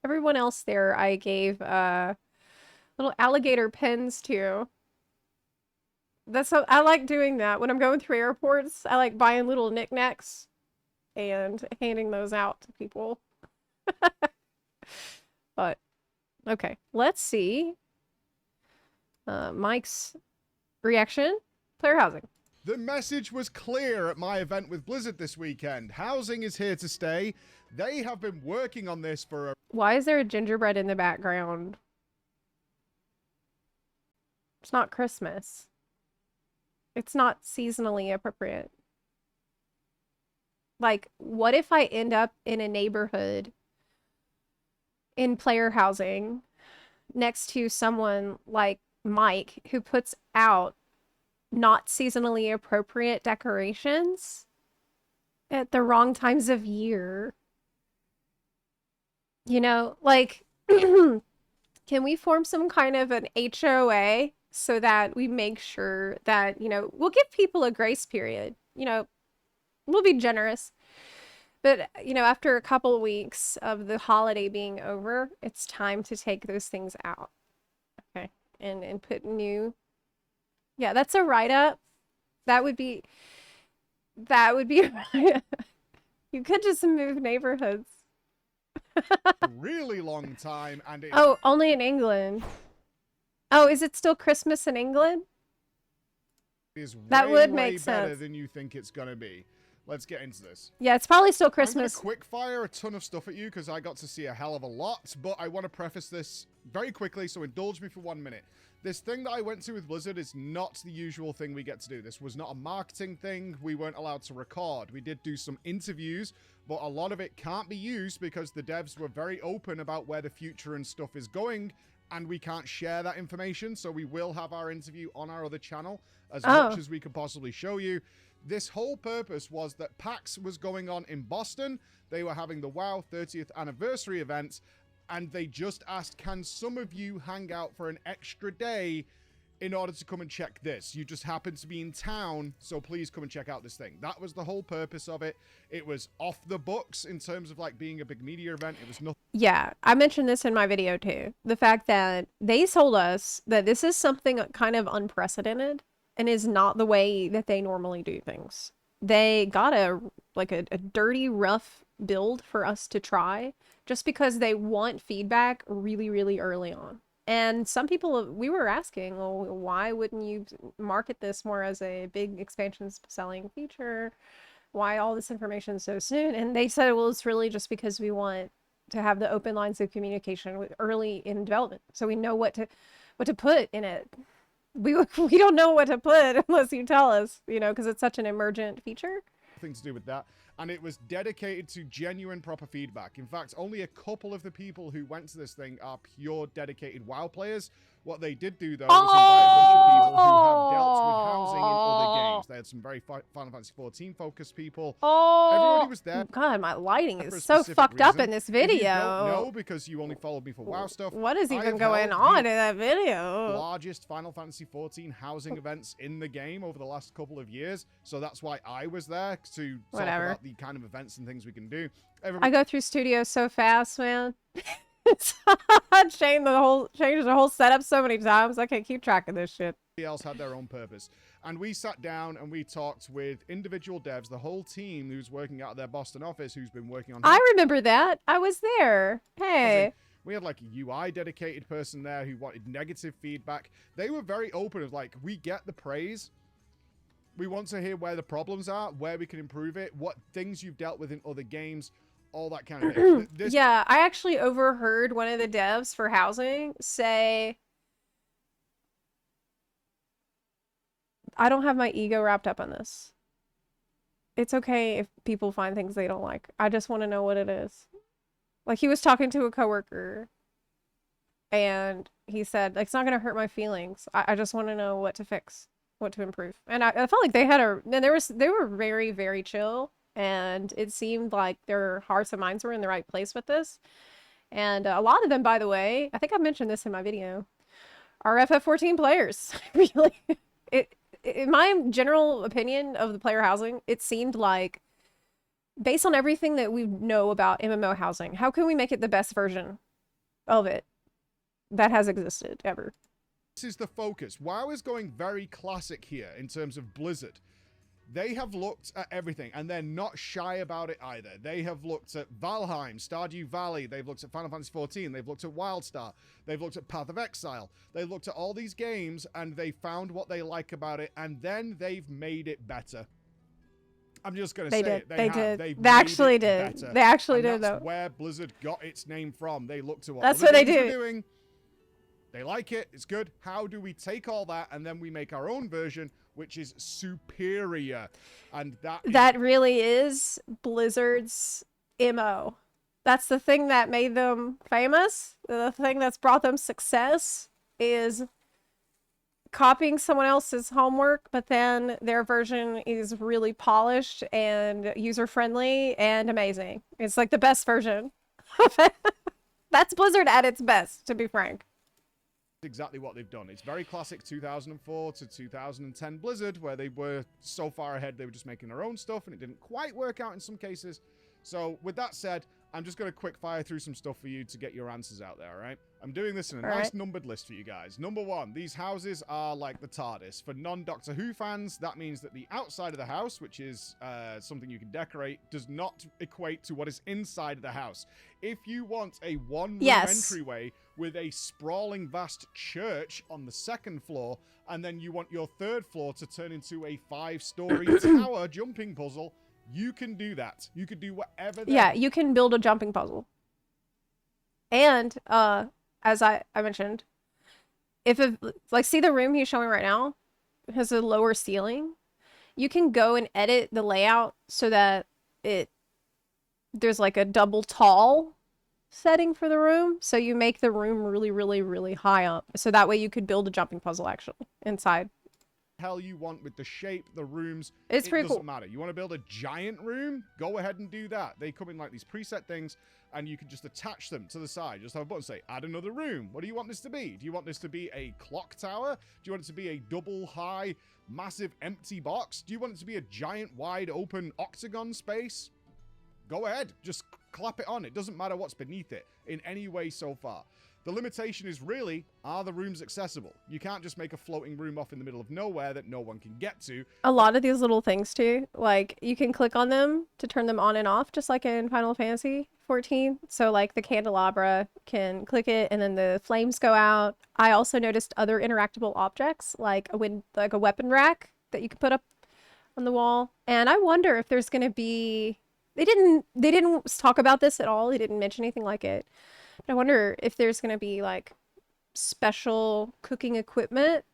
Everyone else there I gave little alligator pens to. I like doing that when I'm going through airports. I like buying little knickknacks and handing those out to people. But okay, let's see. Mike's reaction. Player housing. The message was clear at my event with Blizzard this weekend. Housing is here to stay. They have been working on this for a... Why is there a gingerbread in the background? It's not Christmas. It's not seasonally appropriate. Like, what if I end up in a neighborhood in player housing next to someone like Mike who puts out not seasonally appropriate decorations at the wrong times of year? You know, like, can we form some kind of an HOA so that we make sure that, you know, we'll give people a grace period, you know, we'll be generous. But, you know, after a couple of weeks of the holiday being over, it's time to take those things out. Okay. And put new. Yeah, that's a write-up. That would be you could just move neighborhoods. really long time, and it Oh, only in England. Oh, is it still Christmas in England? is That way, would way make better sense. than you think it's gonna be. Let's get into this. Yeah, it's probably still I'm Christmas. gonna quick fire a ton of stuff at you because I got to see a hell of a lot, but I want to preface this very quickly, so indulge me for 1 minute. This thing that I went to with Blizzard is not the usual thing we get to do. This was not a marketing thing. We weren't allowed to record. We did do some interviews, but a lot of it can't be used because the devs were very open about where the future and stuff is going, and we can't share that information, so we will have our interview on our other channel as much as we could possibly show you. This whole purpose was that PAX was going on in Boston. They were having the WoW 30th anniversary event, and they just asked, can some of you hang out for an extra day in order to come and check this? You just happen to be in town, so please come and check out this thing. That was the whole purpose of it. It was off the books in terms of like being a big media event. It was nothing. Yeah, I mentioned this in my video too. The fact that they told us that this is something kind of unprecedented and is not the way that they normally do things. They got a dirty, rough build for us to try just because they want feedback really, really early on. And some people, we were asking, well, why wouldn't you market this more as a big expansion selling feature? Why all this information so soon? And they said, well, it's really just because we want to have the open lines of communication early in development, so we know what to put in it. We don't know what to put unless you tell us, you know, because it's such an emergent feature. Nothing to do with that. And it was dedicated to genuine proper feedback. In fact, only a couple of the people who went to this thing are pure dedicated WoW players. What they did do, though, was invite a bunch of people who have dealt with housing in other games. They had some very Final Fantasy 14 focused people. Everybody was there. God, my lighting for a is so specific fucked up reason. in this If you video. don't know, because you only followed me for WoW stuff. What is I even have going held on the in that video? largest Final Fantasy 14 housing events in the game over the last couple of years, so that's why I was there to talk about the kind of events and things we can do. I go through studios so fast, man. Changed the whole setup so many times. I can't keep track of this shit. Else had their own purpose, and we sat down and we talked with individual devs, the whole team who's working out of their Boston office, who's been working on. I remember that. I was there. Hey. We had like a UI dedicated person there who wanted negative feedback. They were very open of like, we get the praise. We want to hear where the problems are, where we can improve it, what things you've dealt with in other games, all that kind of thing. Yeah, I actually overheard one of the devs for housing say, I don't have my ego wrapped up in this. It's okay if people find things they don't like. I just want to know what it is. Like, he was talking to a coworker, and he said, like, it's not going to hurt my feelings. I just want to know what to fix, what to improve. And I felt like they were very, very chill, and it seemed like their hearts and minds were in the right place with this. And a lot of them, by the way, I think I mentioned this in my video, are FF14 players. Really, in my general opinion of the player housing, it seemed like, based on everything that we know about MMO housing, how can we make it the best version of it that has existed ever? This is the focus. WoW is going very classic here in terms of Blizzard. They have looked at everything, and they're not shy about it either. They have looked at Valheim, Stardew Valley, they've looked at Final Fantasy XIV, they've looked at WildStar, they've looked at Path of Exile, they've looked at all these games, and they found what they like about it, and then they've made it better. I'm just going to say it. They did. They actually did. Better. They actually And did, that's though. where Blizzard got its name from. They looked to what That's other what they games were do. doing. They like it. It's good. How do we take all that and then we make our own version, which is superior? And that really is Blizzard's MO. That's the thing that made them famous. The thing that's brought them success is copying someone else's homework, but then their version is really polished and user-friendly and amazing. It's like the best version of it. That's Blizzard at its best, to be frank. exactly what they've done. It's very classic 2004 to 2010 Blizzard, where they were so far ahead, they were just making their own stuff, and it didn't quite work out in some cases. So with that said, I'm just going to quick fire through some stuff for you to get your answers out there, all right? I'm doing this in a nice numbered list for you guys. Number 1, these houses are like the TARDIS. For non-Doctor Who fans, that means that the outside of the house, which is something you can decorate, does not equate to what is inside of the house. If you want a one-room entryway with a sprawling vast church on the 2nd floor, and then you want your 3rd floor to turn into a 5-story tower jumping puzzle, you can do that. You can do whatever. Yeah, you can build a jumping puzzle. And as I mentioned, see the room he's showing right now, it has a lower ceiling. You can go and edit the layout so that there's like a double tall setting for the room. So you make the room really, really, really high up. So that way you could build a jumping puzzle actually inside. Hell you want with the shape, the rooms. It's pretty cool. It doesn't matter. You want to build a giant room? Go ahead and do that. They come in like these preset things, and you can just attach them to the side. Just have a button say, add another room. What do you want this to be? Do you want this to be a clock tower? Do you want it to be a double high, massive empty box? Do you want it to be a giant, wide open octagon space? Go ahead. Just clap it on. It doesn't matter what's beneath it in any way so far. The limitation is really, are the rooms accessible? You can't just make a floating room off in the middle of nowhere that no one can get to. A lot of these little things too, like you can click on them to turn them on and off, just like in Final Fantasy 14. So like the candelabra, can click it and then the flames go out. I also noticed other interactable objects like a weapon rack that you can put up on the wall. And I wonder if there's going to be, they didn't talk about this at all. They didn't mention anything like it. But I wonder if there's going to be like special cooking equipment,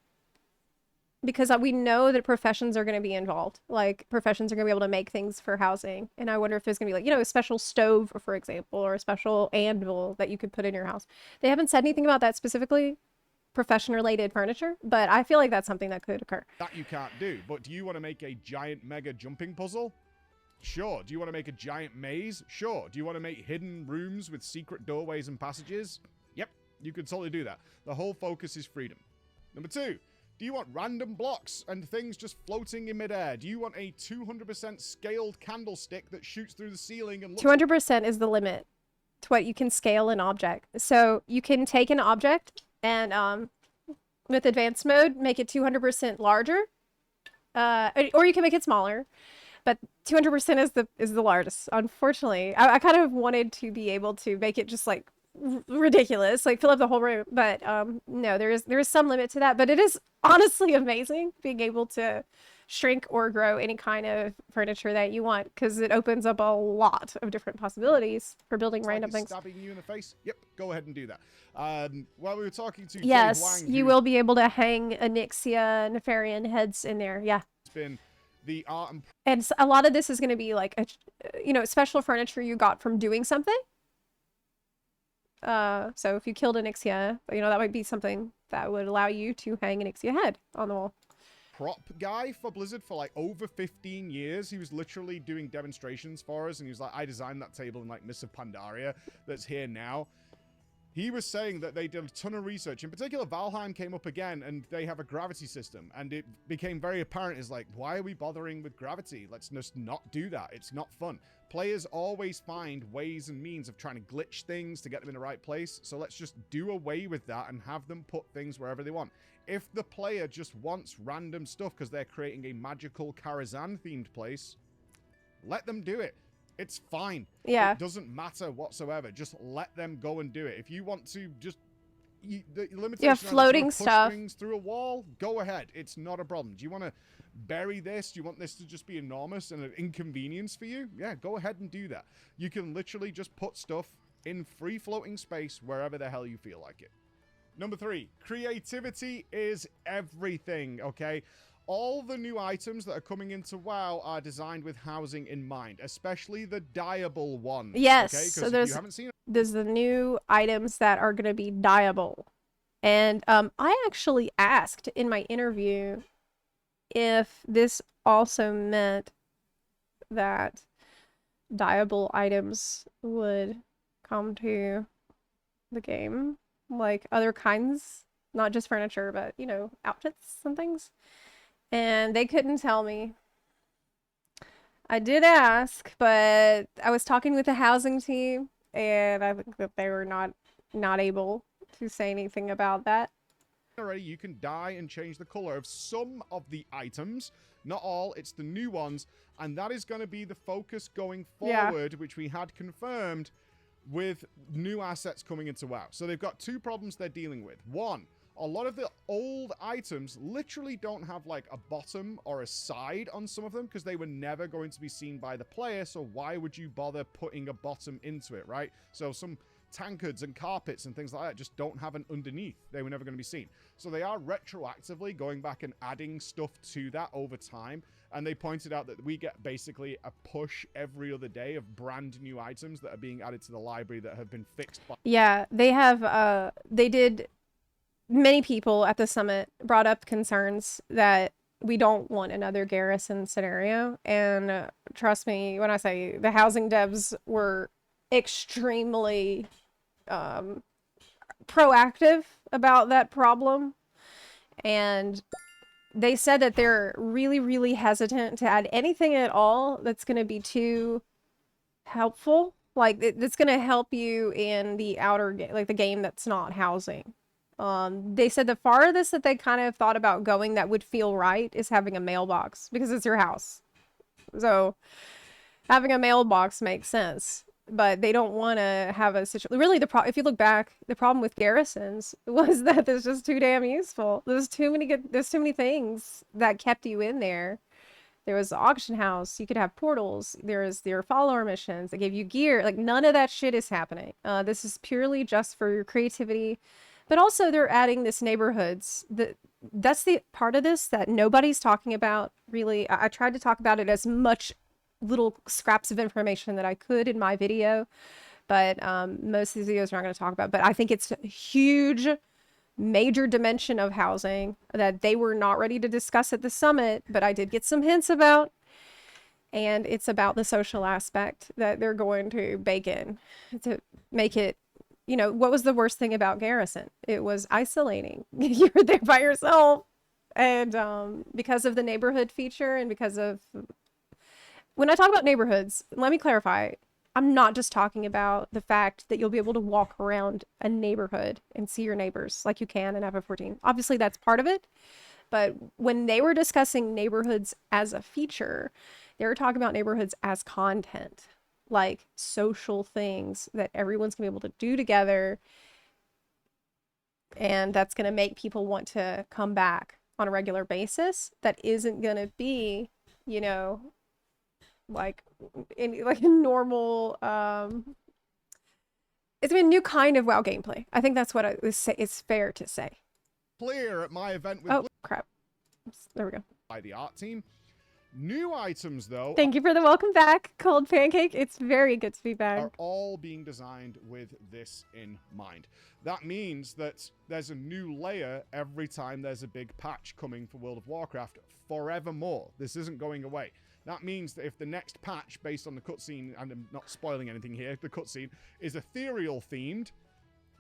because we know that professions are going to be involved. Like professions are going to be able to make things for housing. And I wonder if there's going to be like, a special stove, for example, or a special anvil that you could put in your house. They haven't said anything about that specifically, profession related furniture, but I feel like that's something that could occur. That you can't do. But do you want to make a giant mega jumping puzzle? Sure. Do you want to make a giant maze? Sure. Do you want to make hidden rooms with secret doorways and passages? Yep, you could totally do that. The whole focus is freedom. Number 2, do you want random blocks and things just floating in midair? Do you want a 200% scaled candlestick that shoots through the ceiling and looks... 200% is the limit to what you can scale an object. So you can take an object and with advanced mode, make it 200% larger, or you can make it smaller. But 200% is the largest. Unfortunately, I kind of wanted to be able to make it just like ridiculous, like fill up the whole room. But no, there is some limit to that. But it is honestly amazing being able to shrink or grow any kind of furniture that you want, because it opens up a lot of different possibilities for building random things. Stabbing you in the face? Yep, go ahead and do that. While we were talking to yes, Jay Huang, you will be able to hang Onyxia Nefarian heads in there. Yeah. It's been the art and a lot of this is going to be like special furniture you got from doing something. So if you killed Onyxia, that might be something that would allow you to hang Onyxia head on the wall. Prop guy for Blizzard for like over 15 years. He was literally doing demonstrations for us, and he was like, I designed that table in like Mists of Pandaria that's here now. He was saying that they did a ton of research. In particular, Valheim came up again, and they have a gravity system. And it became very apparent, is like, why are we bothering with gravity? Let's just not do that. It's not fun. Players always find ways and means of trying to glitch things to get them in the right place. So let's just do away with that and have them put things wherever they want. If the player just wants random stuff because they're creating a magical Karazhan-themed place, let them do it. It's fine. Yeah. It doesn't matter whatsoever. Just let them go and do it. If you want to just... the limitation floating push stuff. things through a wall, go ahead. It's not a problem. Do you want to bury this? Do you want this to just be enormous and an inconvenience for you? Yeah, go ahead and do that. You can literally just put stuff in free floating space wherever the hell you feel like it. Number 3, creativity is everything, okay? All the new items that are coming into WoW are designed with housing in mind, especially the dyeable ones. Yes, okay? so If you haven't seen there's the new items that are going to be dyeable. And I actually asked in my interview if this also meant that dyeable items would come to the game, like other kinds, not just furniture, but, you know, outfits and things. And they couldn't tell me. I did ask, but I was talking with the housing team, and I think that they were not able to say anything about that. already, you can dye and change the color of some of the items. Not all, it's the new ones. And that is going to be the focus going forward, which we had confirmed with new assets coming into WoW. So they've got 2 problems they're dealing with. 1, a lot of the old items literally don't have like a bottom or a side on some of them because they were never going to be seen by the player. So why would you bother putting a bottom into it, right? So some tankards and carpets and things like that just don't have an underneath. They were never going to be seen. So they are retroactively going back and adding stuff to that over time. And they pointed out that we get basically a push every other day of brand new items that are being added to the library that have been fixed by... Yeah, they have, they did... Many people at the summit brought up concerns that we don't want another garrison scenario. And trust me, when I say the housing devs were extremely proactive about that problem. And they said that they're really, really hesitant to add anything at all that's going to be too helpful. Like, that's going to help you in the outer game, like the game that's not housing. They said the farthest that they kind of thought about going that would feel right is having a mailbox because it's your house. So having a mailbox makes sense, but they don't want to have a situation. Really, if you look back, the problem with garrisons was that there's just too damn useful. There's too many things that kept you in there. There was the auction house. You could have portals. There's your follower missions that gave you gear. Like, none of that shit is happening. This is purely just for your creativity. But also they're adding this neighborhoods. That's the part of this that nobody's talking about, really. I tried to talk about it as much little scraps of information that I could in my video. But most of these videos are not going to talk about. But I think it's a huge, major dimension of housing that they were not ready to discuss at the summit. But I did get some hints about. And it's about the social aspect that they're going to bake in to make it. You know, what was the worst thing about Garrison? It was isolating. You were there by yourself. And because of the neighborhood feature and because of... When I talk about neighborhoods, let me clarify. I'm not just talking about the fact that you'll be able to walk around a neighborhood and see your neighbors like you can in FF14. Obviously, that's part of it. But when they were discussing neighborhoods as a feature, they were talking about neighborhoods as content. Like social things that everyone's gonna be able to do together, and that's gonna make people want to come back on a regular basis. That isn't gonna be, you know, like a normal it's gonna be a new kind of WoW gameplay. I think that's what it's fair to say. Clear at my event with... Oh crap, there we go. By the art team. New items, though... Thank you for the welcome back, Cold Pancake. It's very good to be back. ...are all being designed with this in mind. That means that there's a new layer every time there's a big patch coming for World of Warcraft forevermore. This isn't going away. That means that if the next patch, based on the cutscene, and I'm not spoiling anything here, the cutscene is ethereal themed,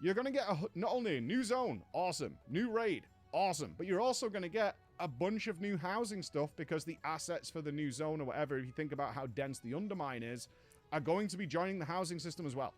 you're going to get not only a new zone, awesome, new raid, awesome, but you're also going to get a bunch of new housing stuff because the assets for the new zone or whatever, if you think about how dense the Undermine is, are going to be joining the housing system as well,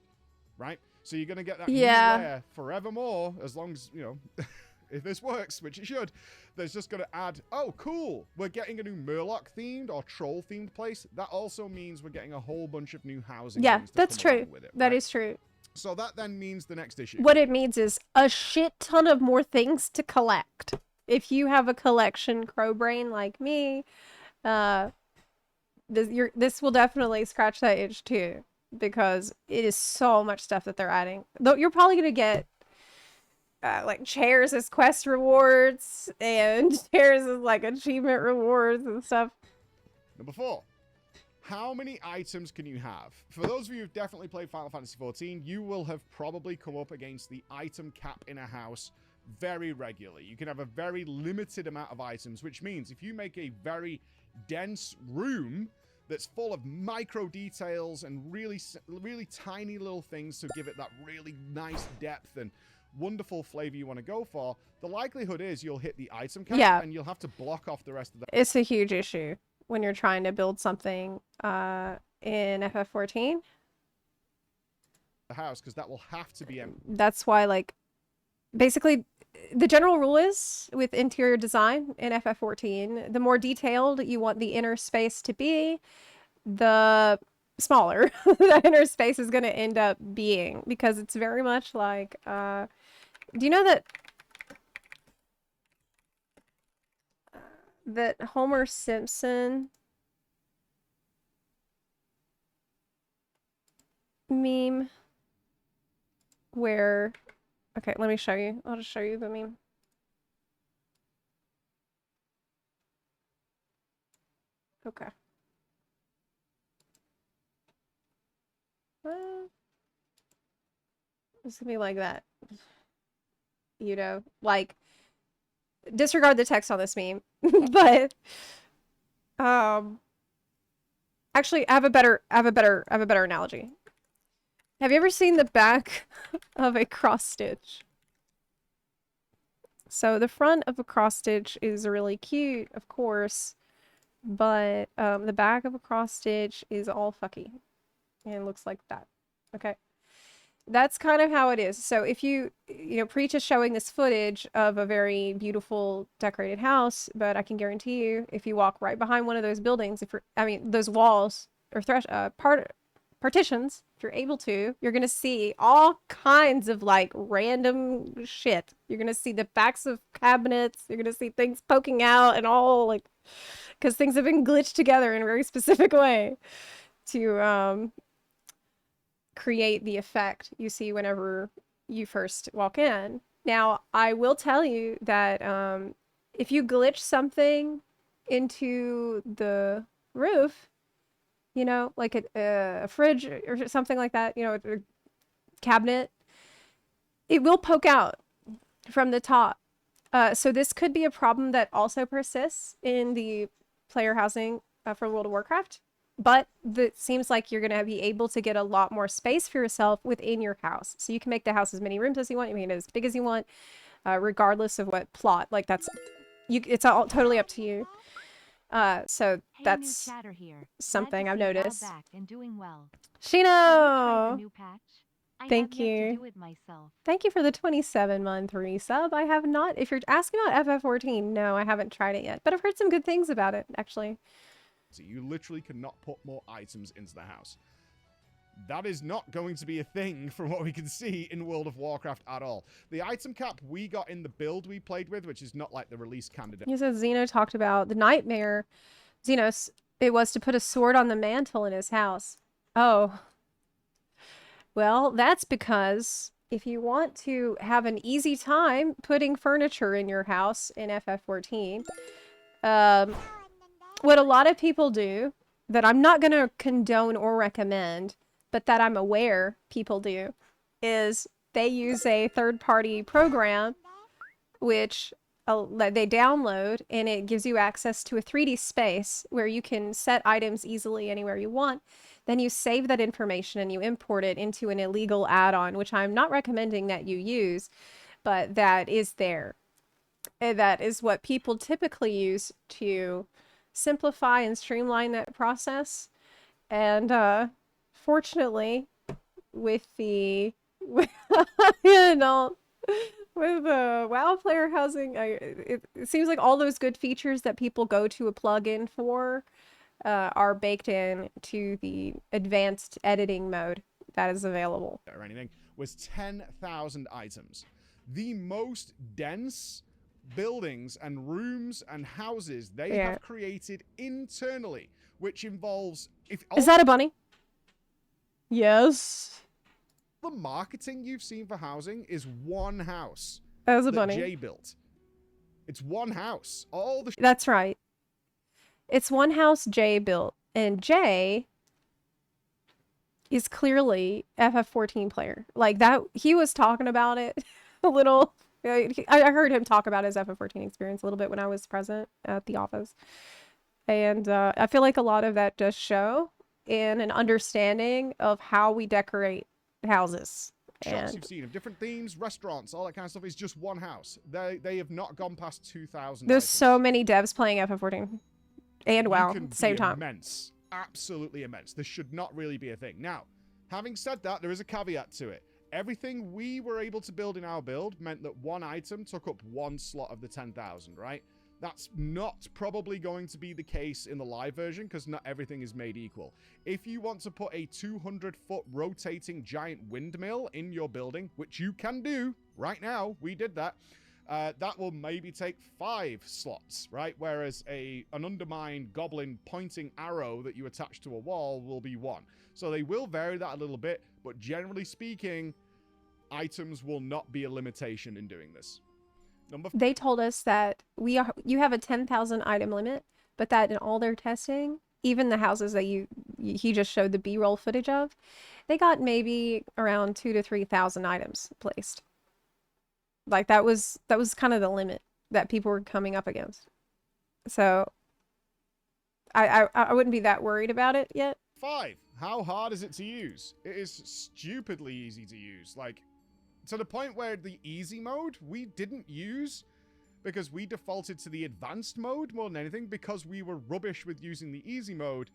right? So you're going to get that new layer forevermore, as long as, you know, if this works, which it should, there's just going to add, oh, cool, we're getting a new Murloc-themed or Troll-themed place. That also means we're getting a whole bunch of new housing. Yeah, things to that's come true. along with it, That right? is true. So that then means the next issue. What it means is a shit ton of more things to collect. If you have a collection crow brain like me, this will definitely scratch that itch too, because it is so much stuff that they're adding. Though you're probably gonna get like chairs as quest rewards and chairs as like achievement rewards and stuff. Number 4. How many items can you have? For those of you who've definitely played Final Fantasy XIV, you will have probably come up against the item cap in a house very regularly. You can have a very limited amount of items, which means if you make a very dense room that's full of micro details and really tiny little things to give it that really nice depth and wonderful flavor you want to go for, the likelihood is you'll hit the item cap and you'll have to block off the rest of the... It's a huge issue when you're trying to build something in FF14. The house, because that will have to be empty. That's why, like, basically, the general rule is, with interior design in FF14, the more detailed you want the inner space to be, the smaller the inner space is going to end up being, because it's very much like, do you know that Homer Simpson meme where, okay, let me show you. I'll just show you the meme. Okay. It's gonna be like that. You know, like, disregard the text on this meme, but actually I have a better analogy. Have you ever seen the back of a cross stitch? So the front of a cross stitch is really cute, of course, but the back of a cross stitch is all fucky and looks like that. Okay. That's kind of how it is. So if you know, Preach is showing this footage of a very beautiful decorated house, but I can guarantee you, if you walk right behind one of those buildings, those walls or partitions, if you're able to, you're going to see all kinds of like random shit. You're going to see the backs of cabinets. You're going to see things poking out and all, like, because things have been glitched together in a very specific way to create the effect you see whenever you first walk in. Now, I will tell you that if you glitch something into the roof, you know, like a fridge or something like that, you know, a cabinet, it will poke out from the top. So this could be a problem that also persists in the player housing for World of Warcraft. But it seems like you're going to be able to get a lot more space for yourself within your house. So you can make the house as many rooms as you want. You can make it as big as you want, regardless of what plot. Like, it's all totally up to you. So that's something I've noticed. Shino! Thank you. Thank you for the 27-month resub. I have not. If you're asking about FF14, no, I haven't tried it yet. But I've heard some good things about it, actually. So you literally cannot put more items into the house. That is not going to be a thing from what we can see in World of Warcraft at all. The item cap we got in the build we played with, which is not like the release candidate. You said Xeno talked about the nightmare. Xenos, it was to put a sword on the mantle in his house. Oh. Well, that's because if you want to have an easy time putting furniture in your house in FF14, what a lot of people do, that I'm not going to condone or recommend, but that I'm aware people do, is they use a third-party program which they download, and it gives you access to a 3D space where you can set items easily anywhere you want. Then you save that information and you import it into an illegal add-on, which I'm not recommending that you use, but that is there. And that is what people typically use to simplify and streamline that process. And fortunately, with the you know, with WoW player housing, it seems like all those good features that people go to a plugin for are baked in to the advanced editing mode that is available. Or anything was 10,000 items. The most dense buildings and rooms and houses they have created internally, which involves Is that a bunny? Yes. The marketing you've seen for housing is one house. That was a bunny. Jay built. It's one house. That's right. It's one house Jay built, and Jay is clearly FF14 player. Like that, he was talking about it a little. I heard him talk about his FF14 experience a little bit when I was present at the office, and I feel like a lot of that does show in an understanding of how we decorate houses. Shops you've seen of different themes, restaurants, all that kind of stuff is just one house. They have not gone past 2,000. There's so many devs playing FF14 and WoW at the same time. Immense, absolutely immense. This should not really be a thing. Now, having said that, there is a caveat to it. Everything we were able to build in our build meant that one item took up one slot of the 10,000, right? That's not probably going to be the case in the live version because not everything is made equal. If you want to put a 200-foot rotating giant windmill in your building, which you can do right now, we did that, that will maybe take 5 slots, right? Whereas an undermined goblin pointing arrow that you attach to a wall will be 1. So they will vary that a little bit, but generally speaking, items will not be a limitation in doing this. They told us that you have a 10,000 item limit, but that in all their testing, even the houses that he just showed the B-roll footage of, they got maybe around 2,000 to 3,000 items placed. Like that was kind of the limit that people were coming up against. So I wouldn't be that worried about it yet. 5. How hard is it to use? It is stupidly easy to use. Like, to the point where the easy mode we didn't use because we defaulted to the advanced mode more than anything because we were rubbish with using the easy mode,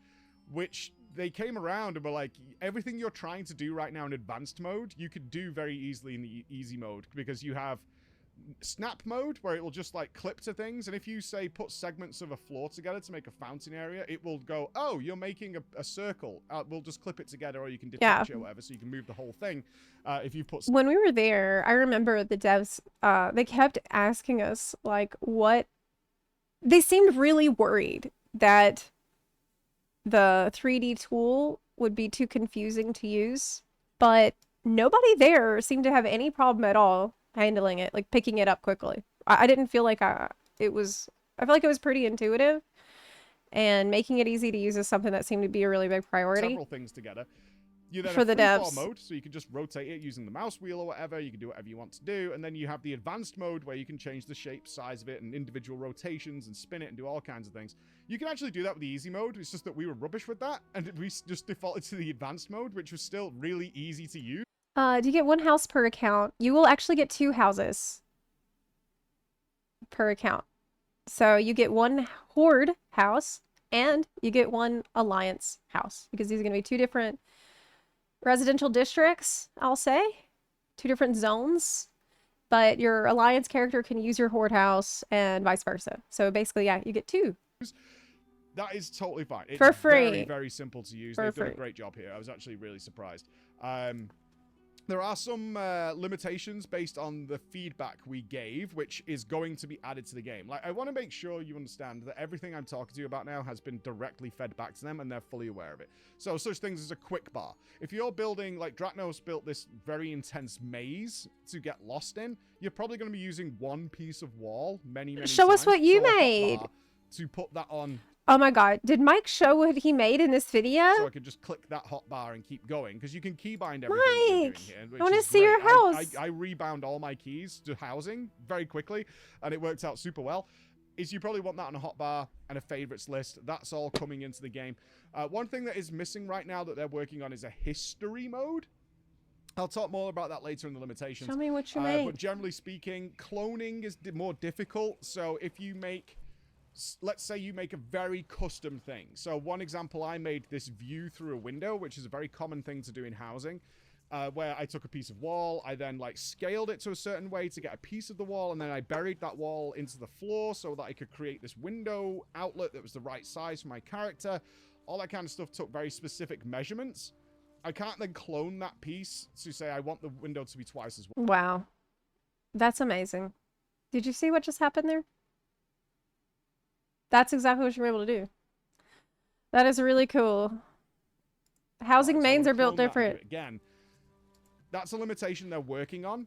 which they came around and were like, everything you're trying to do right now in advanced mode, you could do very easily in the easy mode because you have snap mode where it will just like clip to things, and if you say put segments of a floor together to make a fountain area, it will go, oh, you're making a circle, we'll just clip it together, or you can detach it or whatever, so you can move the whole thing. If you put when we were there, I remember the devs they kept asking us like what they seemed really worried that the 3D tool would be too confusing to use, but nobody there seemed to have any problem at all handling it, like picking it up quickly. I didn't feel like I feel like it was pretty intuitive, and making it easy to use is something that seemed to be a really big priority. Several things together. You then for the devs mode, so you can just rotate it using the mouse wheel or whatever. You can do whatever you want to do, and then you have the advanced mode where you can change the shape, size of it, and individual rotations, and spin it, and do all kinds of things. You can actually do that with the easy mode. It's just that we were rubbish with that, and we just defaulted to the advanced mode, which was still really easy to use. Do you get 1 house per account? You will actually get 2 houses per account. So you get 1 horde house and you get 1 alliance house, because these are going to be 2 different residential districts, I'll say. 2 different zones, but your alliance character can use your horde house and vice versa. So basically, yeah, you get 2. That is totally fine. It's for free. Very, very simple to use. They've done a great job here. I was actually really surprised. There are some limitations based on the feedback we gave, which is going to be added to the game. Like, I want to make sure you understand that everything I'm talking to you about now has been directly fed back to them, and they're fully aware of it. So, such things as a quick bar. If you're building, like Draknos built this very intense maze to get lost in, you're probably going to be using 1 piece of wall many times. Show us what you made. To put that on. Oh my god, did Mike show what he made in this video? So I could just click that hotbar and keep going, because you can keybind everything Mike, you're doing here, I want to see your house. I rebound all my keys to housing very quickly, and it worked out super well. You probably want that on a hotbar and a favorites list. That's all coming into the game. One thing that is missing right now that they're working on is a history mode. I'll talk more about that later in the limitations. Show me what you made. But generally speaking, cloning is more difficult. So if you make... Let's say you make a very custom thing. So one example, I made this view through a window, which is a very common thing to do in housing. where I took a piece of wall, I then like scaled it to a certain way to get a piece of the wall, and then I buried that wall into the floor so that I could create this window outlet that was the right size for my character. All that kind of stuff took very specific measurements. I can't then clone that piece to say I want the window to be twice as wide. Wow. That's amazing. Did you see what just happened there? That's exactly what you're able to do. That is really cool. Housing So mains I are built clone that and do different. it again. That's a limitation they're working on.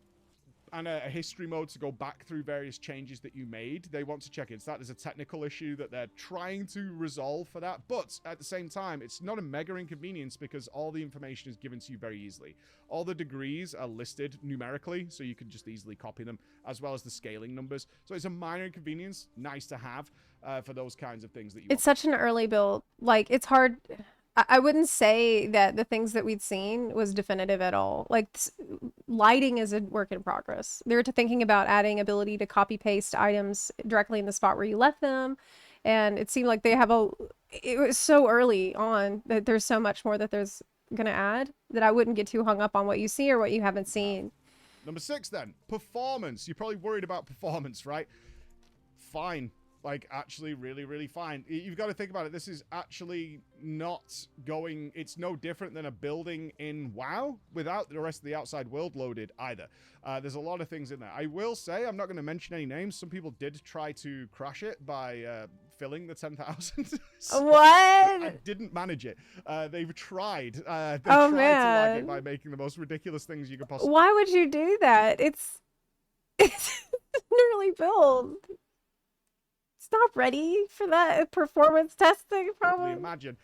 And a history mode to go back through various changes that you made. They want to check into that. There's a technical issue that they're trying to resolve for that. But at the same time, it's not a mega inconvenience because all the information is given to you very easily. All the degrees are listed numerically, so you can just easily copy them, as well as the scaling numbers. So it's a minor inconvenience, nice to have for those kinds of things that you It's such an early build. Like, it's hard. I wouldn't say that the things that we'd seen was definitive at all. Like, lighting is a work in progress. They're thinking about adding ability to copy paste items directly in the spot where you left them. And it seemed like they have it was so early on that there's so much more that there's going to add that I wouldn't get too hung up on what you see or what you haven't seen. Number 6 then, performance. You're probably worried about performance, right? Fine. Like, actually really, really fine. You've got to think about it. This is actually not going... It's no different than a building in WoW without the rest of the outside world loaded either. There's a lot of things in there. I will say, I'm not going to mention any names. Some people did try to crash it by filling the 10,000. So What? I didn't manage it. They've tried. They tried to lag it by making the most ridiculous things you could possibly... Why would you do that? It's an early build. It's not ready for that performance testing, probably. Imagine.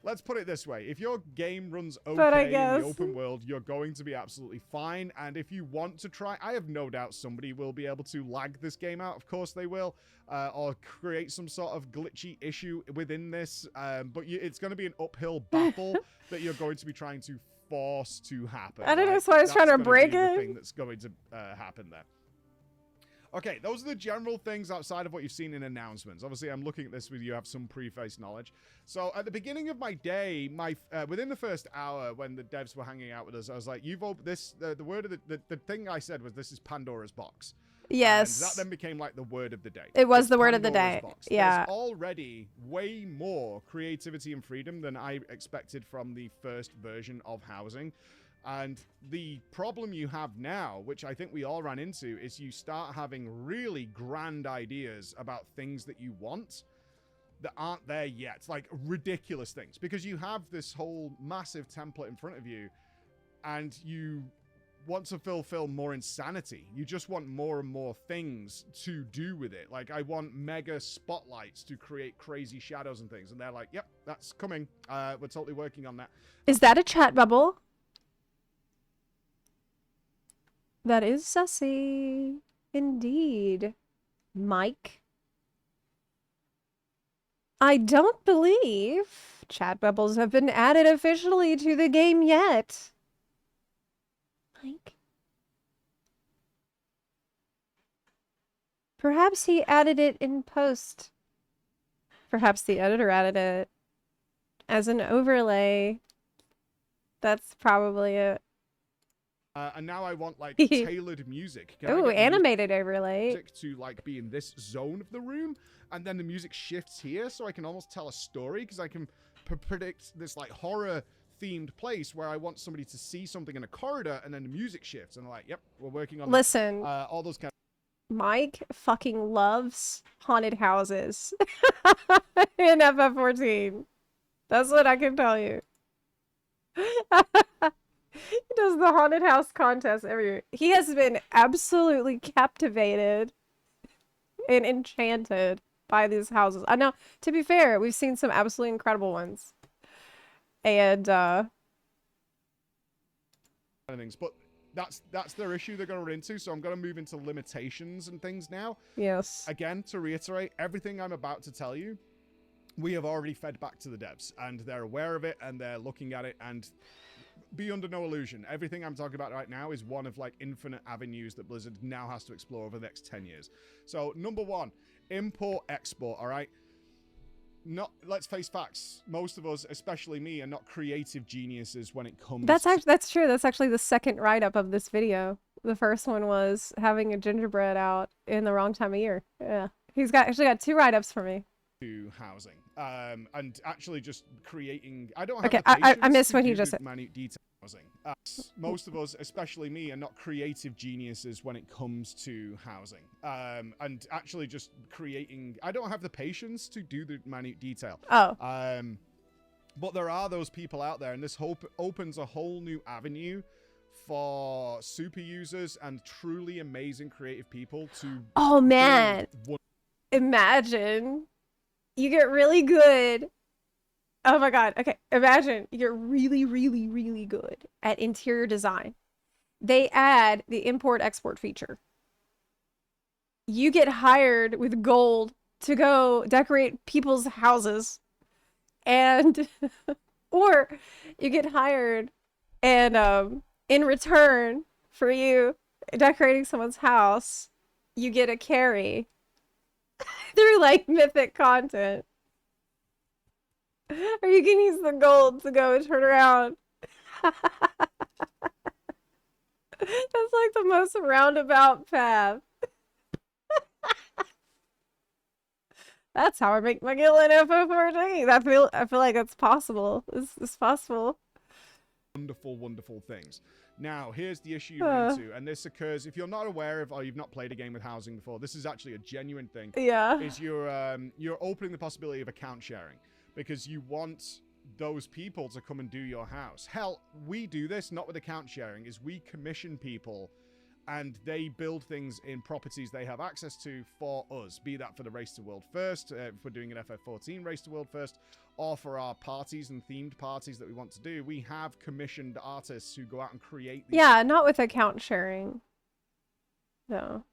Let's put it this way. If your game runs But I okay in guess... the open world, you're going to be absolutely fine. And if you want to try, I have no doubt somebody will be able to lag this game out. Of course they will. Or create some sort of glitchy issue within this. But it's going to be an uphill battle that you're going to be trying to force to happen. I don't know, so I was trying to break it. The thing that's going to happen there. Okay, those are the general things outside of what you've seen in announcements. Obviously, I'm looking at this with you have some preface knowledge. So at the beginning of my day, within the first hour when the devs were hanging out with us, I was like, "You've opened this." The word of the thing I said was, "This is Pandora's box." Yes. And that then became like the word of the day. It was the word of the day. Box. Yeah. There's already way more creativity and freedom than I expected from the first version of housing. And the problem you have now, which I think we all ran into, is you start having really grand ideas about things that you want that aren't there yet. Like ridiculous things. Because you have this whole massive template in front of you and you want to fulfill more insanity. You just want more and more things to do with it. Like I want mega spotlights to create crazy shadows and things. And they're like, yep, that's coming. We're totally working on that. Is that a chat bubble? That is sussy. Indeed. Mike? I don't believe chat bubbles have been added officially to the game yet. Mike? Perhaps he added it in post. Perhaps the editor added it as an overlay. That's probably it. And now I want like tailored music. Oh, animated overlay. Music to like be in this zone of the room, and then the music shifts here, so I can almost tell a story because I can predict this like horror themed place where I want somebody to see something in a corridor, and then the music shifts, and I'm like, yep, we're working on. Listen, all those kind. Mike fucking loves haunted houses in FF14. That's what I can tell you. He does the haunted house contest every year. He has been absolutely captivated and enchanted by these houses. I know, to be fair, we've seen some absolutely incredible ones. And, things, but that's their issue they're going to run into, so I'm going to move into limitations and things now. Yes. Again, to reiterate, everything I'm about to tell you, we have already fed back to the devs, and they're aware of it, and they're looking at it, and be under no illusion. Everything I'm talking about right now is one of like infinite avenues that Blizzard now has to explore over the next 10 years. So number one, import, export, all right? let's face facts. Most of us, especially me, are not creative geniuses when it comes. That's true. That's actually the second write-up of this video. The first one was having a gingerbread out in the wrong time of year. Yeah, he's actually got 2 write-ups for me. To housing, and actually just creating. I don't have Okay, the patience I missed to what he do just the said. minute detail housing. Most of us, especially me, are not creative geniuses when it comes to housing, and actually just creating. I don't have the patience to do the minute detail. Oh. But there are those people out there, and this opens a whole new avenue for super users and truly amazing creative people to. Oh man! Imagine you get really good. Oh my god. Okay, imagine you're really, really, really good at interior design. They add the import-export feature. You get hired with gold to go decorate people's houses. And or you get hired and in return for you decorating someone's house, you get a carry through like mythic content. Or you can use the gold to go and turn around. That's like the most roundabout path. That's how I make my guild in FO14. I feel like it's possible. It's possible. Wonderful, wonderful things. Now, here's the issue you run into, and this occurs if you're not aware of or you've not played a game with housing before. This is actually a genuine thing. Yeah. Is you're opening the possibility of account sharing because you want those people to come and do your house. Hell, we do this not with account sharing. Is we commission people. And they build things in properties they have access to for us, be that for the Race to World First, if we're doing an FF14 Race to World First, or for our parties and themed parties that we want to do. We have commissioned artists who go out and create these. Yeah, not with account sharing. No.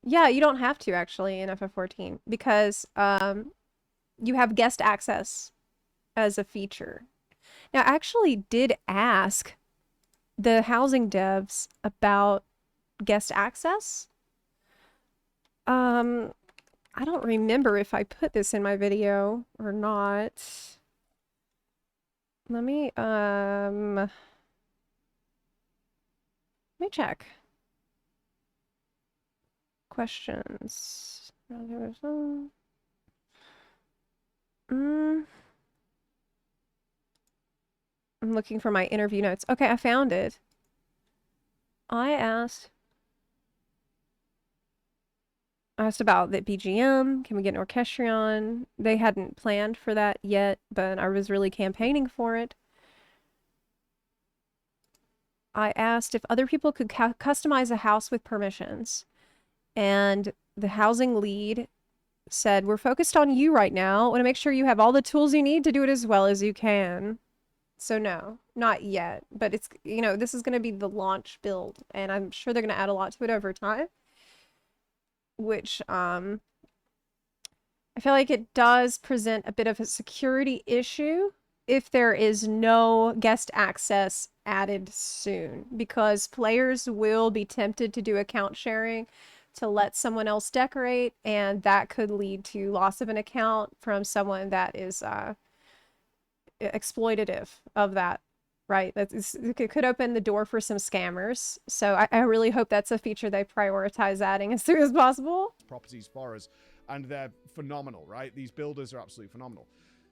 Yeah, you don't have to actually in FF14 because you have guest access as a feature. Now, I actually did ask the housing devs about guest access. I don't remember if I put this in my video or not. Let me check. Questions. I'm looking for my interview notes. Okay, I found it. I asked about the BGM. Can we get an orchestrion? They hadn't planned for that yet, but I was really campaigning for it. I asked if other people could customize a house with permissions. And the housing lead said, "We're focused on you right now. I want to make sure you have all the tools you need to do it as well as you can." So no, not yet, but it's, you know, this is going to be the launch build, and I'm sure they're going to add a lot to it over time, which I feel like it does present a bit of a security issue if there is no guest access added soon, because players will be tempted to do account sharing to let someone else decorate, and that could lead to loss of an account from someone that is exploitative of that, right? It could open the door for some scammers. So I really hope that's a feature they prioritize adding as soon as possible. Properties for us, and they're phenomenal, right? These builders are absolutely phenomenal.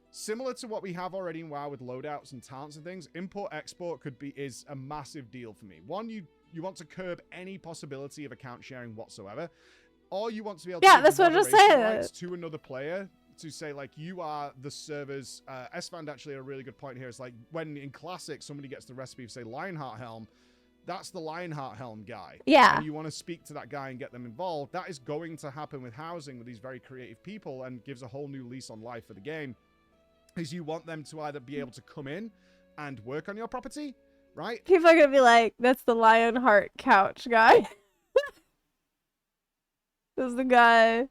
Similar to what we have already in WoW with loadouts and talents and things, import-export is a massive deal for me. One, you want to curb any possibility of account sharing whatsoever, or you want to be able to give that's what I just moderation said. rights to another player to say, like, you are the server's... S-Fand actually had a really good point here. It's like, when in Classic, somebody gets the recipe for, say, Lionheart Helm, that's the Lionheart Helm guy. Yeah. And you want to speak to that guy and get them involved. That is going to happen with housing with these very creative people and gives a whole new lease on life for the game. Is you want them to either be able to come in and work on your property, right? People are going to be like, that's the Lionheart couch guy. This is the guy...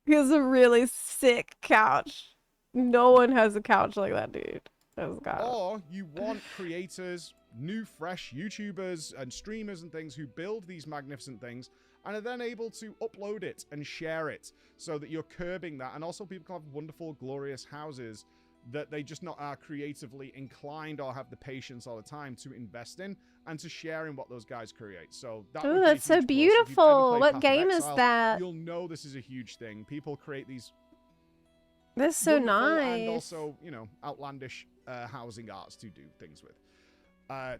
He has a really sick couch. No one has a couch like that, dude. Or you want creators, new, fresh YouTubers and streamers and things who build these magnificent things and are then able to upload it and share it so that you're curbing that. And also people can have wonderful, glorious houses that they just not are creatively inclined or have the patience all the time to invest in and to share in what those guys create. So that would be a that's so huge plus. If you've ever beautiful. played What Path of game is Exile, that? You'll know this is a huge thing. People create these That's so wonderful nice. and also, you know, outlandish housing arts to do things with.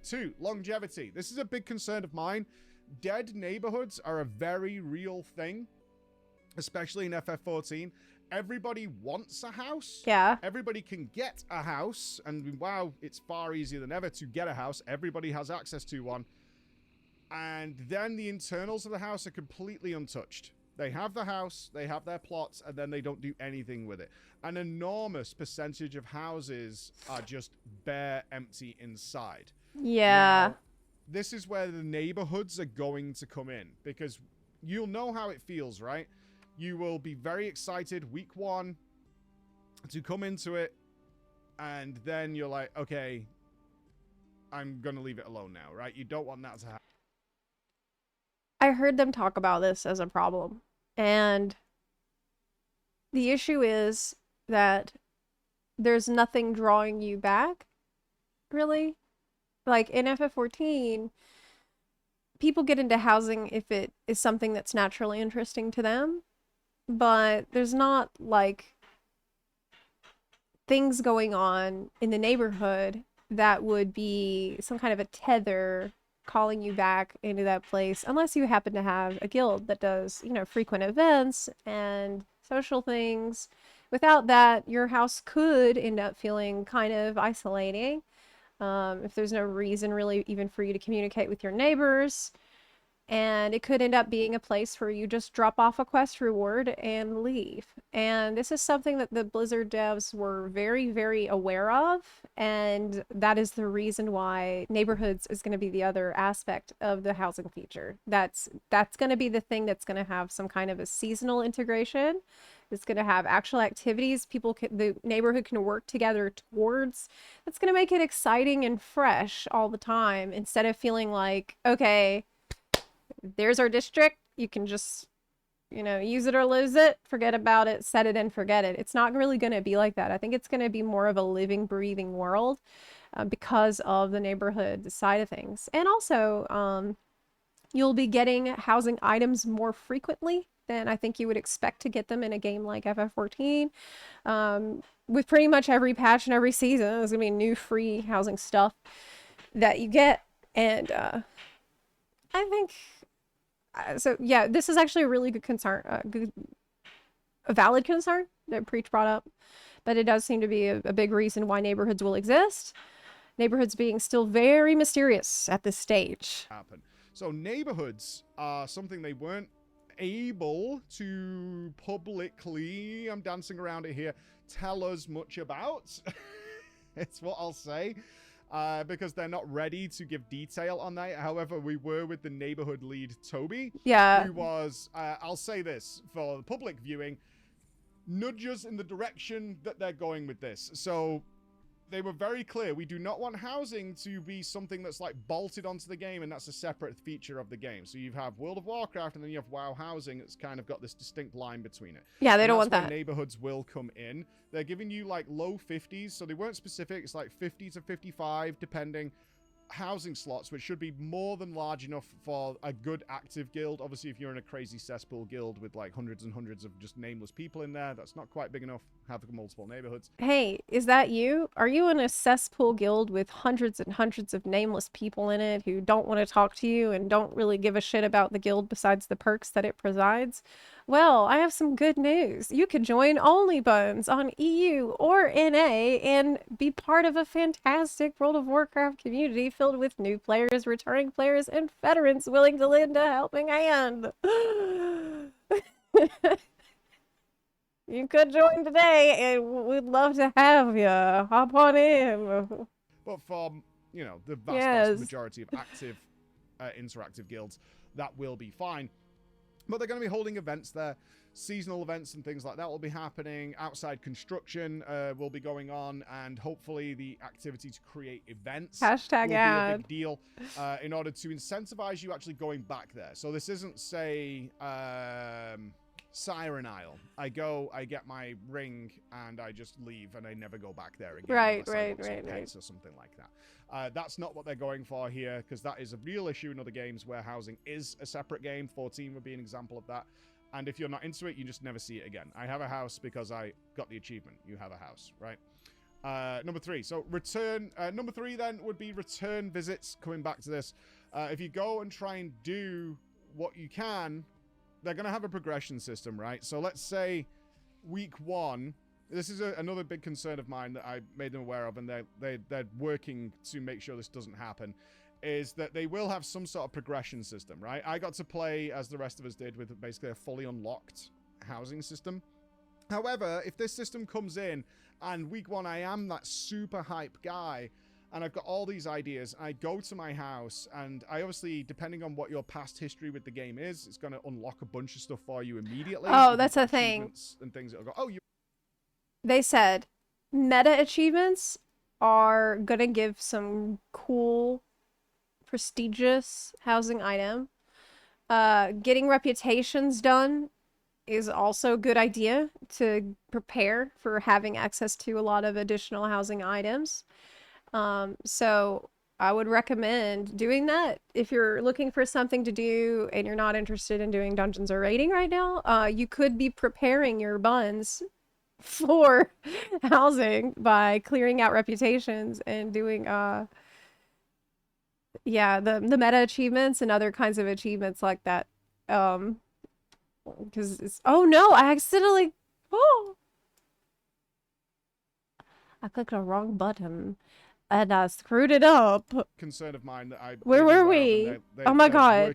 2, longevity. This is a big concern of mine. Dead neighborhoods are a very real thing, especially in FF14. Everybody wants a house. Yeah. Everybody can get a house, and wow, it's far easier than ever to get a house. Everybody has access to one. And then the internals of the house are completely untouched. They have the house, they have their plots, and then they don't do anything with it. An enormous percentage of houses are just bare, empty inside. Yeah. Now, this is where the neighborhoods are going to come in, because you'll know how it feels, right? You will be very excited week 1 to come into it, and then you're like, okay, I'm going to leave it alone now, right? You don't want that to happen. I heard them talk about this as a problem. And the issue is that there's nothing drawing you back, really. Like in FF14, people get into housing if it is something that's naturally interesting to them. But there's not, like, things going on in the neighborhood that would be some kind of a tether calling you back into that place, unless you happen to have a guild that does, you know, frequent events and social things. Without that, your house could end up feeling kind of isolating, if there's no reason really even for you to communicate with your neighbors. And it could end up being a place where you just drop off a quest reward and leave. And this is something that the Blizzard devs were very, very aware of. And that is the reason why neighborhoods is going to be the other aspect of the housing feature. That's going to be the thing that's going to have some kind of a seasonal integration. It's going to have actual activities the neighborhood can work together towards. That's going to make it exciting and fresh all the time, instead of feeling like, okay, there's our district, you can just, you know, use it or lose it, forget about it, set it and forget it. It's not really going to be like that. I think it's going to be more of a living, breathing world because of the neighborhood side of things. And also, you'll be getting housing items more frequently than I think you would expect to get them in a game like FF14. With pretty much every patch and every season, there's going to be new free housing stuff that you get. And I think... So yeah, this is actually a really good concern, a valid concern that Preach brought up, but it does seem to be a big reason why neighborhoods will exist. Neighborhoods being still very mysterious at this stage. So neighborhoods are something they weren't able to publicly, I'm dancing around it here, tell us much about. It's what I'll say. Because they're not ready to give detail on that. However, we were with the neighborhood lead, Toby. Yeah. Who was, I'll say this for the public viewing, nudge us in the direction that they're going with this. So they were very clear. We do not want housing to be something that's like bolted onto the game, and that's a separate feature of the game. So you have World of Warcraft, and then you have WoW housing. It's kind of got this distinct line between it. Yeah, they don't want that. Neighborhoods will come in. They're giving you like low 50s, so they weren't specific. It's like 50 to 55, depending. Housing slots, which should be more than large enough for a good active guild. Obviously, if you're in a crazy cesspool guild with like hundreds and hundreds of just nameless people in there, that's not quite big enough. Have multiple neighborhoods. Hey, is that you? Are you in a cesspool guild with hundreds and hundreds of nameless people in it who don't want to talk to you and don't really give a shit about the guild besides the perks that it provides? Well, I have some good news. You can join OnlyBones on EU or NA and be part of a fantastic World of Warcraft community filled with new players, returning players, and veterans willing to lend a helping hand. You could join today, and we'd love to have you. Hop on in. But for, you know, the vast majority of active, interactive guilds, that will be fine. But they're going to be holding events there. seasonal events and things like that will be happening. Outside construction will be going on, and hopefully the activity to create events Hashtag will be a ad. big deal in order to incentivize you actually going back there. So this isn't, say, Siren Isle. I go, I get my ring, and I just leave, and I never go back there again. Right. Or something like that. That's not what they're going for here, because that is a real issue in other games where housing is a separate game. 14 would be an example of that. And if you're not into it, you just never see it again. I have a house because I got the achievement. You have a house, right? Number 3. So return. Number 3 then would be return visits. Coming back to this, if you go and try and do what you can, they're going to have a progression system, right? So let's say week 1. This is another big concern of mine that I made them aware of, and they're working to make sure this doesn't happen, is that they will have some sort of progression system, right? I got to play, as the rest of us did, with basically a fully unlocked housing system. However, if this system comes in, and week 1 I am that super hype guy, and I've got all these ideas, I go to my house, and I obviously, depending on what your past history with the game is, it's going to unlock a bunch of stuff for you immediately. Oh, that's a thing. And things that'll go, oh, you... They said meta achievements are going to give some cool, prestigious housing item. Getting reputations done is also a good idea to prepare for having access to a lot of additional housing items. So I would recommend doing that if you're looking for something to do and you're not interested in doing dungeons or raiding right now. You could be preparing your buns for housing by clearing out reputations and doing yeah, the meta achievements and other kinds of achievements like that. Because it's, oh no, I accidentally, I clicked the wrong button and I screwed it up. Concern of mine that I... Where were we? Oh my god.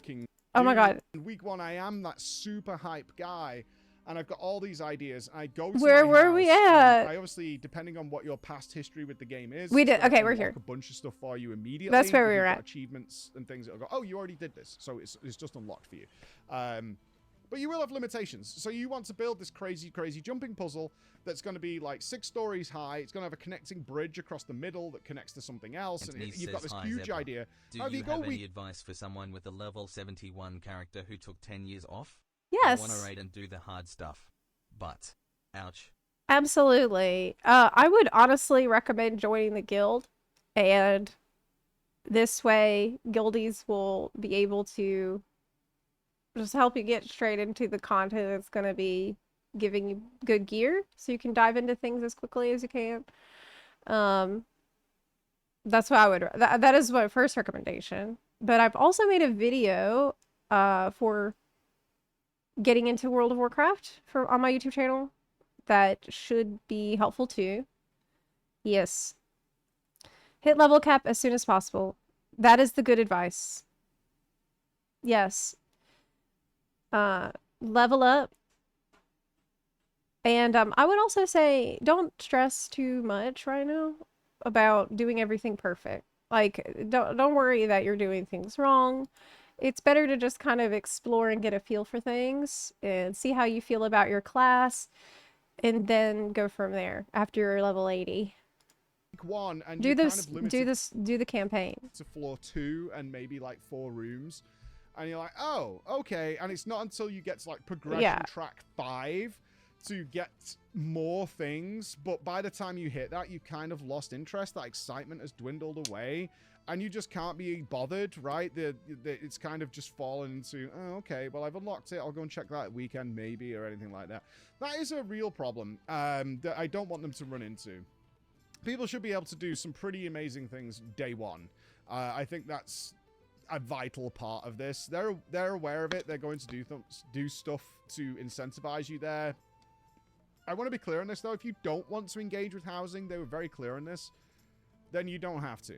Oh my god. In week 1 I am that super hype guy, and I've got all these ideas. I go to Where my were house, we at? I obviously, depending on what your past history with the game is, We did. Okay, we're unlock here. a bunch of stuff for you immediately. That's where we You've were got at. achievements and things that'll go, oh, you already did this, so it's just unlocked for you. But you will have limitations. So you want to build this crazy jumping puzzle that's going to be like 6 stories high. It's going to have a connecting bridge across the middle that connects to something else. And you've got this huge Zepla, idea. Do you have any advice for someone with a level 71 character who took 10 years off? Yes. I want to raid and do the hard stuff. But, ouch. Absolutely. I would honestly recommend joining the guild, and this way guildies will be able to just help you get straight into the content that's going to be giving you good gear so you can dive into things as quickly as you can. That's what I would, that is my first recommendation. But I've also made a video for getting into World of Warcraft on my YouTube channel that should be helpful too. Yes. Hit level cap as soon as possible. That is the good advice. Yes. Level up. And I would also say don't stress too much right now about doing everything perfect. Like, don't worry that you're doing things wrong. It's better to just kind of explore and get a feel for things and see how you feel about your class, and then go from there after you're level 80. One, and do the campaign to floor 2 and maybe like 4 rooms, and you're like, oh, okay. And it's not until you get to like progression track 5 to get more things, but by the time you hit that, you've kind of lost interest. That excitement has dwindled away, and you just can't be bothered, right? It's kind of just fallen into, oh, okay, well, I've unlocked it, I'll go and check that weekend maybe, or anything like that. That is a real problem that I don't want them to run into. People should be able to do some pretty amazing things day one. I think that's a vital part of this. They're aware of it. They're going to do stuff to incentivize you there. I want to be clear on this, though. If you don't want to engage with housing, they were very clear on this, then you don't have to,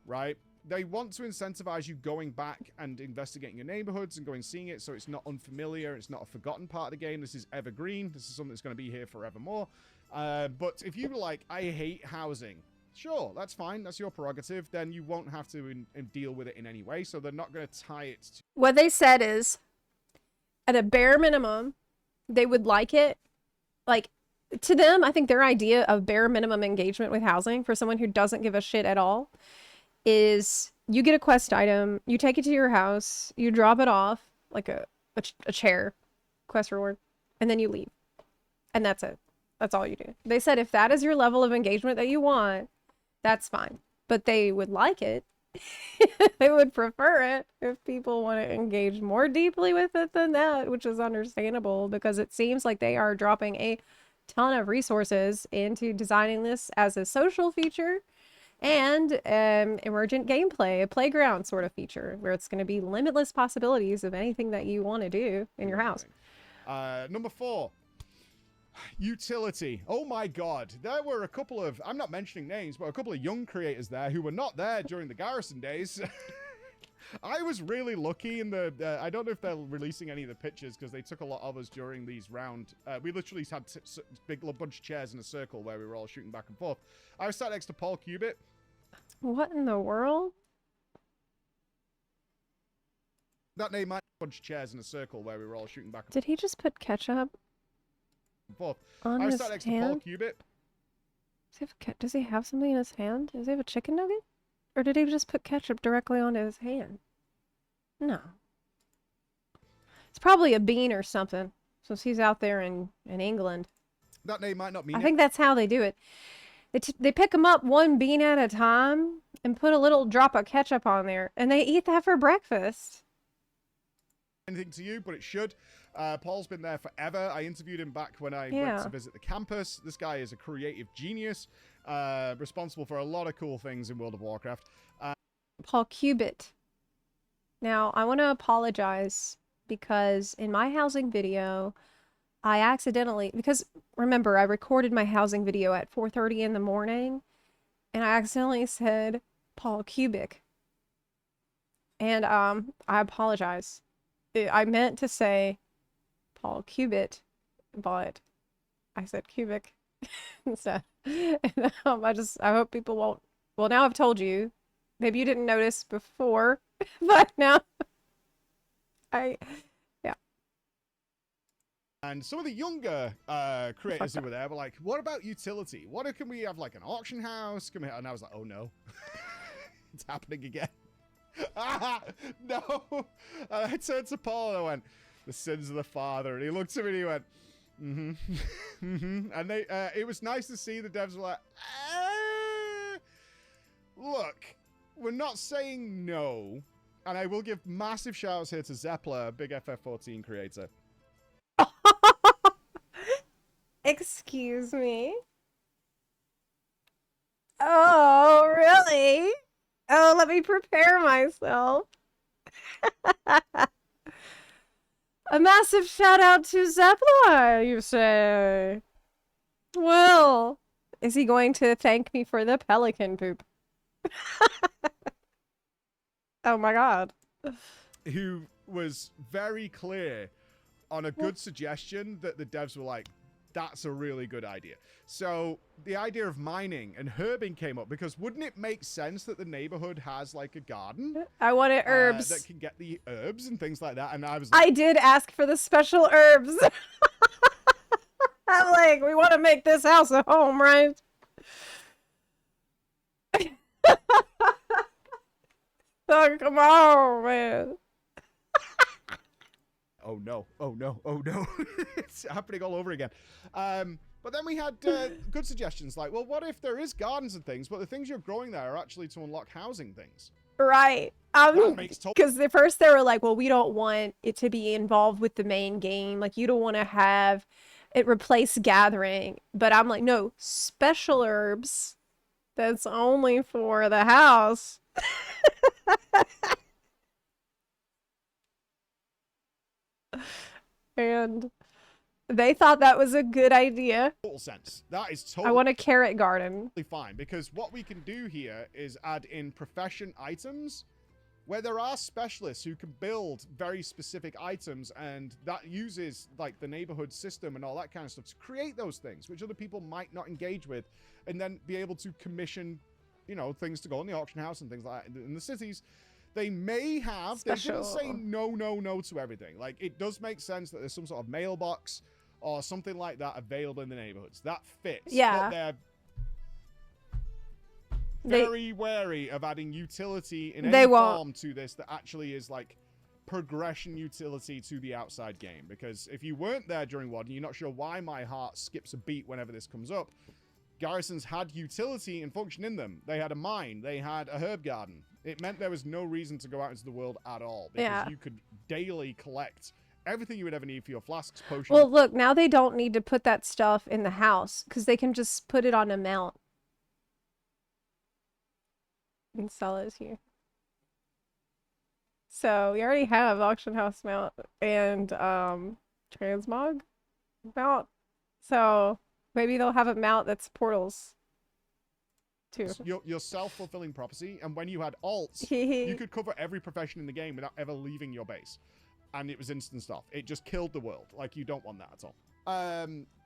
right? They want to incentivize you going back and investigating your neighborhoods and going seeing it, so it's not unfamiliar. It's not a forgotten part of the game. This is evergreen. This is something that's going to be here forevermore. But if you were like, I hate housing, sure, that's fine. That's your prerogative. Then you won't have to deal with it in any way. So they're not going to tie it to... What they said is, at a bare minimum, they would like it. Like, to them, I think their idea of bare minimum engagement with housing for someone who doesn't give a shit at all is you get a quest item, you take it to your house, you drop it off, like a chair, quest reward, and then you leave. And that's it. That's all you do. They said if that is your level of engagement that you want, that's fine. But they would like it. They would prefer it if people want to engage more deeply with it than that, which is understandable because it seems like they are dropping a ton of resources into designing this as a social feature and emergent gameplay, a playground sort of feature where it's going to be limitless possibilities of anything that you want to do in your house. Number 4. Utility. Oh my god. There were a couple of, I'm not mentioning names, but a couple of young creators there who were not there during the Garrison days. I was really lucky in the, I don't know if they're releasing any of the pictures because they took a lot of us during these round. We literally had big bunch of chairs in a circle where we were all shooting back and forth. I was sat next to Paul Cubitt. What in the world? That name might be a bunch of chairs in a circle where we were all shooting back and Did he just put ketchup forth. on I was his sat next hand? to Paul Cubitt. Does he have something in his hand? Does he have a chicken nugget? Or did he just put ketchup directly onto his hand? No. It's probably a bean or something, since he's out there in England. That name might not mean I think that's how they do it. They pick them up one bean at a time and put a little drop of ketchup on there, and they eat that for breakfast. Anything to you, but it should. Paul's been there forever. I interviewed him back when I went to visit the campus. This guy is a creative genius, responsible for a lot of cool things in World of Warcraft. Paul Cubitt. Now, I want to apologize because in my housing video, I accidentally, because remember, I recorded my housing video at 4:30 in the morning, and I accidentally said Paul Cubic. And I apologize. I meant to say Paul Cubitt, but I said cubic instead. And, I hope people won't. Well, now I've told you. Maybe you didn't notice before, but now yeah. And some of the younger creators who were there were like, what about utility? What can we have, like an auction house? Can we and I was like, oh no. It's happening again. No. I turned to Paul and I went, the sins of the father. And he looked at me and he went, And they, it was nice to see the devs were like, look, we're not saying no. And I will give massive shouts here to Zepla, big FF14 creator. Excuse me? Oh, really? Oh, let me prepare myself. A massive shout out to Zepla, you say? Well, is he going to thank me for the pelican poop? Oh my god. Who was very clear on a good suggestion that the devs were like, that's a really good idea. So the idea of mining and herbing came up because wouldn't it make sense that the neighborhood has like a garden? I wanted herbs. That can get the herbs and things like that. And I was like, I did ask for the special herbs. I'm like, we want to make this house a home, right? Oh, come on, man. Oh no, oh no, oh no. It's happening all over again. But then we had good suggestions like, well, what if there is gardens and things, but the things you're growing there are actually to unlock housing things? Right. Because at first they were like, well, we don't want it to be involved with the main game. Like, you don't want to have it replace gathering. But I'm like, no, special herbs. That's only for the house. And they thought that was a good idea. Total sense. That is totally I want a carrot garden. Fine, because what we can do here is add in profession items where there are specialists who can build very specific items, and that uses like the neighborhood system and all that kind of stuff to create those things, which other people might not engage with, and then be able to commission, you know, things to go in the auction house and things like that in the cities. They may have, they didn't say no to everything. Like, it does make sense that there's some sort of mailbox or something like that available in the neighborhoods. That fits. Yeah. But they're very wary of adding utility in any form to this that actually is like progression utility to the outside game. Because if you weren't there during WoD and you're not sure why my heart skips a beat whenever this comes up, garrisons had utility and function in them. They had a mine. They had a herb garden. It meant there was no reason to go out into the world at all, because you could daily collect everything you would ever need for your flasks, potions. Well, look, now they don't need to put that stuff in the house because they can just put it on a mount and sell it here. So we already have auction house mount and transmog mount. So maybe they'll have a mount that's portals too. Your self-fulfilling prophecy, and when you had alts, you could cover every profession in the game without ever leaving your base. And it was instant stuff. It just killed the world. Like, you don't want that at all.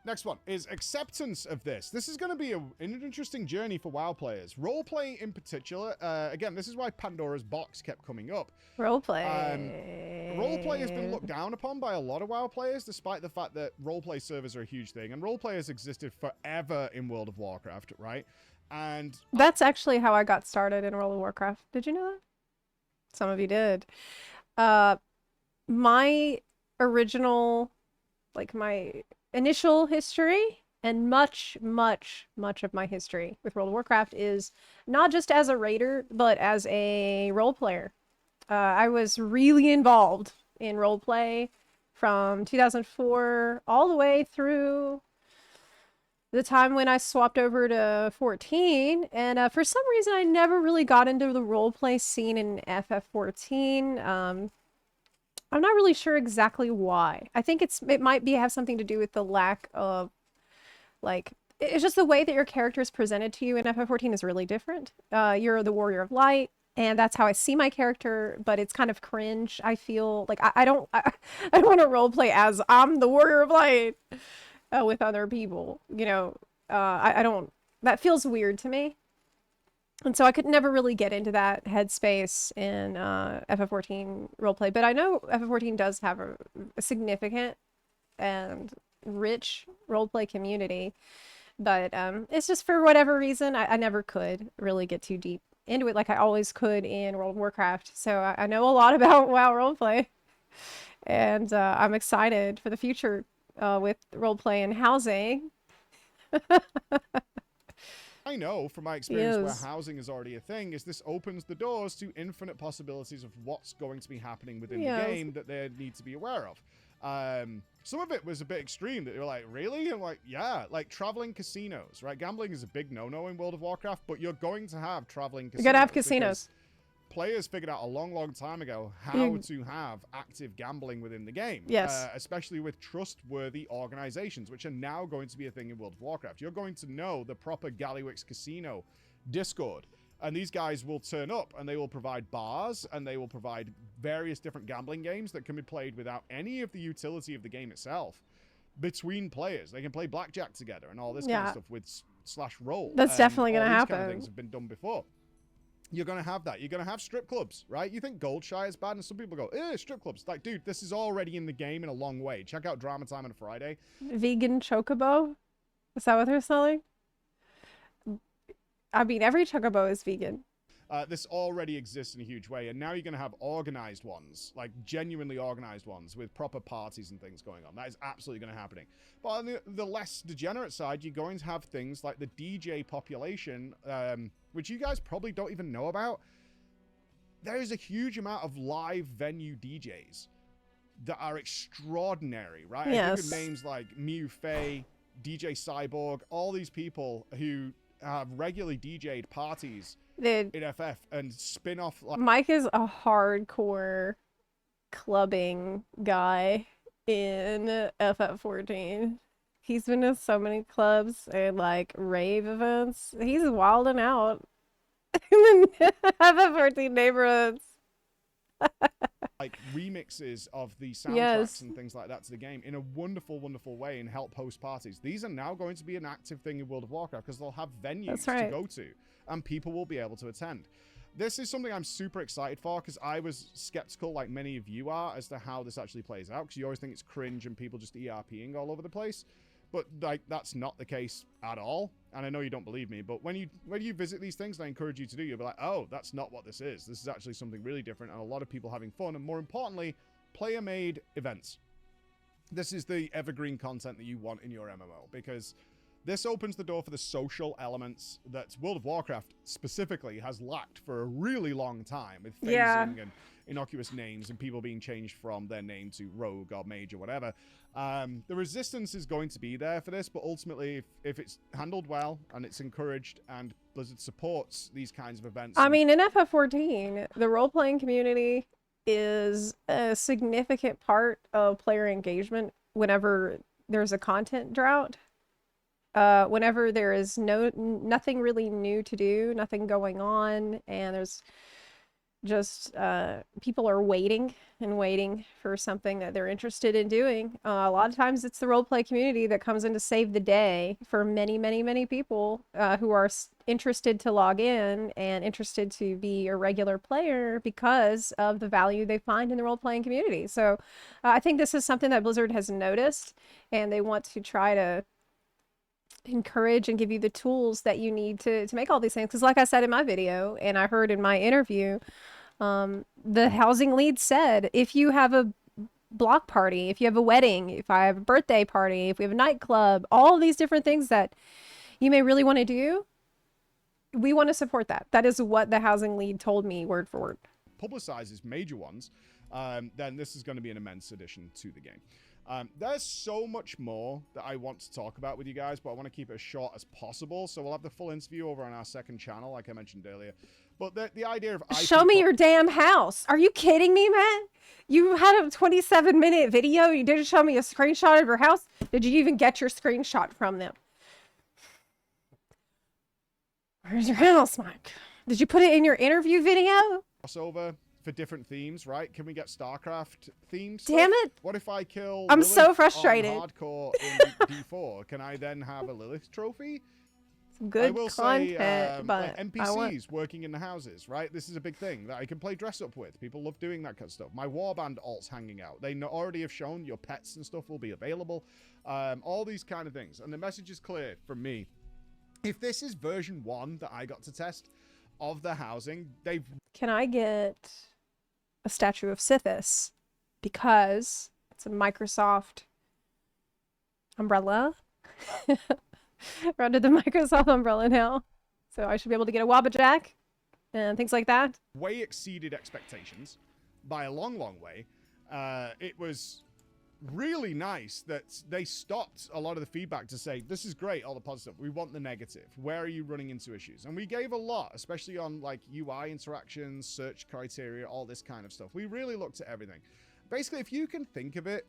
Next one is acceptance of this. This is going to be an interesting journey for WoW players. Roleplay in particular. Again, this is why Pandora's box kept coming up. Roleplay. Roleplay has been looked down upon by a lot of WoW players, despite the fact that roleplay servers are a huge thing. And roleplay has existed forever in World of Warcraft, right? And that's actually how I got started in World of Warcraft. Did you know that? Some of you did. My original, like my initial history and much of my history with World of Warcraft is not just as a raider, but as a role player. I was really involved in role play from 2004 all the way through the time when I swapped over to 14, and for some reason I never really got into the roleplay scene in FF14. I'm not really sure exactly why. I think it might have something to do with the lack of, like, it's just the way that your character is presented to you in FF14 is really different. You're the Warrior of Light, and that's how I see my character, but it's kind of cringe. I feel like I don't want to roleplay as I'm the Warrior of Light with other people. You know, I don't. That feels weird to me. And so I could never really get into that headspace in FF14 roleplay. But I know FF14 does have a significant and rich roleplay community. But it's just for whatever reason, I never could really get too deep into it like I always could in World of Warcraft. So I know a lot about WoW roleplay. And I'm excited for the future with roleplay and housing. I know from my experience where housing is already a thing, is this opens the doors to infinite possibilities of what's going to be happening within the game that they need to be aware of. Some of it was a bit extreme, that they were like, really? I'm like, yeah, like traveling casinos, right? Gambling is a big no-no in World of Warcraft, but you're going to have traveling casinos. You're gonna have casinos. Players figured out a long time ago how to have active gambling within the game. Yes. Especially with trustworthy organizations, which are now going to be a thing in World of Warcraft. You're going to know the proper Gallywix Casino Discord. And these guys will turn up and they will provide bars and they will provide various different gambling games that can be played without any of the utility of the game itself between players. They can play blackjack together and all this kind of stuff with /roll. That's definitely going to happen. These kind of things have been done before. You're going to have that. You're going to have strip clubs, right? You think Goldshire is bad, and some people go, strip clubs. Like, dude, this is already in the game in a long way. Check out Drama Time on Friday. Vegan chocobo? Is that what they're selling? I mean, every chocobo is vegan. This already exists in a huge way, and now you're going to have organized ones, like genuinely organized ones with proper parties and things going on. That is absolutely going to happen. But on the less degenerate side, you're going to have things like the DJ population, which you guys probably don't even know about. There is a huge amount of live venue DJs that are extraordinary, right? Yes. I think of names like Mew Fei, DJ Cyborg, all these people who have regularly DJ'd parties in FF and spin off. Like, Mike is a hardcore clubbing guy in FF14. He's been to so many clubs and like rave events. He's wilding out in the FF14 neighborhoods. like remixes of the soundtracks and things like that to the game in a wonderful way and help host parties. These are now going to be an active thing in World of Warcraft because they'll have venues to go to and people will be able to attend. This is something I'm super excited for because I was skeptical, like many of you are, as to how this actually plays out. Because you always think it's cringe and people just ERPing all over the place, but like that's not the case at all. And I know you don't believe me, but when you visit these things, and I encourage you to do, you'll be like, oh, that's not what this is. This is actually something really different, and a lot of people having fun, and more importantly, player-made events. This is the evergreen content that you want in your MMO because this opens the door for the social elements that World of Warcraft specifically has lacked for a really long time with phasing and innocuous names and people being changed from their name to rogue or mage or whatever. The resistance is going to be there for this, but ultimately, if it's handled well and it's encouraged and Blizzard supports these kinds of events. I mean, in FF14, the role-playing community is a significant part of player engagement whenever there's a content drought. Whenever there is nothing really new to do, nothing going on, and there's just people are waiting and waiting for something that they're interested in doing. A lot of times it's the roleplay community that comes in to save the day for many people who are interested to log in and interested to be a regular player because of the value they find in the role-playing community. So I think this is something that Blizzard has noticed, and they want to try to encourage and give you the tools that you need to make all these things. Because like I said in my video, and I heard in my interview, the housing lead said, if you have a block party, if you have a wedding, if I have a birthday party, if we have a nightclub, all these different things that you may really want to do, we want to support that. That is what the housing lead told me word for word. Publicizes major ones, then this is going to be an immense addition to the game. There's so much more that I want to talk about with you guys, but I want to keep it as short as possible. So we'll have the full interview over on our second channel, like I mentioned earlier. But the idea of show me your damn house. Are you kidding me, man? You had a 27-minute video. You didn't show me a screenshot of your house. Did you even get your screenshot from them? Where's your house, Mike? Did you put it in your interview video? Crossover for different themes, right? Can we get StarCraft themes? Damn it! What if I kill I'm Lilith so frustrated. on hardcore in D4? Can I then have a Lilith trophy? Some good I will content, say, but NPCs working in the houses, right? This is a big thing that I can play dress up with. People love doing that kind of stuff. My warband alts hanging out. They already have shown your pets and stuff will be available. All these kind of things. And the message is clear from me. If this is version 1 that I got to test of the housing, they've... Can I get a statue of Sithis? Because it's a Microsoft umbrella. We're under the Microsoft umbrella now. So I should be able to get a Wabbajack and things like that. Way exceeded expectations by a long way. It was really nice that they stopped a lot of the feedback to say, this is great, all the positive. We want the negative. Where are you running into issues? And we gave a lot, especially on like UI interactions, search criteria, all this kind of stuff. We really looked at everything. Basically, if you can think of it,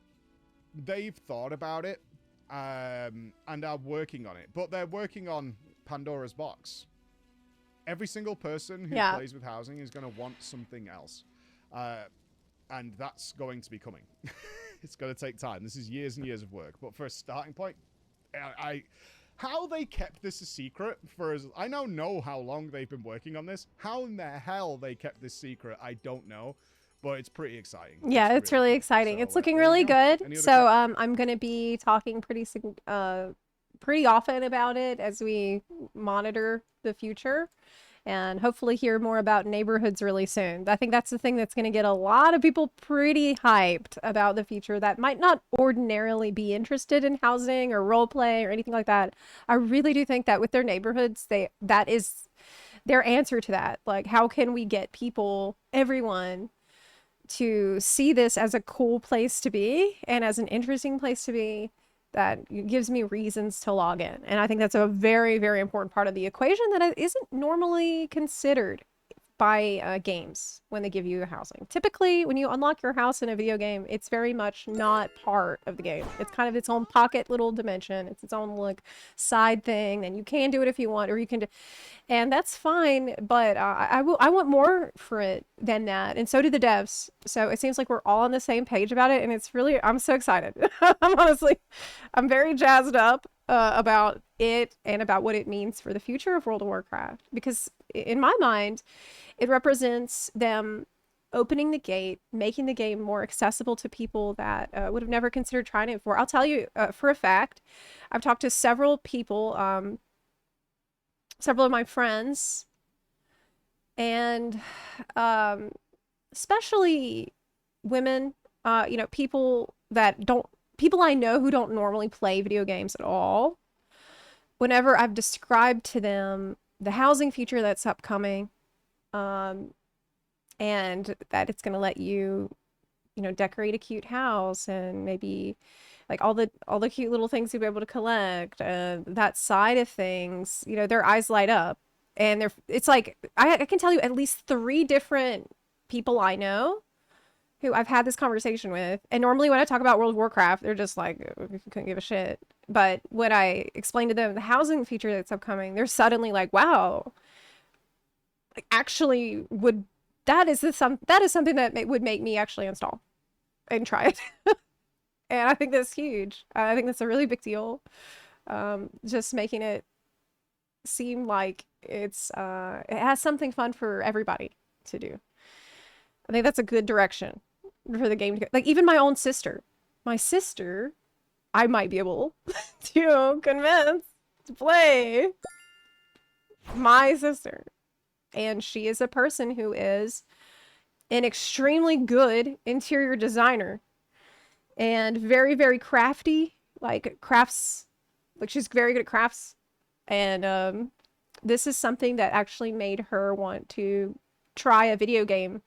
they've thought about it and are working on it. But they're working on Pandora's box. Every single person who plays with housing is going to want something else. And that's going to be coming. It's going to take time. This is years and years of work. But for a starting point, how they kept this a secret for as... I now know how long they've been working on this. How in the hell they kept this secret, I don't know. But it's pretty exciting. Yeah, it's really exciting. So, it's looking really good. So I'm going to be talking pretty often about it as we monitor the future. And hopefully hear more about neighborhoods really soon. I think that's the thing that's going to get a lot of people pretty hyped about the future that might not ordinarily be interested in housing or roleplay or anything like that. I really do think that with their neighborhoods, that is their answer to that. Like, how can we get people, everyone, to see this as a cool place to be and as an interesting place to be that gives me reasons to log in. And I think that's a very, very important part of the equation that isn't normally considered by games when they give you housing. Typically, when you unlock your house in a video game, it's very much not part of the game. It's kind of its own pocket little dimension. It's its own like side thing, and you can do it if you want, or you can do, and that's fine. But I want more for it than that, and so do the devs. So it seems like we're all on the same page about it, and it's really, I'm so excited. I'm very jazzed up. about it and about what it means for the future of World of Warcraft. Because in my mind, it represents them opening the gate, making the game more accessible to people that would have never considered trying it before. I'll tell you for a fact, I've talked to several people, several of my friends, and especially women, you know, people I know who don't normally play video games at all. Whenever I've described to them the housing feature that's upcoming, and that it's going to let you, you know, decorate a cute house and maybe like all the cute little things you'll be able to collect, that side of things, you know, their eyes light up. And it's like, I can tell you at least 3 different people I know who I've had this conversation with. And normally when I talk about World of Warcraft, they're just like, couldn't give a shit. But when I explain to them the housing feature that's upcoming, they're suddenly like, wow, like actually that is something that would make me actually install and try it. And I think that's huge. I think that's a really big deal. Just making it seem like it has something fun for everybody to do. I think that's a good direction for the game to go. Like even my own sister. My sister, I might be able to convince to play. My sister. And she is a person who is an extremely good interior designer and very, very crafty, like crafts, like she's very good at crafts. And this is something that actually made her want to try a video game,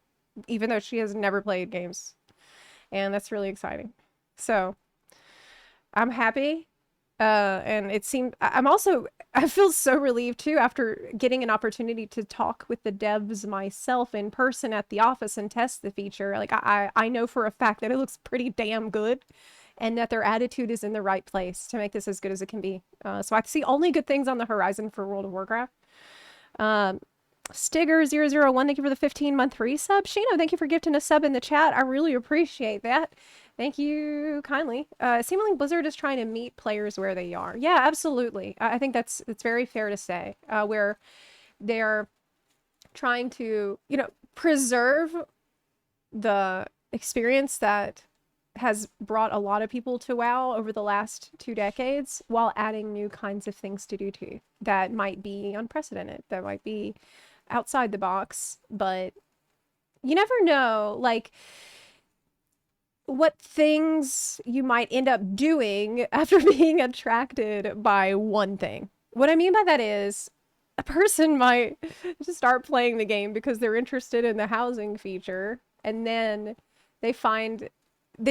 even though she has never played games. And that's really exciting. So I'm happy. And it seemed, I feel so relieved too after getting an opportunity to talk with the devs myself in person at the office and test the feature. Like I know for a fact that it looks pretty damn good and that their attitude is in the right place to make this as good as it can be. So I see only good things on the horizon for World of Warcraft. Stigger001, thank you for the 15-month resub. Shino, thank you for gifting a sub in the chat. I really appreciate that. Thank you kindly. Seemingly Blizzard is trying to meet players where they are. Yeah, absolutely. I think it's very fair to say, where they're trying to, you know, preserve the experience that has brought a lot of people to WoW over the last 2 decades while adding new kinds of things to do too that might be unprecedented, that might be outside the box, but you never know, like, what things you might end up doing after being attracted by one thing. What I mean by that is a person might just start playing the game because they're interested in the housing feature, and then they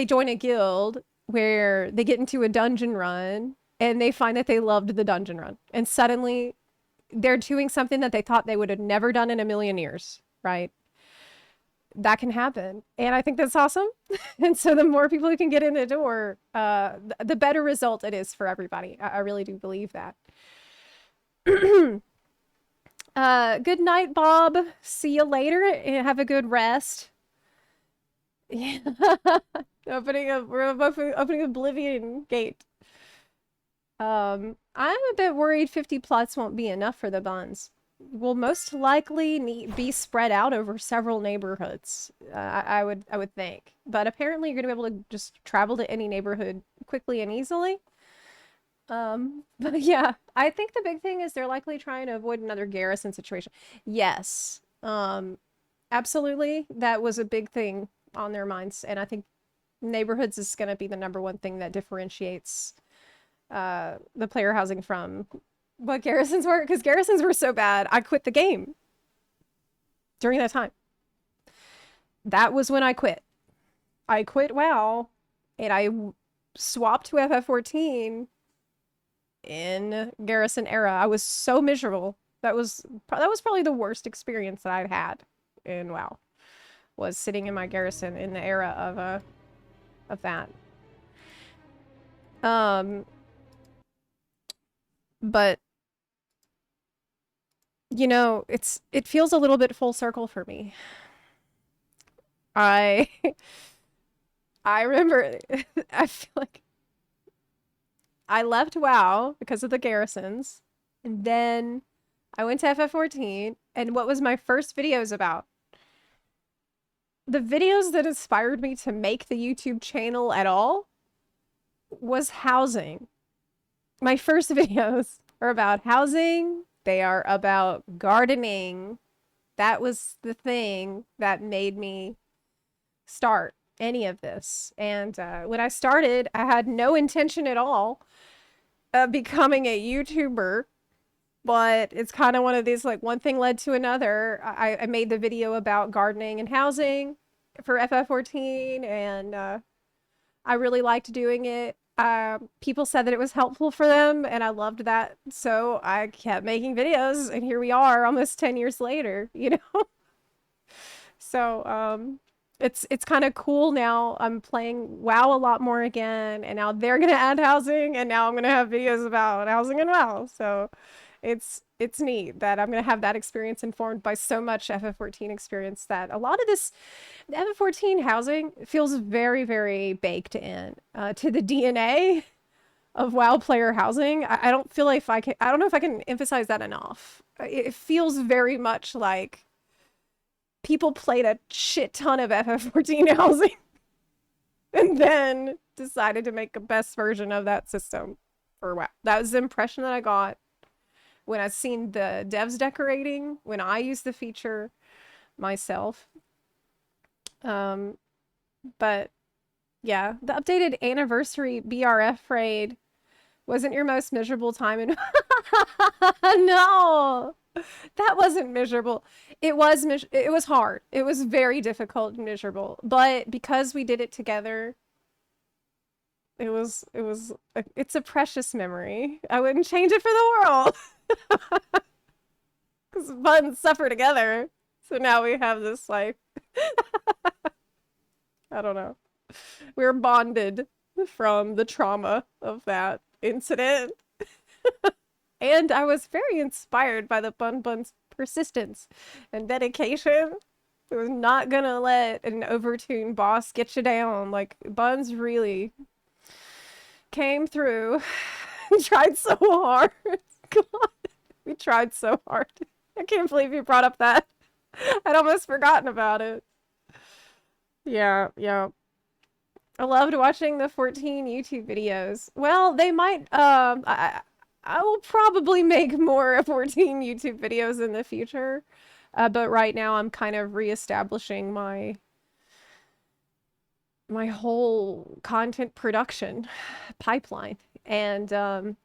join a guild where they get into a dungeon run and they find that they loved the dungeon run, and suddenly they're doing something that they thought they would have never done in a million years, right? That can happen. And I think that's awesome. And so the more people who can get in the door, the better result it is for everybody. I really do believe that. Good night, Bob. See you later and have a good rest. Yeah. We're opening Oblivion Gate. I'm a bit worried 50 plots won't be enough for the buns. Will most likely be spread out over several neighborhoods. I would think, but apparently you're gonna be able to just travel to any neighborhood quickly and easily. But yeah, I think the big thing is they're likely trying to avoid another garrison situation. Yes, absolutely, that was a big thing on their minds, and I think neighborhoods is gonna be the #1 thing that differentiates the player housing from what garrisons were, because garrisons were so bad, I quit the game during that time. That was when I quit. I quit WoW, and I swapped to FF14 in Garrison era. I was so miserable. That was probably the worst experience that I'd had in WoW, was sitting in my Garrison in the era of that. But you know, it feels a little bit full circle for me. I remember I feel like I left WoW because of the garrisons, and then I went to FF14, and what was my first videos about? The videos that inspired me to make the YouTube channel at all was housing. My first videos are about housing. They are about gardening. That was the thing that made me start any of this. And when I started, I had no intention at all of becoming a YouTuber. But it's kind of one of these, like, one thing led to another. I made the video about gardening and housing for FF14, and I really liked doing it. People said that it was helpful for them, and I loved that. So I kept making videos, and here we are almost 10 years later, you know? So, it's kind of cool now. I'm playing WoW a lot more again, and now they're going to add housing, and now I'm going to have videos about housing and WoW. So it's neat that I'm going to have that experience informed by so much FF14 experience that a lot of this FF14 housing feels very, very baked in to the DNA of WoW player housing. I don't feel like I don't know if I can emphasize that enough. It feels very much like people played a shit ton of FF14 housing and then decided to make the best version of that system for WoW. That was the impression that I got when I seen the devs decorating, when I used the feature myself. But yeah, the updated anniversary BRF raid wasn't your most miserable time in No, that wasn't miserable. It was hard. It was very difficult and miserable, but because we did it together, it's a precious memory. I wouldn't change it for the world. Because buns suffer together. So now we have this, like, I don't know. We're bonded from the trauma of that incident. And I was very inspired by the Bun's persistence and dedication. It was not gonna let an overtuned boss get you down. Like, Buns really came through and tried so hard. God, we tried so hard. I can't believe you brought up that. I'd almost forgotten about it. Yeah. I loved watching the 14 YouTube videos. Well, they might, I will probably make more 14 YouTube videos in the future. But right now I'm kind of reestablishing my whole content production pipeline. And,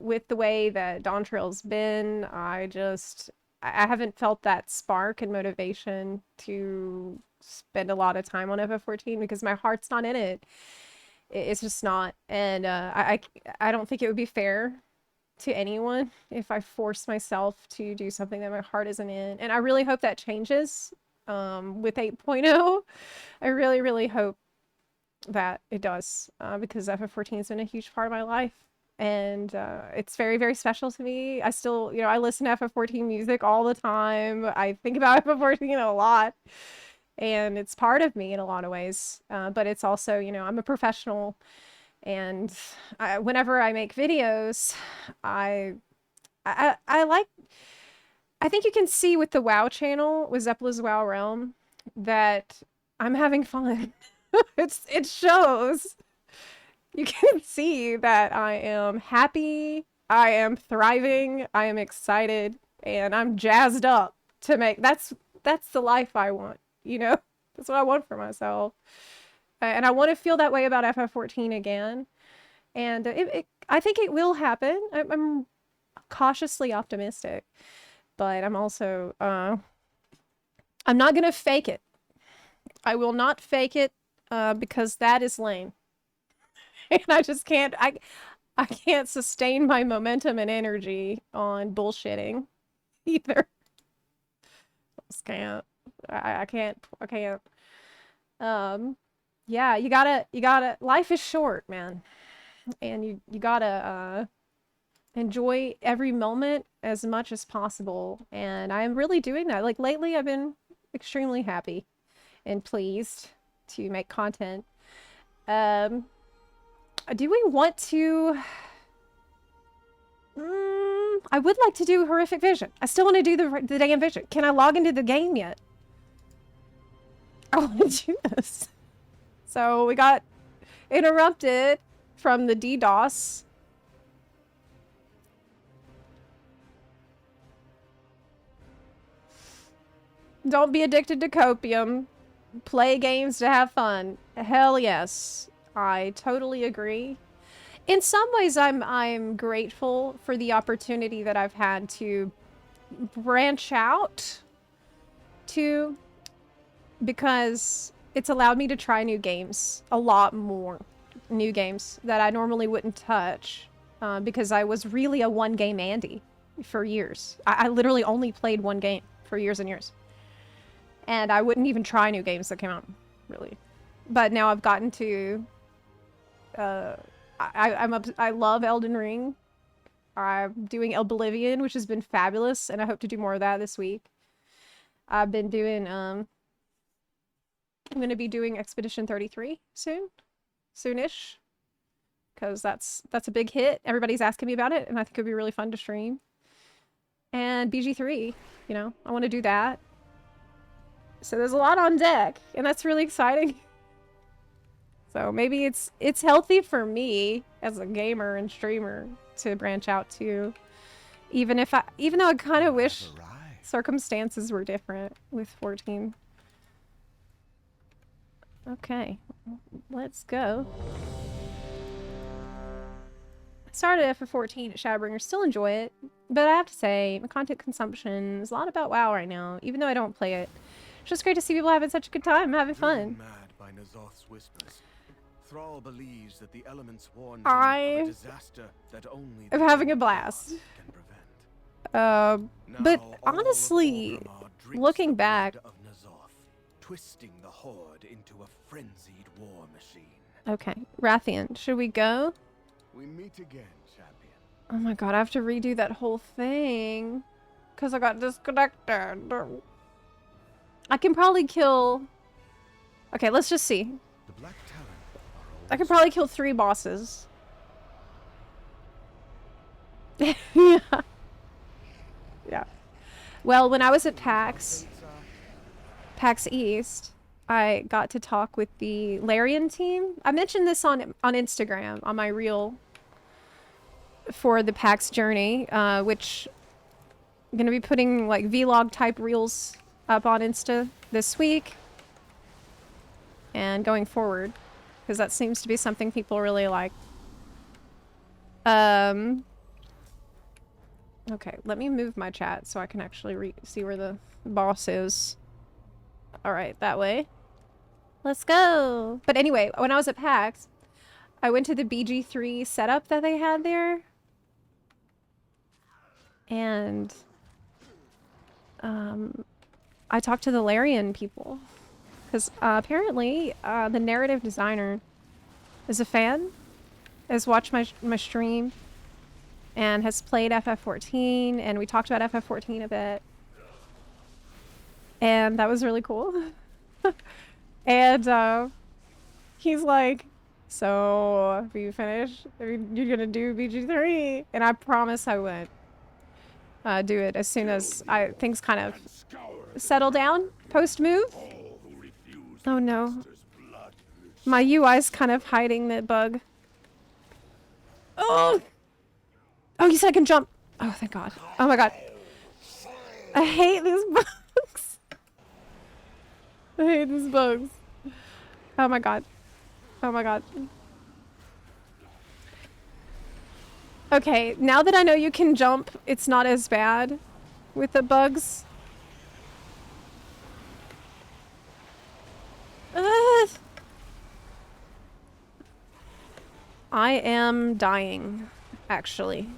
with the way that Dawn Trail's been, I haven't felt that spark and motivation to spend a lot of time on FF14 because my heart's not in it. It's just not. And I don't think it would be fair to anyone if I force myself to do something that my heart isn't in. And I really hope that changes with 8.0. I really, really hope that it does because FF14 has been a huge part of my life. And it's very, very special to me. I still, I listen to FF14 music all the time. I think about FF14 a lot. And it's part of me in a lot of ways. But it's also, I'm a professional. And whenever I make videos, I think you can see with the WoW channel, with Zepla's WoW Realm, that I'm having fun. It shows. You can see that I am happy, I am thriving, I am excited, and I'm jazzed up to make, that's the life I want, That's what I want for myself. And I want to feel that way about FF14 again. And I think it will happen. I'm cautiously optimistic, but I'm also, I'm not going to fake it. I will not fake it because that is lame. And I just can't, I can't sustain my momentum and energy on bullshitting either. I just can't. I can't. Yeah, you gotta, life is short, man. And you gotta enjoy every moment as much as possible. And I'm really doing that. Like, lately I've been extremely happy and pleased to make content. Do we want to... I would like to do Horrific Vision. I still want to do the damn Vision. Can I log into the game yet? I want to do this. So we got interrupted from the DDoS. Don't be addicted to copium. Play games to have fun. Hell yes. I totally agree. In some ways, I'm grateful for the opportunity that I've had to branch out to, because it's allowed me to try new games, a lot more new games that I normally wouldn't touch, because I was really a one-game Andy for years. I literally only played one game for years and years. And I wouldn't even try new games that came out, really. But now I've gotten to... I love Elden Ring. I'm doing Oblivion, which has been fabulous, and I hope to do more of that this week. I've been doing, I'm gonna be doing Expedition 33 soonish, because that's a big hit. Everybody's asking me about it, and I think it'd be really fun to stream. And BG3, you know, I want to do that. So there's a lot on deck, and that's really exciting. So maybe it's healthy for me as a gamer and streamer to branch out too. Even though I kind of wish circumstances were different with 14. Okay, let's go. I started FF14 at Shadowbringers, still enjoy it, but I have to say, my content consumption is a lot about WoW right now, even though I don't play it. It's just great to see people having such a good time, having fun. Mad by N'Zoth's whispers. Thrall believes that the elements warned I him of a disaster that only am having a blast. But honestly, looking back, N'Zoth, twisting the horde into a frenzied war machine. Okay, Rathian, should we go? We meet again, champion. Oh my god, I have to redo that whole thing because I got disconnected. I can probably kill... Okay, let's just see. The Black Talon. I could probably kill 3 bosses. Yeah. Yeah. Well, when I was at PAX East, I got to talk with the Larian team. I mentioned this on Instagram, on my reel for the PAX journey, which I'm going to be putting like vlog type reels up on Insta this week and going forward, because that seems to be something people really like. Okay, let me move my chat so I can actually see where the boss is. Alright, that way. Let's go! But anyway, when I was at PAX, I went to the BG3 setup that they had there. And I talked to the Larian people. Because apparently the narrative designer is a fan, has watched my stream, and has played FF14, and we talked about FF14 a bit. And that was really cool. And he's like, so, have you finished? You're gonna do BG3? And I promise I would do it as soon as things kind of settle down post-move. Oh no. My UI's kind of hiding the bug. Oh! Oh, you said I can jump. Oh, thank God. Oh my God. I hate these bugs. I hate these bugs. Oh my God. Oh my God. Okay, now that I know you can jump, it's not as bad with the bugs. I am dying, actually.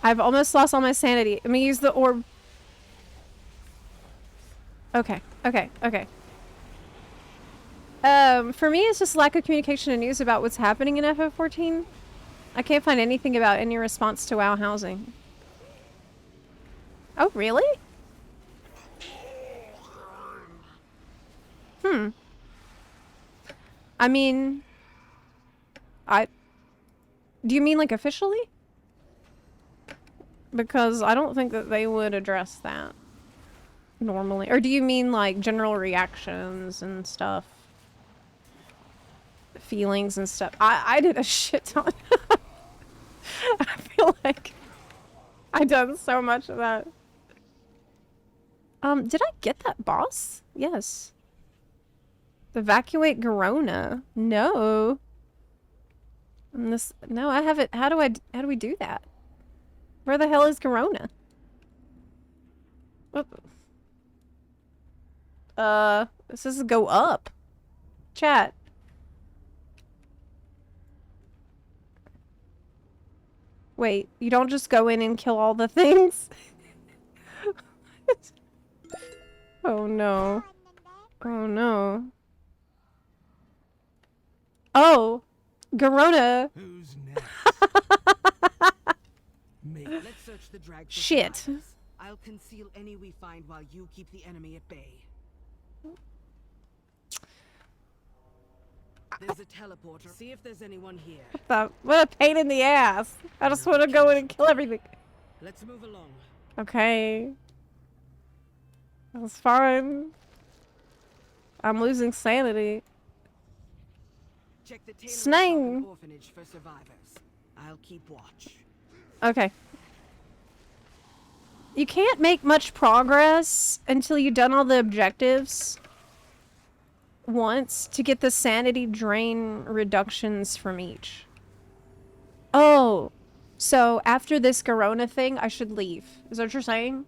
I've almost lost all my sanity. Let me use the orb. Okay, okay, okay. For me, it's just lack of communication and news about what's happening in FF14. I can't find anything about any response to WoW housing. Oh, really? I mean, Do you mean like officially? Because I don't think that they would address that normally. Or do you mean like general reactions and stuff? Feelings and stuff. I did a shit ton. I feel like I done so much of that. Did I get that boss? Yes. Evacuate Garona. No. No, I haven't. How do we do that? Where the hell is Garona? What? This is go up. Chat. Wait, you don't just go in and kill all the things? Oh no. Oh no. Oh! Garona! Who's next? Let's search the drag for Shit. survivors. I'll conceal any we find while you keep the enemy at bay. There's a teleporter. See if there's anyone here. What a pain in the ass. I just want to go in and kill everything. Let's move along. Okay. That's fine. I'm losing sanity. Check the Taylor Snang. orphanage for survivors. I'll keep watch. Okay. You can't make much progress until you've done all the objectives once to get the sanity drain reductions from each. Oh, so after this Garona thing, I should leave. Is that what you're saying?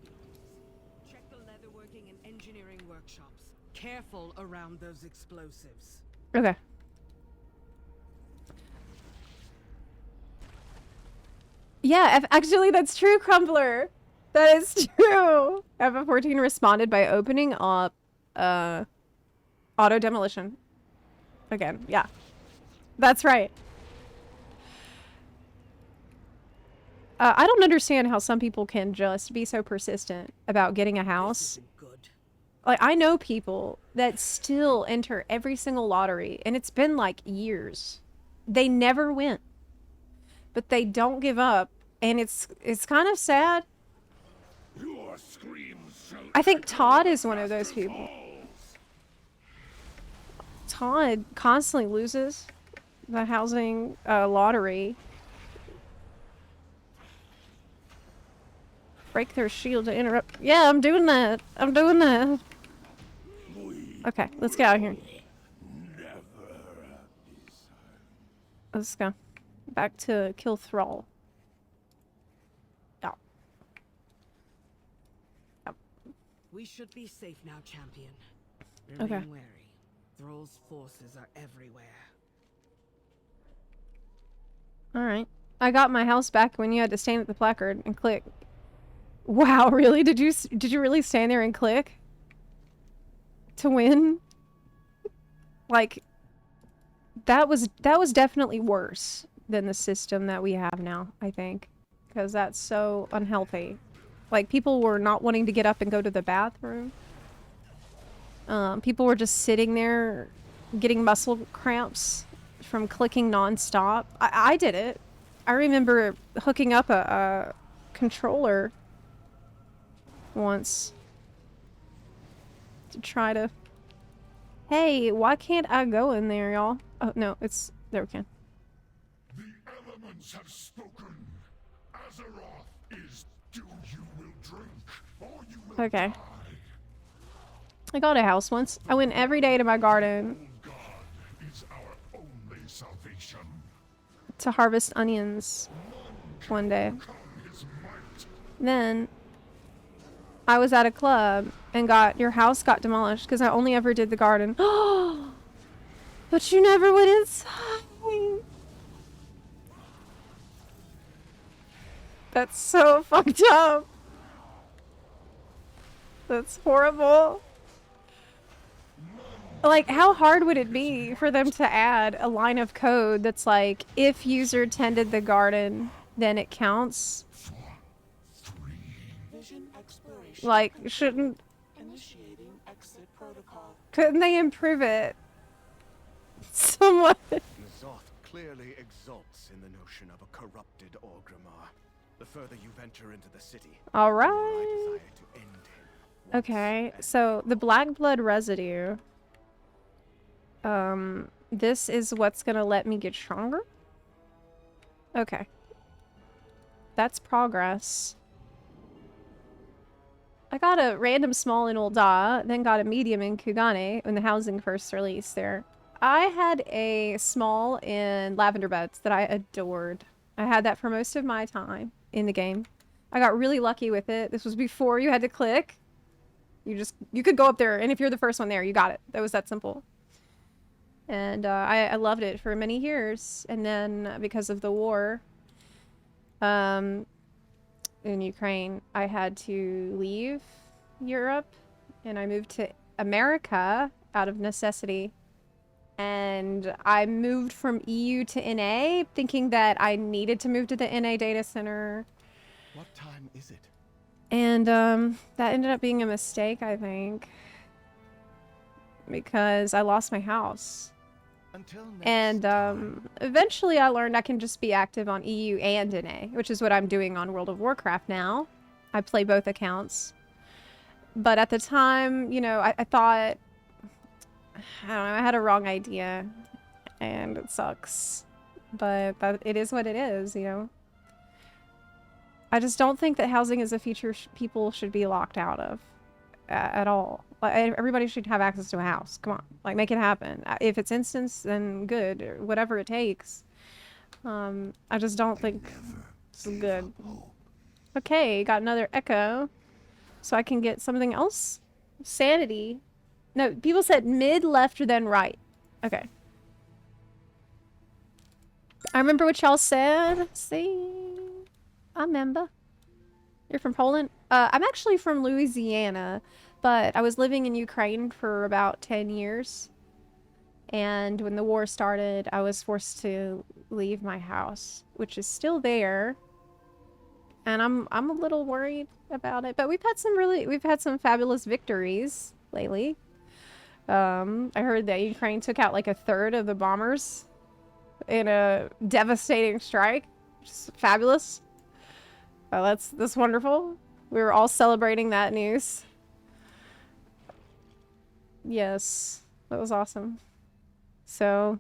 Check the leatherworking and engineering workshops. Careful around those explosives. Okay. Yeah, actually that's true, Crumbler. That is true. FF14 responded by opening up auto demolition. Again, yeah. That's right. I don't understand how some people can just be so persistent about getting a house. Like, I know people that still enter every single lottery, and it's been like years. They never win. But they don't give up, and it's kind of sad. Your screams shall I think Todd is one of those people. Todd constantly loses the housing lottery. Break their shield to interrupt. Yeah, I'm doing that. I'm doing that. Okay, let's get out of here. Let's go. Back to kill Thrall. Yeah. Yep. We should be safe now, champion. Okay. Remain wary. Thrall's forces are everywhere. Alright. I got my house back when you had to stand at the placard and click. Wow, really? Did you really stand there and click? To win? Like, that was definitely worse than the system that we have now, I think. Because that's so unhealthy. Like, people were not wanting to get up and go to the bathroom. People were just sitting there getting muscle cramps from clicking non-stop. I did it. I remember hooking up a controller once to try to... Hey, why can't I go in there, y'all? Oh, no, it's... There we can. The elements have spoken. Azeroth is do you will drink or you will Okay. die. I got a house once. I went every day to my garden God is our only salvation. to harvest onions one day. Then I was at a club and your house got demolished because I only ever did the garden. But you never went inside. That's so fucked up. That's horrible. Like, how hard would it be for them to add a line of code that's like, if user tended the garden, then it counts? Vision exploration. Like, shouldn't... Initiating exit protocol. Couldn't they improve it? Somewhat. N'Zoth clearly exults in the notion of a corrupted Orgrimmar. The further you venture into the city, All the more I right. desire to end him. once Okay, and so the black blood residue. This is what's gonna let me get stronger? Okay. That's progress. I got a random small in Ul'dah, then got a medium in Kugane when the housing first released there. I had a small in Lavender Beds that I adored. I had that for most of my time in the game. I got really lucky with it. This was before you had to click. You could go up there, and if you're the first one there, you got it. That was that simple. And I loved it for many years. And then because of the war in Ukraine, I had to leave Europe, and I moved to America out of necessity. And I moved from EU to NA, thinking that I needed to move to the NA data center. What time is it? And that ended up being a mistake, I think, because I lost my house. Until next And time. eventually I learned I can just be active on EU and NA, which is what I'm doing on World of Warcraft now. I play both accounts. But at the time, you know, I thought, I don't know, I had a wrong idea, and it sucks. But it is what it is, you know. I just don't think that housing is a feature people should be locked out of at all. Like, everybody should have access to a house. Come on, like, make it happen. If it's instance, then good, or whatever it takes. I just don't think it's good. Okay, got another echo, so I can get something else. Sanity. No, people said mid, left, or then right. Okay. I remember what y'all said. See? I remember. You're from Poland? I'm actually from Louisiana, but I was living in Ukraine for about 10 years. And when the war started, I was forced to leave my house, which is still there. And I'm a little worried about it, but we've had some fabulous victories lately. I heard that Ukraine took out like a third of the bombers in a devastating strike, which is fabulous. That's wonderful. We were all celebrating that news. Yes, that was awesome. So,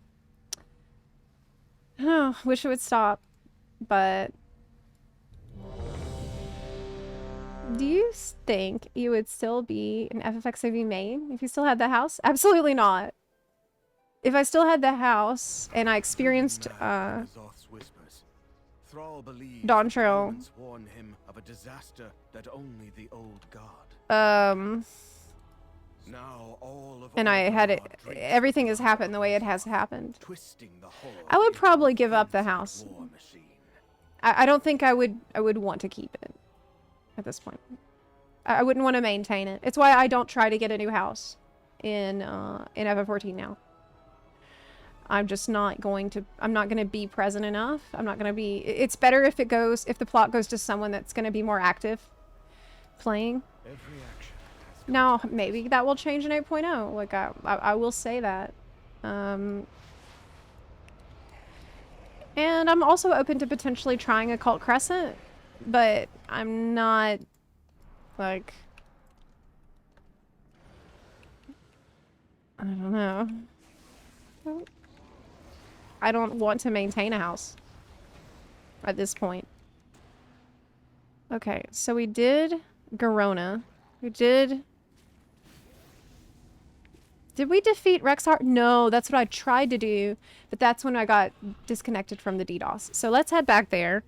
oh, wish it would stop, but do you think you would still be an FFXAV main if you still had the house? Absolutely not. If I still had the house and I experienced Dawn Trail, warn him of a disaster that only the old god. Now all of and I had it, everything has happened the way it has happened, I would probably give up the house. I don't think I would want to keep it at this point. I wouldn't want to maintain it. It's why I don't try to get a new house in FF14 now. I'm just not going to, I'm not going to be present enough. I'm not going to be, it's better if if the plot goes to someone that's going to be more active playing. Now, maybe that will change in 8.0. Like, I will say that. And I'm also open to potentially trying Occult Crescent, but I'm not, like, I don't know. I don't want to maintain a house at this point. Okay, so we did Garona. Did we defeat Rexar? No, that's what I tried to do, but that's when I got disconnected from the DDoS. So let's head back there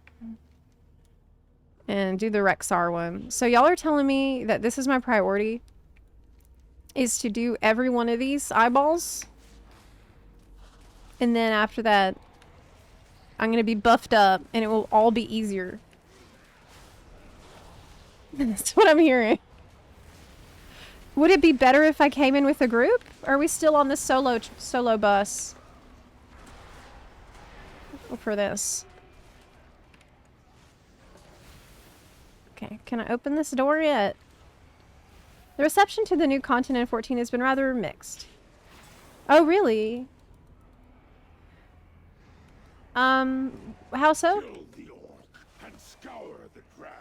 and do the Rexar one. So y'all are telling me that this is my priority, is to do every one of these eyeballs. And then after that, I'm going to be buffed up and it will all be easier. That's what I'm hearing. Would it be better if I came in with a group? Or are we still on the solo bus for this? Okay, can I open this door yet? The reception to the new content in 14 has been rather mixed. Oh, really? How so? Kill the orc and scour the crag.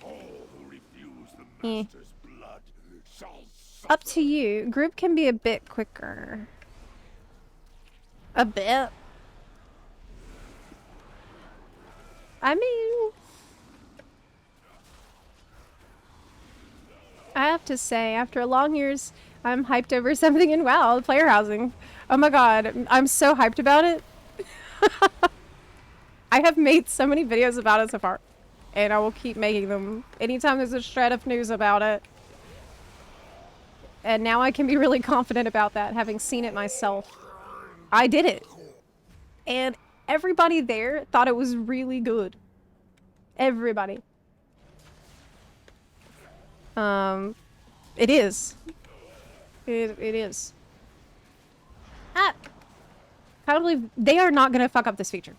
All who refuse the master's blood shall suffer. Up to you. Group can be a bit quicker. A bit. I mean, I have to say, after long years, I'm hyped over something in WoW, player housing. Oh my god, I'm so hyped about it. I have made so many videos about it so far, and I will keep making them anytime there's a shred of news about it. And now I can be really confident about that, having seen it myself. I did it. And everybody there thought it was really good. Everybody. It is. It is. I can't believe they are not gonna fuck up this feature.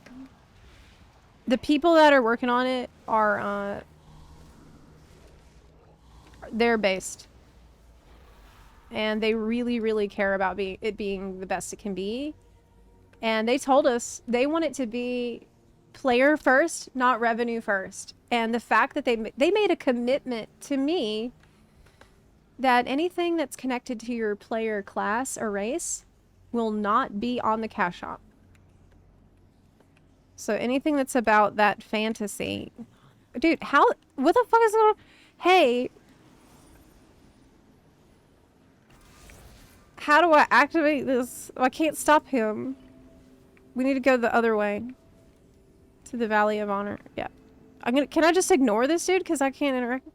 The people that are working on it are, they're based. And they really, really care about it being the best it can be. And they told us they want it to be player first, not revenue first. And the fact that they made a commitment to me that anything that's connected to your player class or race will not be on the cash shop. So anything that's about that fantasy. Dude, what the fuck is going on? Hey. How do I activate this? Oh, I can't stop him. We need to go the other way. To the Valley of Honor. Yeah. Can I just ignore this dude? Because I can't interact.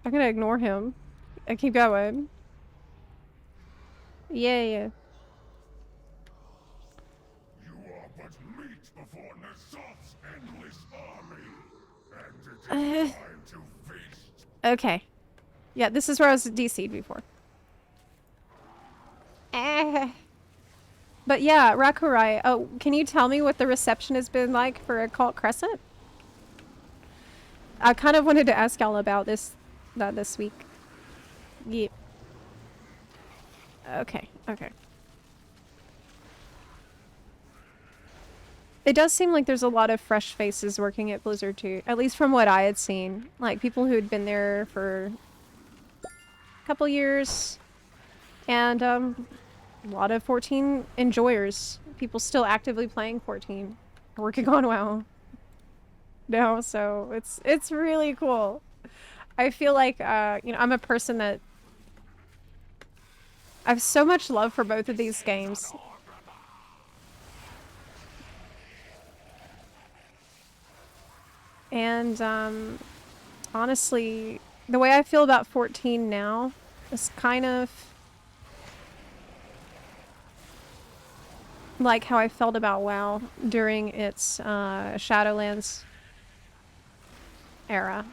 I'm gonna ignore him. I keep going. Yeah. You are but meat before Nasat's endless army. And it is time to feast. Okay. Yeah, this is where I was DC'd before. But yeah, Rakurai, oh, can you tell me what the reception has been like for Occult Crescent? I kind of wanted to ask y'all about this week. Yeah. Okay. It does seem like there's a lot of fresh faces working at Blizzard too, at least from what I had seen. Like people who had been there for a couple years, and a lot of 14 enjoyers. People still actively playing 14, working on WoW. No, so it's really cool. I feel like I'm a person that I have so much love for both of these games. And honestly, the way I feel about 14 now is kind of like how I felt about WoW during its Shadowlands era.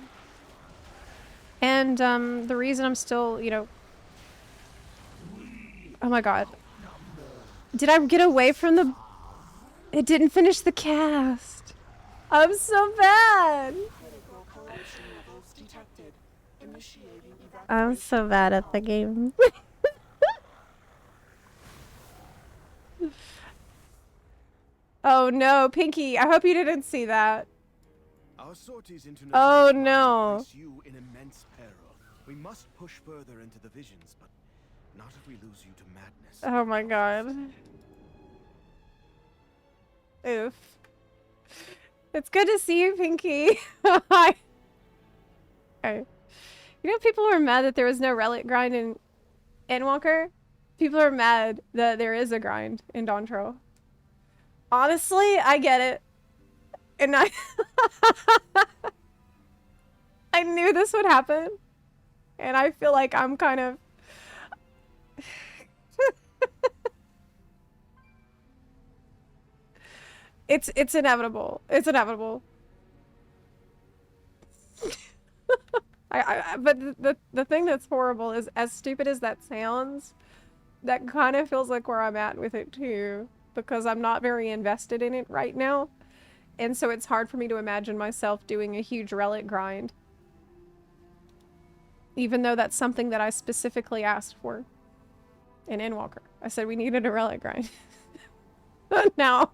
And the reason I'm still, oh my god. Did I get away from the... It didn't finish the cast. I'm so bad. I'm so bad at the game. Oh no, Pinky, I hope you didn't see that. Our sorties into Oh no. place you in immense peril. We must push further into the visions, but not if we lose you to madness. Oh my god. Oof. It's good to see you, Pinky. Hi. Okay. You know, people are mad that there was no relic grind in Endwalker. People are mad that there is a grind in Dawntrail. Honestly, I get it. And I knew this would happen. And I feel like I'm kind of It's inevitable. It's inevitable. But the thing that's horrible is, as stupid as that sounds, that kind of feels like where I'm at with it too, because I'm not very invested in it right now. And so it's hard for me to imagine myself doing a huge relic grind. Even though that's something that I specifically asked for in Endwalker. I said we needed a relic grind. Now,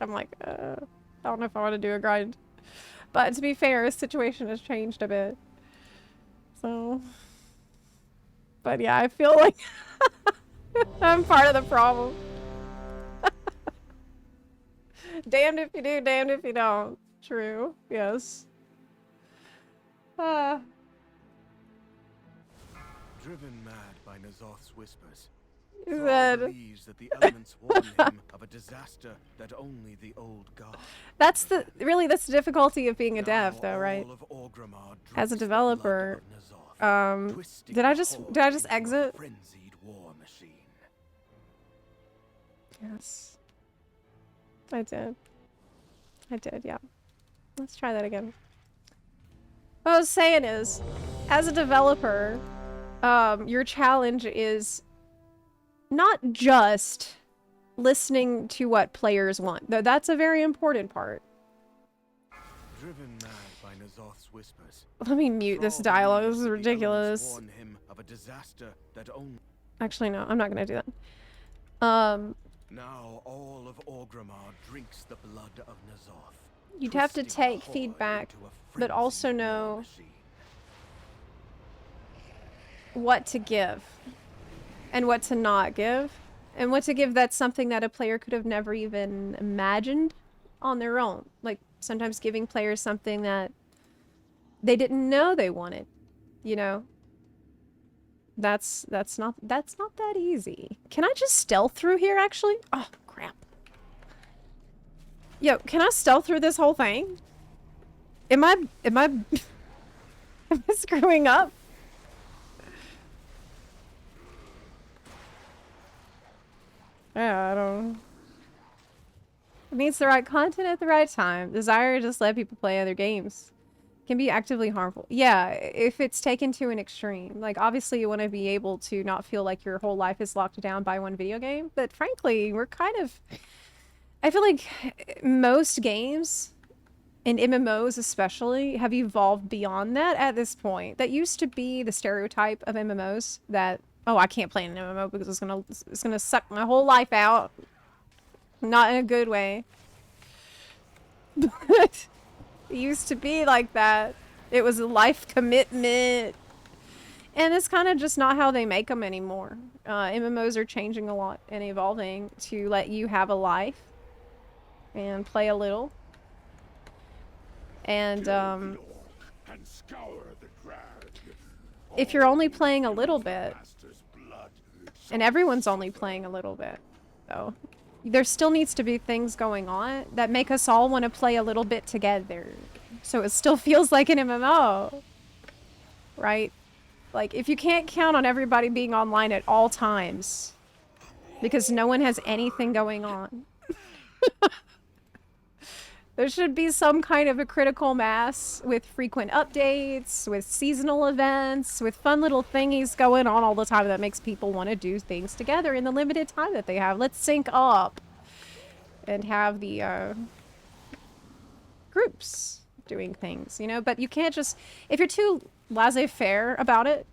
I'm like, I don't know if I want to do a grind. But to be fair, his situation has changed a bit. So... But yeah, I feel like I'm part of the problem. Damned if you do, damned if you don't. True. Yes. Driven mad by Nazoth's whispers, He Thrall said... believes that the elements warn him of a disaster that only the old god. That's the... Really, that's the difficulty of being a dev, though, Now right? all of Orgrimmar As a drinks the developer... blood of Nazoth, twisting Did I the just horde exit? into a frenzied war machine. Yes. I did. I did, yeah. Let's try that again. What I was saying is, as a developer, your challenge is not just listening to what players want, though that's a very important part. Driven mad by Nazoth's whispers, Let me mute this Thrall dialogue, this believes is that the ridiculous. elements warn him of a disaster that only... Actually, no, I'm not gonna do that. Now all of Orgrimmar drinks the blood of Nazoth. You'd have to twisting the take horde feedback, into a but also frenzied war know machine. what to give and what to not give, and what to give that's something that a player could have never even imagined on their own. Like sometimes giving players something that they didn't know they wanted, you know. That's not that easy. Can I just stealth through here actually? Oh crap. Yo, can I stealth through this whole thing? Am I am I screwing up? Yeah, I don't... It needs the right content at the right time. Desire to just let people play other games. Can be actively harmful. Yeah, if it's taken to an extreme. Like, obviously you want to be able to not feel like your whole life is locked down by one video game. But frankly, we're kind of... I feel like most games, and MMOs especially, have evolved beyond that at this point. That used to be the stereotype of MMOs that... Oh, I can't play an MMO because it's gonna suck my whole life out. Not in a good way. But it used to be like that. It was a life commitment. And it's kind of just not how they make them anymore. MMOs are changing a lot and evolving to let you have a life and play a little. And if you're only playing a little bit, and everyone's only playing a little bit, though, there still needs to be things going on that make us all want to play a little bit together. So it still feels like an MMO. Right? Like, if you can't count on everybody being online at all times, because no one has anything going on, there should be some kind of a critical mass with frequent updates, with seasonal events, with fun little thingies going on all the time that makes people want to do things together in the limited time that they have. Let's sync up and have the groups doing things, you know? But you can't just... If you're too laissez-faire about it,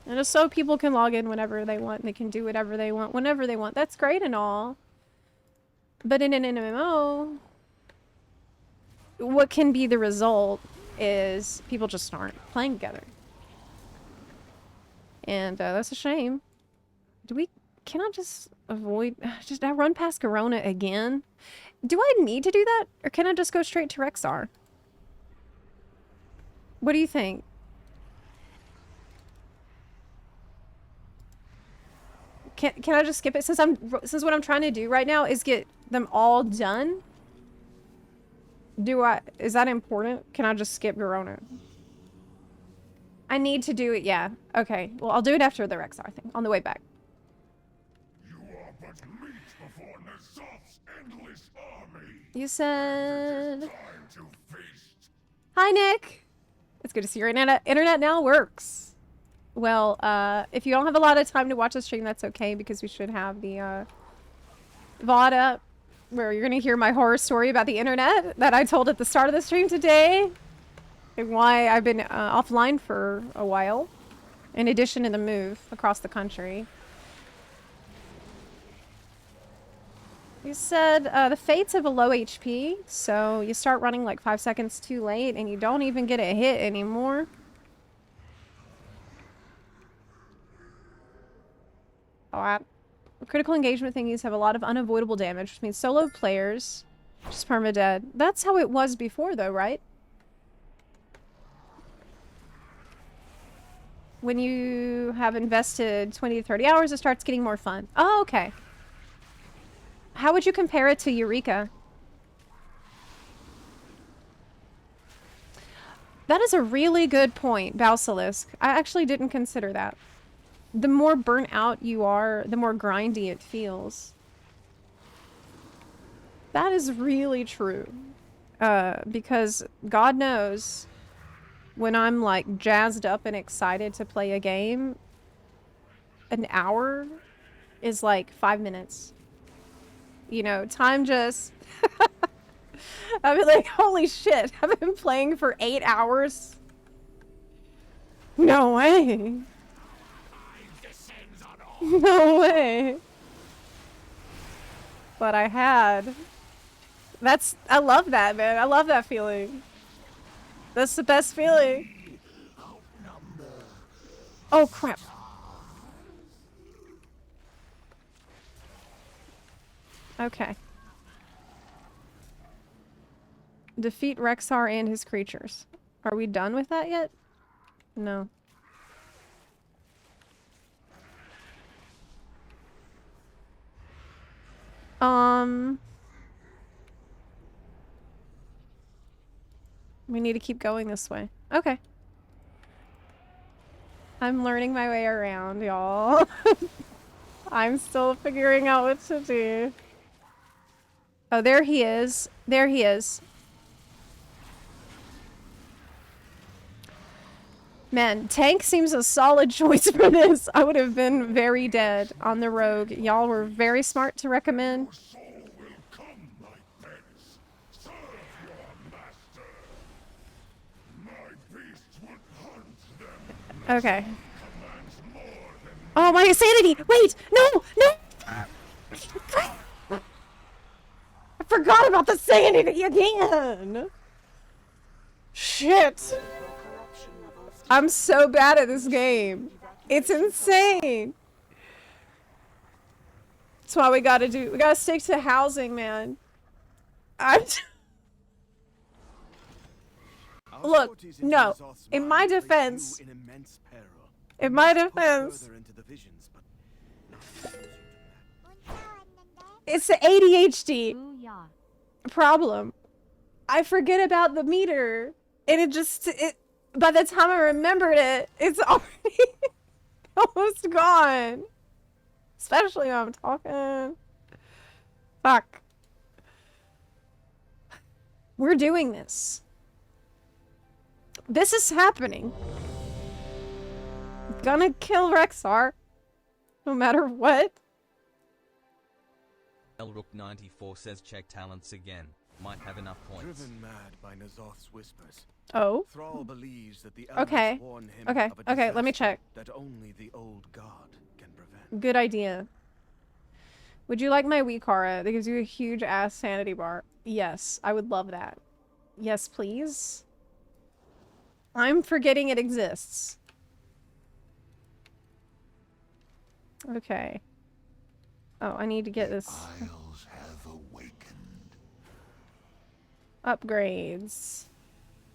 and just so people can log in whenever they want, and they can do whatever they want whenever they want, that's great and all. But in an MMO, what can be the result is people just aren't playing together. And that's a shame. Can I just avoid, I run past Corona again? Do I need to do that? Or can I just go straight to Rexar? What do you think? Can I just skip it? Since what I'm trying to do right now is get them all done. Is that important? Can I just skip Verona? I need to do it, yeah. Okay. Well, I'll do it after the Rexar thing, on the way back. You are but meat before Nazoth's endless army. You said... Time to feast. Hi, Nick! It's good to see your internet now works. Well, if you don't have a lot of time to watch the stream, that's okay, because we should have the VOD up, where you're going to hear my horror story about the internet that I told at the start of the stream today, and why I've been offline for a while, in addition to the move across the country. You said the Fates have a low HP, so you start running like 5 seconds too late and you don't even get a hit anymore. Alright. Critical engagement thingies have a lot of unavoidable damage, which means solo players just permadead. That's how it was before though, right? When you have invested 20 to 30 hours, it starts getting more fun. Oh, okay. How would you compare it to Eureka? That is a really good point, Basilisk. I actually didn't consider that. The more burnt out you are, the more grindy it feels. That is really true. Because God knows, when I'm like jazzed up and excited to play a game, an hour is like 5 minutes. You know, time just... I'd be like, holy shit, I've been playing for 8 hours? No way. No way. But I had. I love that, man. I love that feeling. That's the best feeling. Oh, crap. Okay. Defeat Rexar and his creatures. Are we done with that yet? No. We need to keep going this way. Okay. I'm learning my way around, y'all. I'm still figuring out what to do. Oh, there he is. There he is. Man, tank seems a solid choice for this. I would have been very dead on the rogue. Y'all were very smart to recommend. Okay. Oh, my sanity! Wait! No! No! I forgot about the sanity again! Shit! I'm so bad at this game. It's insane. That's why we gotta stick to housing, man. Look, no. In my defense, it's the ADHD problem. I forget about the meter, and by the time I remembered it, it's already almost gone. Especially when I'm talking. Fuck. We're doing this. This is happening. Gonna kill Rexar. No matter what. Elrook94 says check talents again. Might have enough points. Driven mad by Nazoth's whispers. Oh. Thrall believes that the Okay. warn him Okay. of a Okay, let me check. that only the old god can prevent. Good idea. Would you like my Wikara? That gives you a huge ass sanity bar. Yes, I would love that. Yes, please. I'm forgetting it exists. Okay. Oh, I need to get this. Isles have awakened. Upgrades.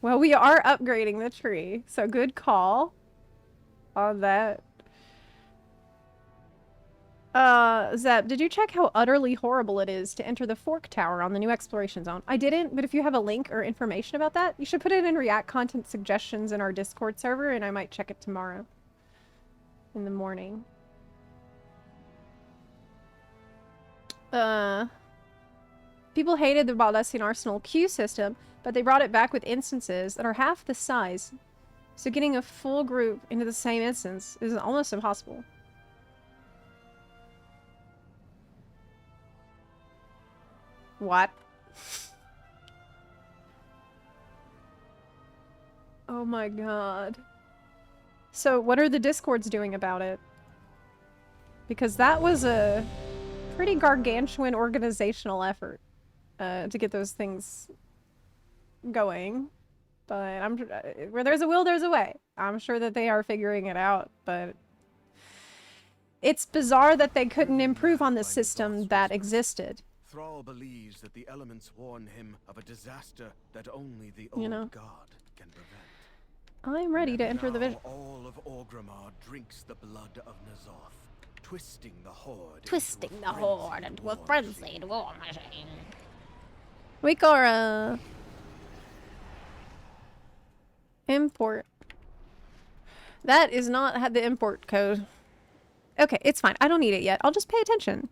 Well, we are upgrading the tree, so good call on that. Zep, did you check how utterly horrible it is to enter the Fork Tower on the new exploration zone? I didn't, but if you have a link or information about that, you should put it in React content suggestions in our Discord server, and I might check it tomorrow. In the morning. People hated the Baldessian Arsenal queue system, but they brought it back with instances that are half the size. So getting a full group into the same instance is almost impossible. What? Oh my god. So what are the Discords doing about it? Because that was a pretty gargantuan organizational effort to get those things going. But where there's a will, there's a way. I'm sure that they are figuring it out, but it's bizarre that they couldn't improve on the system that existed. Thrall believes that the elements warn him of a disaster that only the You know. old god can prevent. I'm ready to enter the Now vision. all of Orgrimmar drinks the blood of N'Zoth, twisting the horde into a frenzied war machine. Wikara. Import. That is not the import code. Okay, it's fine. I don't need it yet. I'll just pay attention.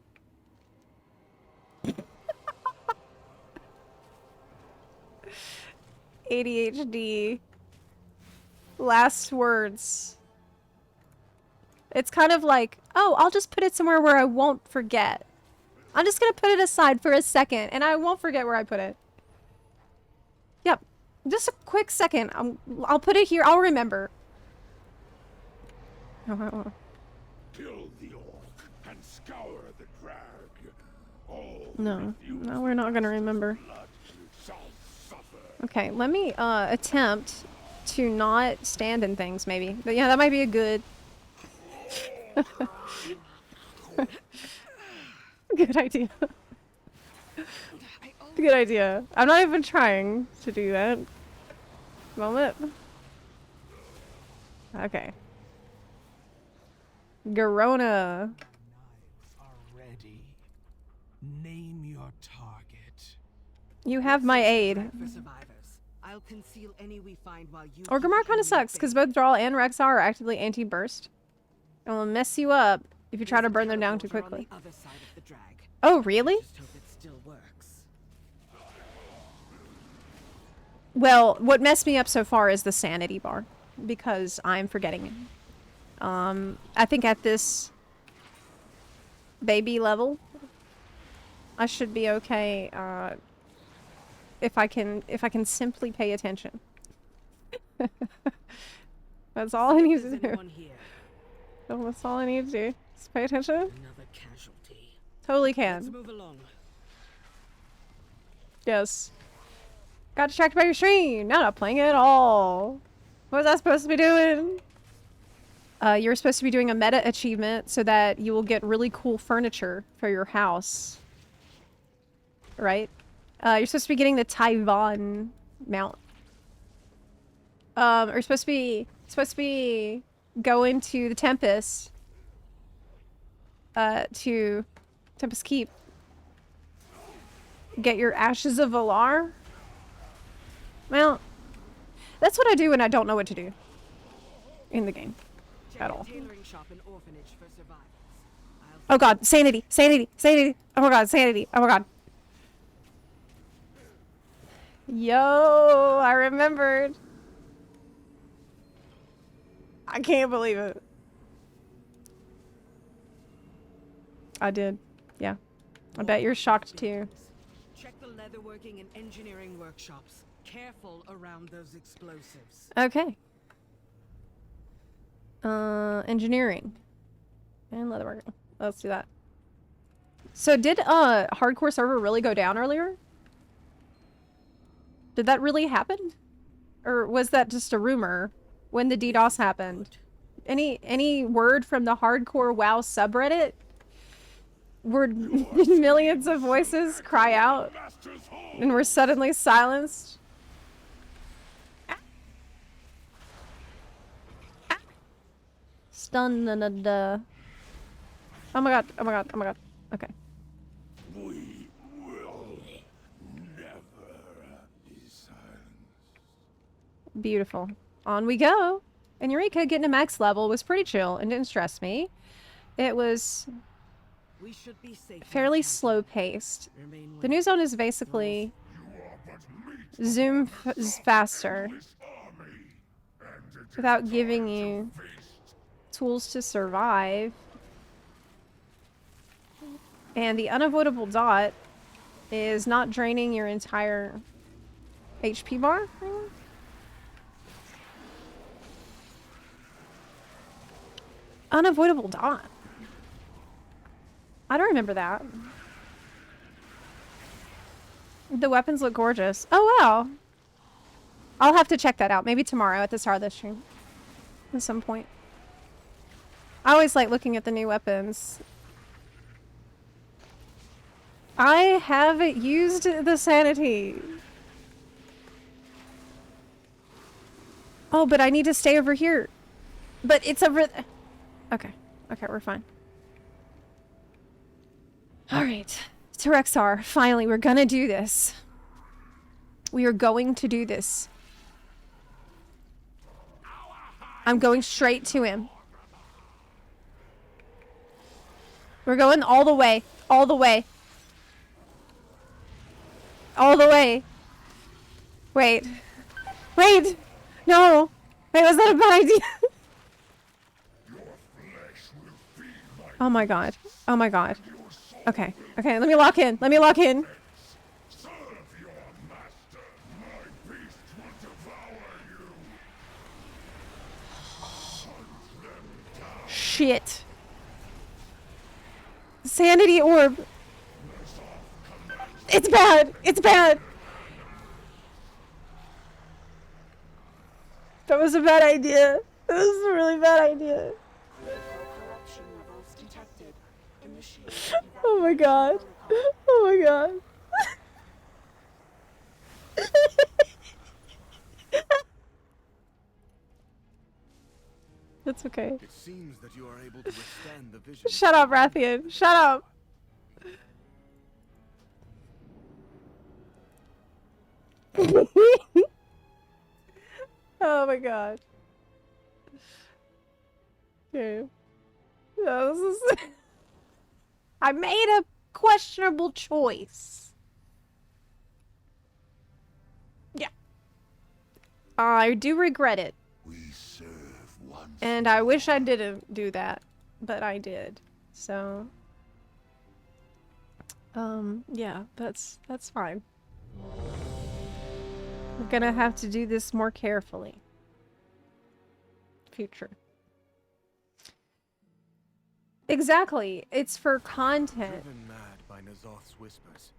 ADHD. Last words. It's kind of like, oh, I'll just put it somewhere where I won't forget. I'm just gonna put it aside for a second, and I won't forget where I put it. Yep. Just a quick second. I'll put it here. I'll remember. Kill the orc and scour the drag. All No, we're not gonna remember. blood shall suffer. Okay, let me attempt to not stand in things, maybe. But yeah, that might be a good... good idea. Good idea. I'm not even trying to do that. Moment. Okay. Garona. Are ready. Name your target. You have my aid. For survivors. I'll conceal any we find while you Orgrimmar kind of sucks, because both Thrall and Rexxar are actively anti-burst. And will mess you up if you try to burn them down too quickly. Oh, really? Just hope it still works. Well, what messed me up so far is the sanity bar, because I'm forgetting it. I think at this baby level, I should be okay, if I can simply pay attention. That's all I need to do. Oh, that's all I need to do. Just pay attention. Another casualty. Totally Let's can. move along. Yes. Got distracted by your stream. Now not playing it at all. What was I supposed to be doing? You're supposed to be doing a meta achievement so that you will get really cool furniture for your house. Right? You're supposed to be getting the Taiwan mount. You're supposed to be going to the Tempest. To Tempest Keep. Get your Ashes of Valar. Well, that's what I do when I don't know what to do in the game at all. Oh god, sanity, sanity, sanity. Oh my god, sanity. Oh my god. Yo, I remembered. I can't believe it. I did. Yeah. I bet you're shocked too. Check the leatherworking and engineering workshops. Careful around those explosives. Okay. Engineering. And leatherworking. Let's do that. So did hardcore server really go down earlier? Did that really happen? Or was that just a rumor when the DDoS happened? Any word from the hardcore WoW subreddit? Were millions of voices cry out and were suddenly silenced? Stun. Oh my god, oh my god, oh my god. Okay. We will never be silenced. Beautiful. On we go. And Eureka getting to max level was pretty chill and didn't stress me. It was We should be safe. fairly slow paced. The new zone is basically zoom faster without giving you tools to survive. And the unavoidable dot is not draining your entire HP bar. Unavoidable dot. I don't remember that. The weapons look gorgeous. Oh, wow. I'll have to check that out. Maybe tomorrow at the start of the stream. At some point. I always like looking at the new weapons. I haven't used the sanity. Oh, but I need to stay over here. But it's over... Okay. Okay, we're fine. Alright. To Rexar. Finally, we're gonna do this. We are going to do this. I'm going straight to him. We're going all the way. All the way. All the way. Wait. Wait! No! Wait, was that a bad idea? Oh my god. Oh my god. Okay. Okay, let me lock in. Let me lock in. Shit. Sanity orb. It's bad. It's bad. That was a bad idea. That was a really bad idea. Oh my god. Oh my god. That's okay. It seems that you are able to withstand the vision. Shut up, Rathian. Shut up. Oh my god. Okay. No, this is... I made a questionable choice. Yeah. I do regret it. And I wish I didn't do that, but I did. So, yeah, that's fine. We're gonna have to do this more carefully. Future. Exactly. It's for content. Driven mad by Nazoth's whispers.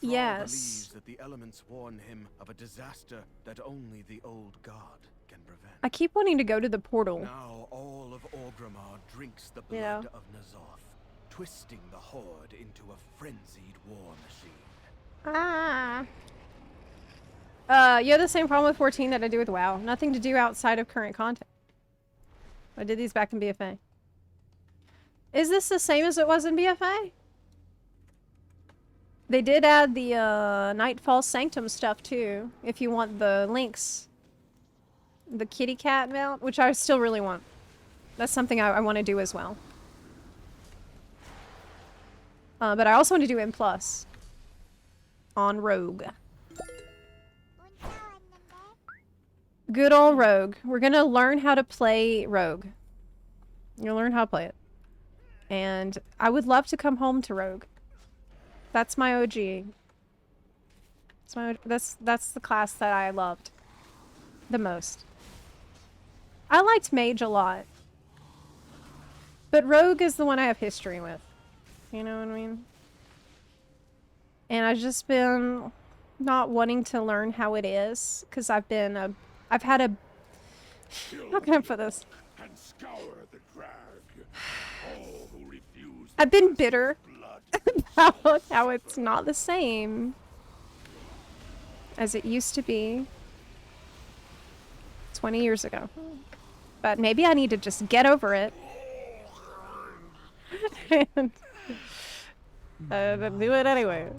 Yes. Believes that the elements warn him of a disaster that only the old god can prevent. I keep wanting to go to the portal. Now all of Orgrimmar drinks the blood of Nazoth, twisting the Horde into a frenzied war machine. You have the same problem with 14 that I do with WoW. Nothing to do outside of current content. I did these back in BFA. Is this the same as it was in BFA? They did add the Nightfall Sanctum stuff too, if you want the links. The kitty cat mount, which I still really want. That's something I want to do as well. But I also want to do M+ on Rogue. Good old Rogue. We're gonna learn how to play Rogue. You'll learn how to play it. And I would love to come home to Rogue. That's my OG. That's the class that I loved the most. I liked Mage a lot. But Rogue is the one I have history with. You know what I mean? And I've just been not wanting to learn how it is. Because I've had a... How can I put this? I've been bitter about how it's not the same as it used to be 20 years ago. But maybe I need to just get over it. And do it anyway.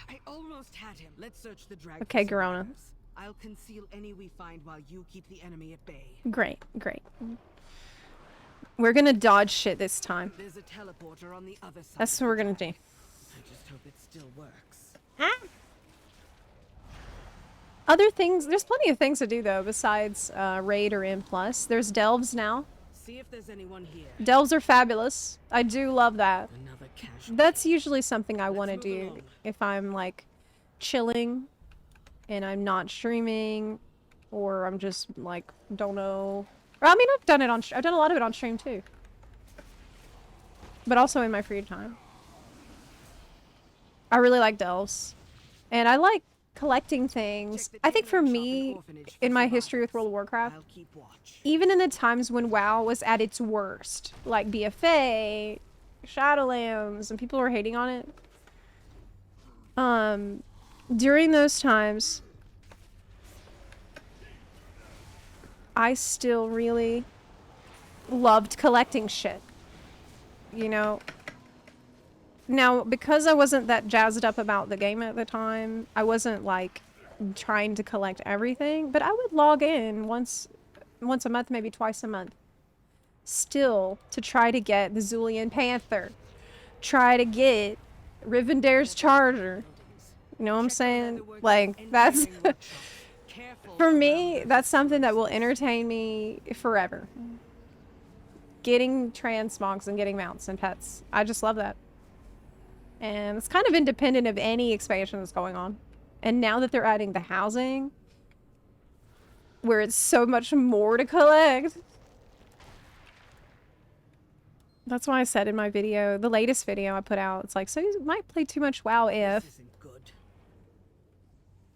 I almost had him. Let's search the dragon. Okay, Garona. I'll conceal any we find while you keep the enemy at bay. Great, great. We're gonna dodge shit this time. There's a teleporter on the other side. That's what we're gonna do. I just hope it still works. Other things, there's plenty of things to do though besides raid or M+. There's delves now. See if there's anyone here. Delves are fabulous. I do love that. Another casualty. That's usually something I want to do if I'm like chilling and I'm not streaming, or I'm just like don't know. Or, I mean, I've done a lot of it on stream too, but also in my free time. I really like elves. And I like collecting things. I think for me, in my history with World of Warcraft, even in the times when WoW was at its worst, like BFA, Shadowlands, and people were hating on it, during those times, I still really loved collecting shit. You know? Now, because I wasn't that jazzed up about the game at the time, I wasn't, like, trying to collect everything, but I would log in once a month, maybe twice a month, still, to try to get the Zulian Panther, try to get Rivendare's Charger. You know what I'm saying? Like, that's... For me, that's something that will entertain me forever. Getting transmogs and getting mounts and pets. I just love that. And it's kind of independent of any expansion that's going on. And now that they're adding the housing, where it's so much more to collect. That's why I said in my video, the latest video I put out, it's like, so you might play too much WoW if...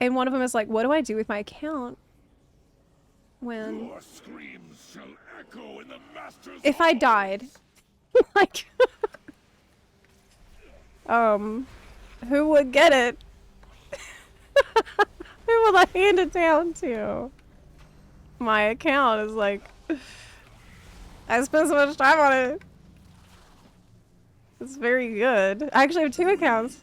And one of them is like, what do I do with my account when... Your screams shall echo in the master's if I died? Like... who would get it? Who will I hand it down to? My account is like... I spent so much time on it. It's very good. I actually have 2 accounts.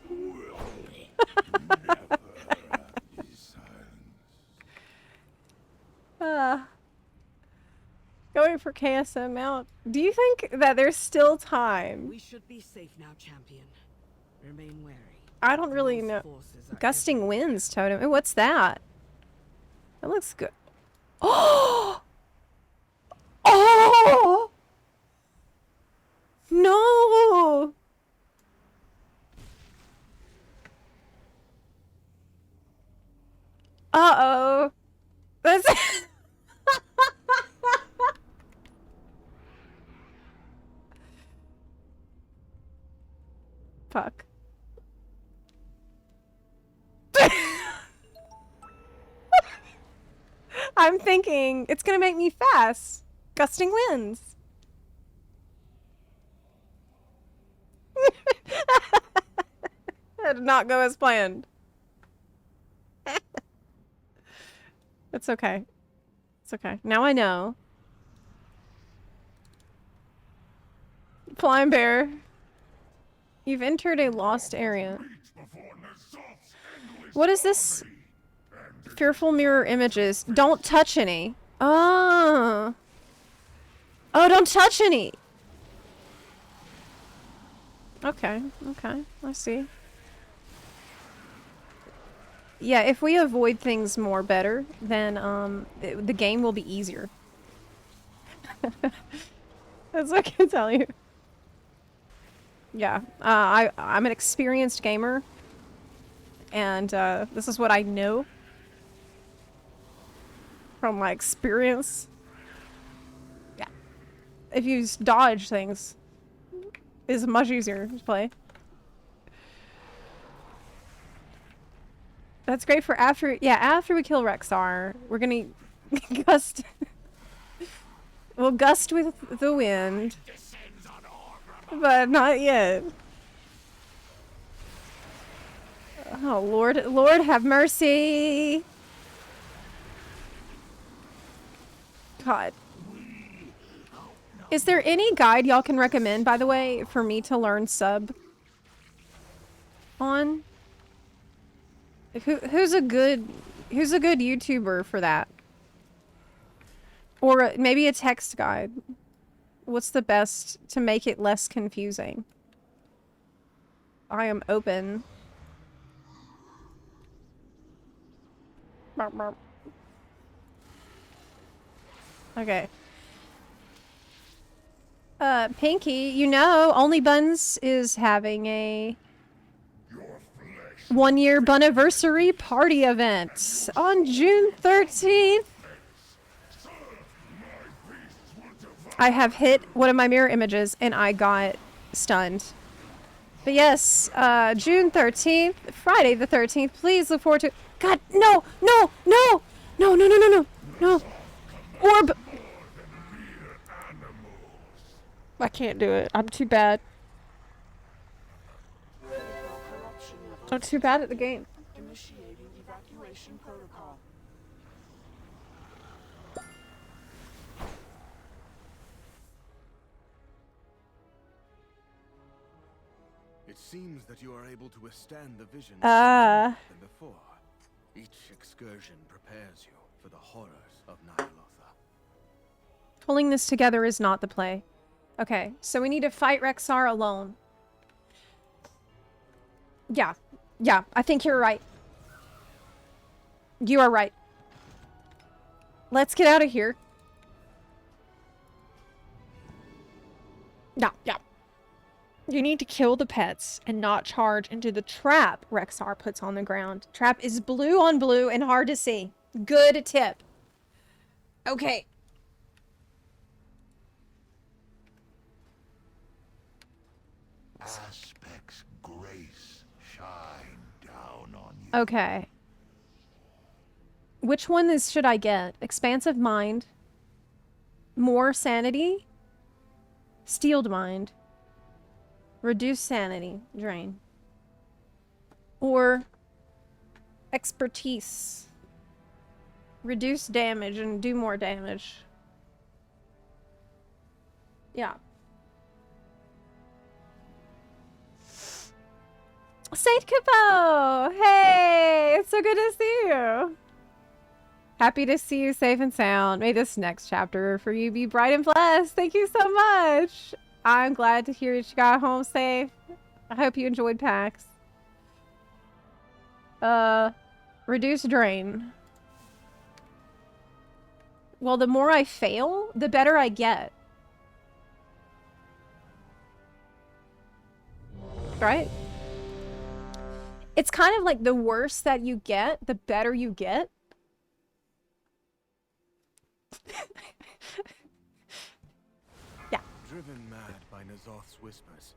Going for KSM out. Do you think that there's still time? We should be safe now, champion. Remain wary. I don't really know. Gusting winds totem. Ooh, what's that? That looks good. Oh! Oh! No! Uh-oh. That's... Fuck. I'm thinking it's gonna make me fast. Gusting winds. That did not go as planned. It's okay. It's okay. Now I know. Flying bear. You've entered a lost area. What is this? Fearful mirror images. Don't touch any. Oh. Oh, don't touch any. Okay. Okay. I see. Yeah, if we avoid things more better, then the game will be easier. That's what I can tell you. Yeah, I'm an experienced gamer, and this is what I know from my experience. Yeah, if you dodge things, it's much easier to play. That's great for after, yeah, after we kill Rexar, we're gonna gust. We'll gust with the wind. But not yet. Oh, Lord, Lord have mercy. God. Is there any guide y'all can recommend, by the way, for me to learn sub on? Who's a good YouTuber for that? Or maybe a text guide. What's the best to make it less confusing? I am open. Burp, burp. Okay. Pinky, you know, Only Buns is having a 1-year Buniversary party event on June 13th. I have hit one of my mirror images and I got stunned. But yes, June 13th, Friday the 13th. Please look forward to. God, no, no, no, no, no, no, no, no, no. Orb. I can't do it. I'm too bad. I'm too bad at the game. Initiating evacuation protocol. It seems that you are able to withstand the vision than before. Each excursion prepares you for the horrors of Nyalotha. Pulling this together is not the play. Okay, so we need to fight Rexar alone. Yeah. Yeah, I think you're right. You are right. Let's get out of here. No, yeah. You need to kill the pets and not charge into the trap Rexar puts on the ground. Trap is blue on blue and hard to see. Good tip. Okay. Aspect's grace shine down on you. Okay. Which one should I get? Expansive Mind. More Sanity. Steeled Mind. Reduce Sanity. Drain. Or Expertise. Reduce damage and do more damage. Yeah. Saint Capo! Hey! It's so good to see you! Happy to see you safe and sound. May this next chapter for you be bright and blessed. Thank you so much! I'm glad to hear that you got home safe. I hope you enjoyed PAX. Reduce drain. Well, the more I fail, the better I get. Right? It's kind of like the worse that you get, the better you get. Yeah. Driven mad by Nazoth's whispers,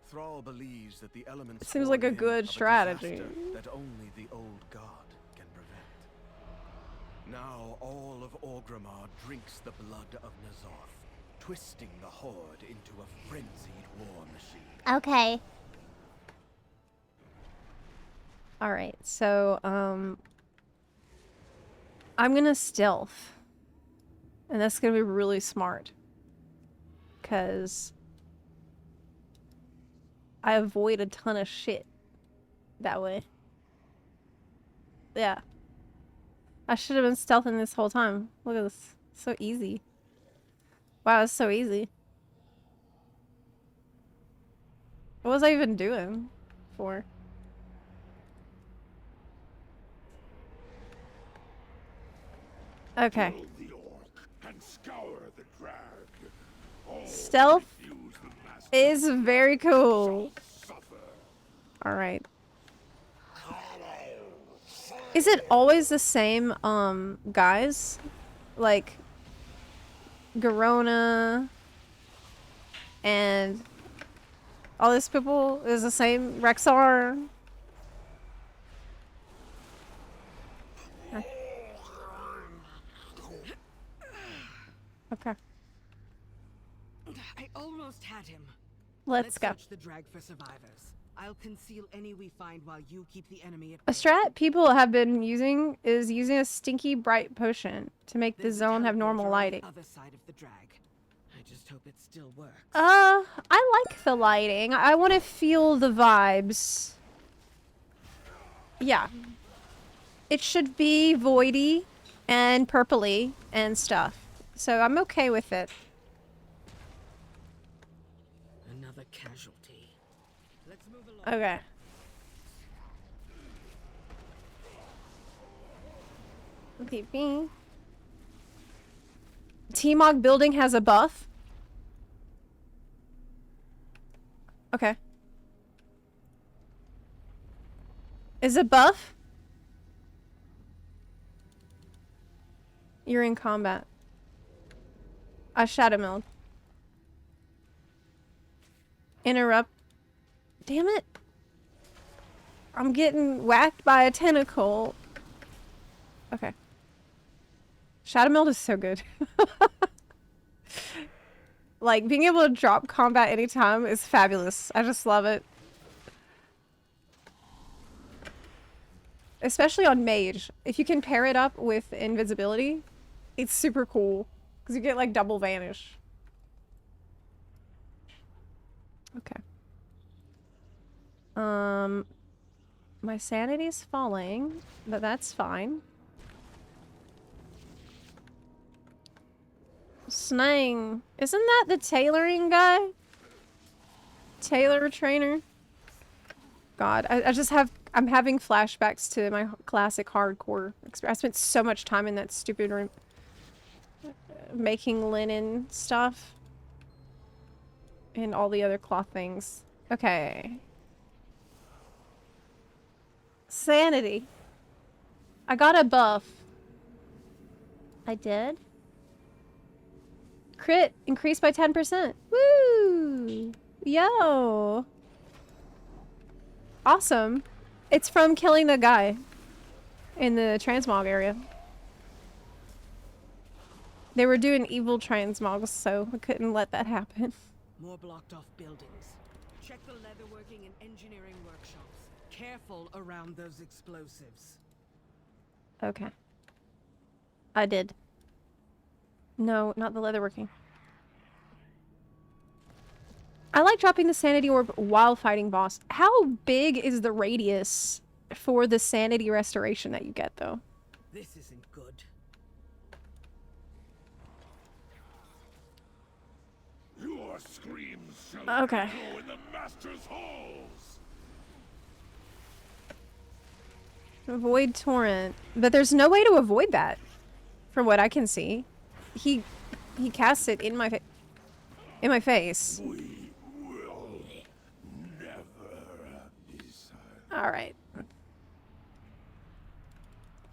Thrall believes that the elements Seems like a warn him good of strategy. disaster that only the old god can prevent. Now all of Orgrimmar drinks the blood of Nazoth, twisting the Horde into a frenzied war machine. Okay. Alright, so, I'm gonna stealth. And that's gonna be really smart. Because I avoid a ton of shit that way. Yeah. I should have been stealthing this whole time. Look at this. So easy. Wow, it's so easy. What was I even doing for? Okay. Stealth is very cool. Alright. Is it always the same, guys? Like, Garona and all these people is the same? Rexar? Okay. I almost had him. Let's go. Search the drag for survivors. I'll conceal any we find while you keep the enemy at A strat people have been using is using a stinky bright potion to make the zone have normal lighting. Other side of the drag. I just hope it still works. I like the lighting. I want to feel the vibes. Yeah. It should be voidy and purpley and stuff. So I'm okay with it. Another casualty. Let's move along. Okay. T-Mog building has a buff. Okay. Is it buff? You're in combat. I shadow milled. Interrupt Damn it. I'm getting whacked by a tentacle. Okay. Shadow Meld is so good. Like, being able to drop combat anytime is fabulous. I just love it. Especially on Mage. If you can pair it up with invisibility, it's super cool. Because you get, like, double vanish. Okay. My sanity's falling, but that's fine. Snang. Isn't that the tailoring guy? Tailor trainer? God, I just have... I'm having flashbacks to my classic hardcore experience. I spent so much time in that stupid room. Making linen stuff. And all the other cloth things. Okay. Sanity. I got a buff. I did? Crit increased by 10%. Woo! Yo! Awesome. It's from killing the guy in the transmog area. They were doing evil transmogs, so I couldn't let that happen. More blocked off buildings. Check the leatherworking and engineering workshops. Careful around those explosives. Okay. I did. No, not the leatherworking. I like dropping the sanity orb while fighting boss. How big is the radius for the sanity restoration that you get, though? This isn't good. Your screams shall Okay. echo in the master's halls. Avoid torrent. But there's no way to avoid that. From what I can see. He casts it in my face. We will never be silent. Alright.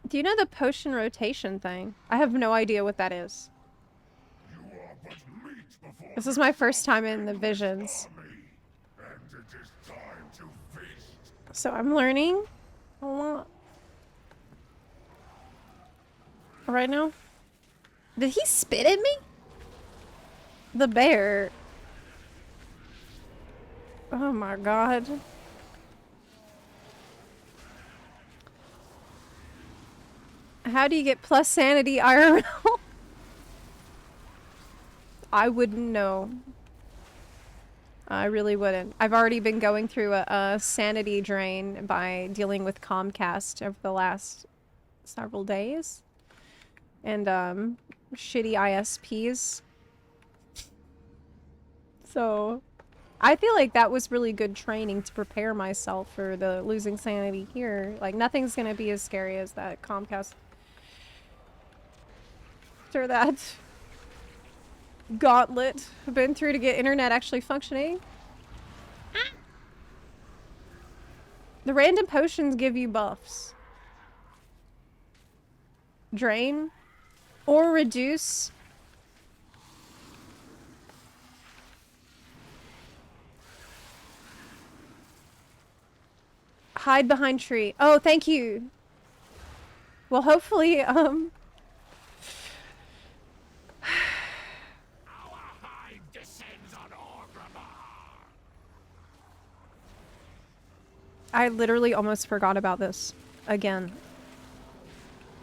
Do you know the potion rotation thing? I have no idea what that is. You are but meat before This is my first time in the visions. army, and it is time to feast. So I'm learning a lot. Right now? Did he spit at me? The bear. Oh my god. How do you get plus sanity IRL? I wouldn't know. I really wouldn't. I've already been going through a sanity drain by dealing with Comcast over the last several days. And, shitty ISPs. So, I feel like that was really good training to prepare myself for the losing sanity here. Like, nothing's gonna be as scary as that Comcast. After that gauntlet I've been through to get internet actually functioning. The random potions give you buffs. Drain. Or reduce. Hide behind tree. Oh, thank you. Well, hopefully, Our hide descends on Orgrimmar. I literally almost forgot about this. Again.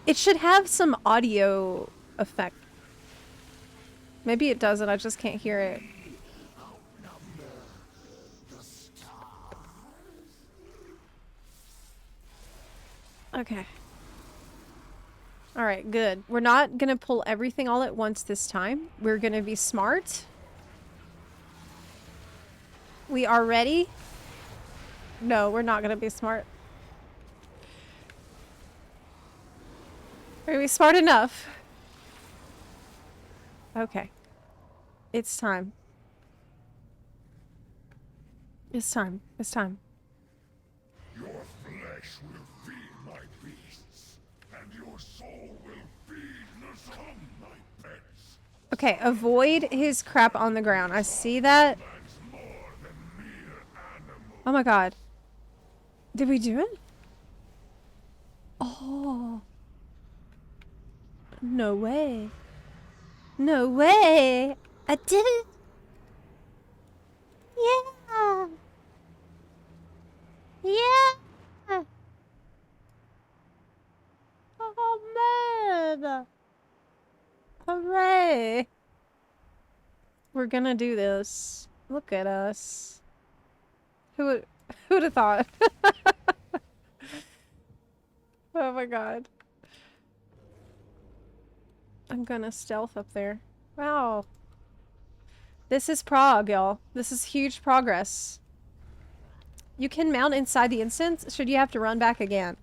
It should have some audio effect. Maybe it doesn't, I just can't hear it. Okay. Alright, good. We're not gonna pull everything all at once this time. We're gonna be smart. We are ready. No, we're not gonna be smart. Are we smart enough? Okay. It's time. It's time. It's time. Your flesh will feed my beasts, and your soul will feed Nazam, my pets. Okay, avoid his crap on the ground. I see that. That's more than mere animal Oh my god. Did we do it? Oh. No way. No way. I did it. Yeah. Yeah. Oh man. Hooray. We're gonna do this. Look at us. Who'd have thought? Oh my god. I'm gonna stealth up there. Wow. This is Prague, y'all. This is huge progress. You can mount inside the instance, should you have to run back again.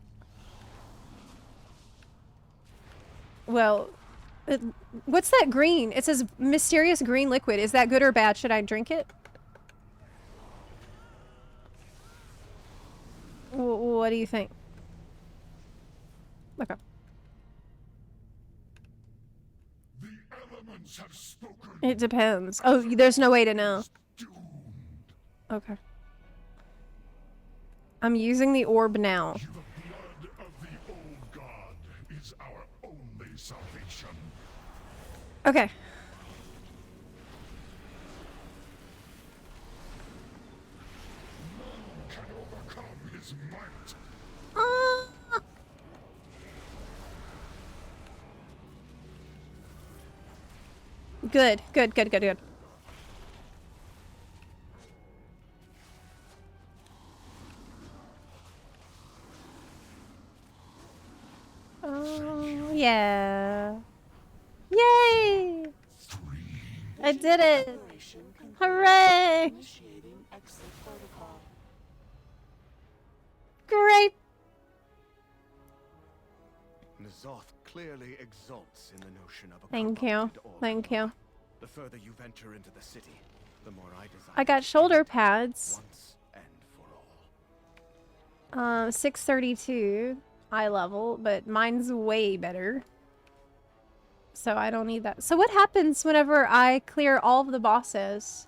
Well, what's that green? It says mysterious green liquid. Is that good or bad? Should I drink it? What do you think? Okay. The elements have spoken. It depends. Oh, there's no way to know. Okay. I'm using the orb now. The blood of the old god is our only salvation. Okay. None can overcome his might. Good, good, good, good, good. Oh, yeah. Yay! I did it! Hooray! Great! N'Zoth clearly exults in the notion of a Thank you. Thank you. The further you venture into the city, the more I desire. I got shoulder pads. Once and for all. 632 eye level, but mine's way better. So I don't need that. So what happens whenever I clear all of the bosses?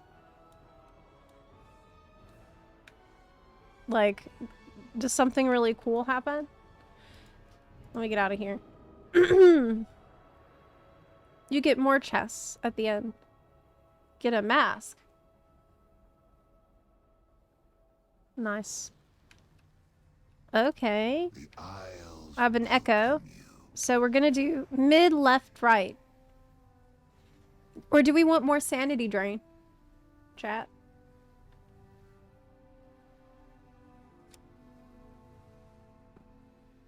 Like, does something really cool happen? Let me get out of here. You get more chests at the end. Get a mask. Nice. Okay. I have an echo. So we're gonna do mid, left, right. Or do we want more sanity drain? Chat.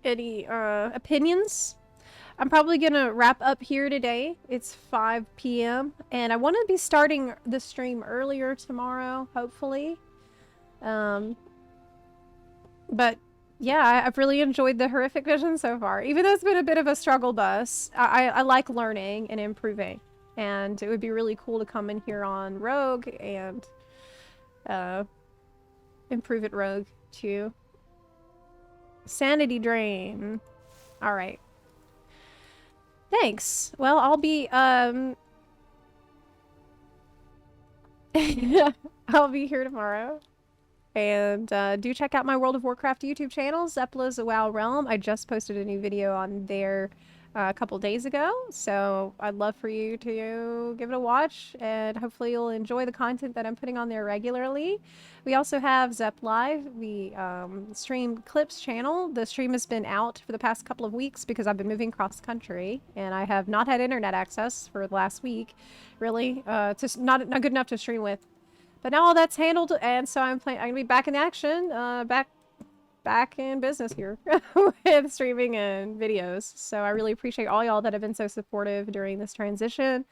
Any opinions? I'm probably gonna wrap up here today. It's 5 p.m. and I want to be starting the stream earlier tomorrow, hopefully. But yeah, I've really enjoyed the horrific vision so far. Even though it's been a bit of a struggle bus, I like learning and improving. And it would be really cool to come in here on Rogue and improve it Rogue too. Sanity drain. Alright. Thanks. Well, I'll be, I'll be here tomorrow. And do check out my World of Warcraft YouTube channel, Zepla's a WoW Realm. I just posted a new video on there a couple days ago, so I'd love for you to give it a watch, and hopefully you'll enjoy the content that I'm putting on there regularly. We also have Zepla, the stream clips channel. The stream has been out for the past couple of weeks because I've been moving cross country, and I have not had internet access for the last week, really. Just not good enough to stream with. But now all that's handled, and so I'm gonna be back in action, back in business here with streaming and videos. So I really appreciate all y'all that have been so supportive during this transition.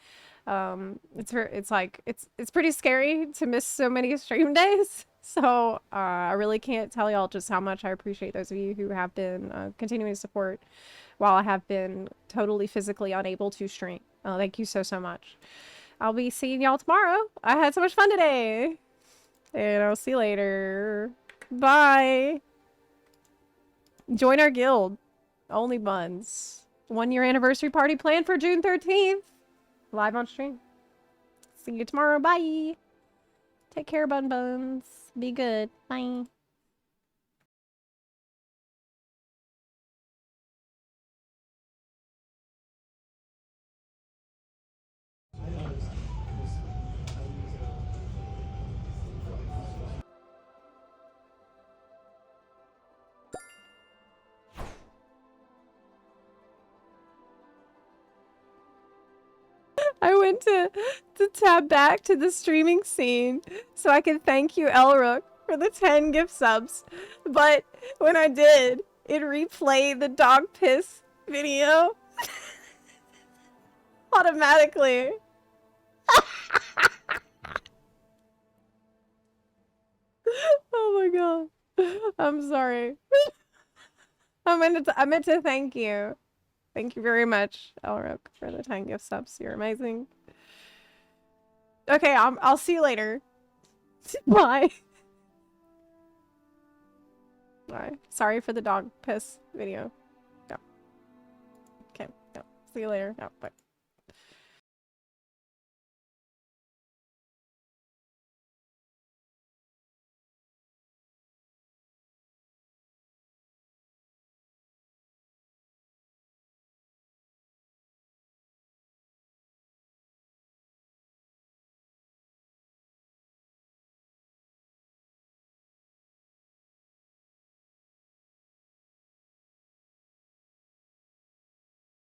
It's pretty scary to miss so many stream days. So I really can't tell y'all just how much I appreciate those of you who have been continuing to support while I have been totally physically unable to stream. Thank you so much. I'll be seeing y'all tomorrow. I had so much fun today. And I'll see you later. Bye. Join our guild. Only buns. 1 year anniversary party planned for June 13th. Live on stream. See you tomorrow. Bye. Take care, bun buns. Be good. Bye. I went to tab back to the streaming scene so I could thank you, Elrook, for the 10 gift subs. But when I did, it replayed the dog piss video automatically. Oh my god. I'm sorry. I meant to thank you. Thank you very much, Elrook, for the 10 gift subs. You're amazing. Okay, I'll see you later. Bye. Bye. Sorry for the dog piss video. Yeah. Okay. Yeah. See you later. Yeah. Bye.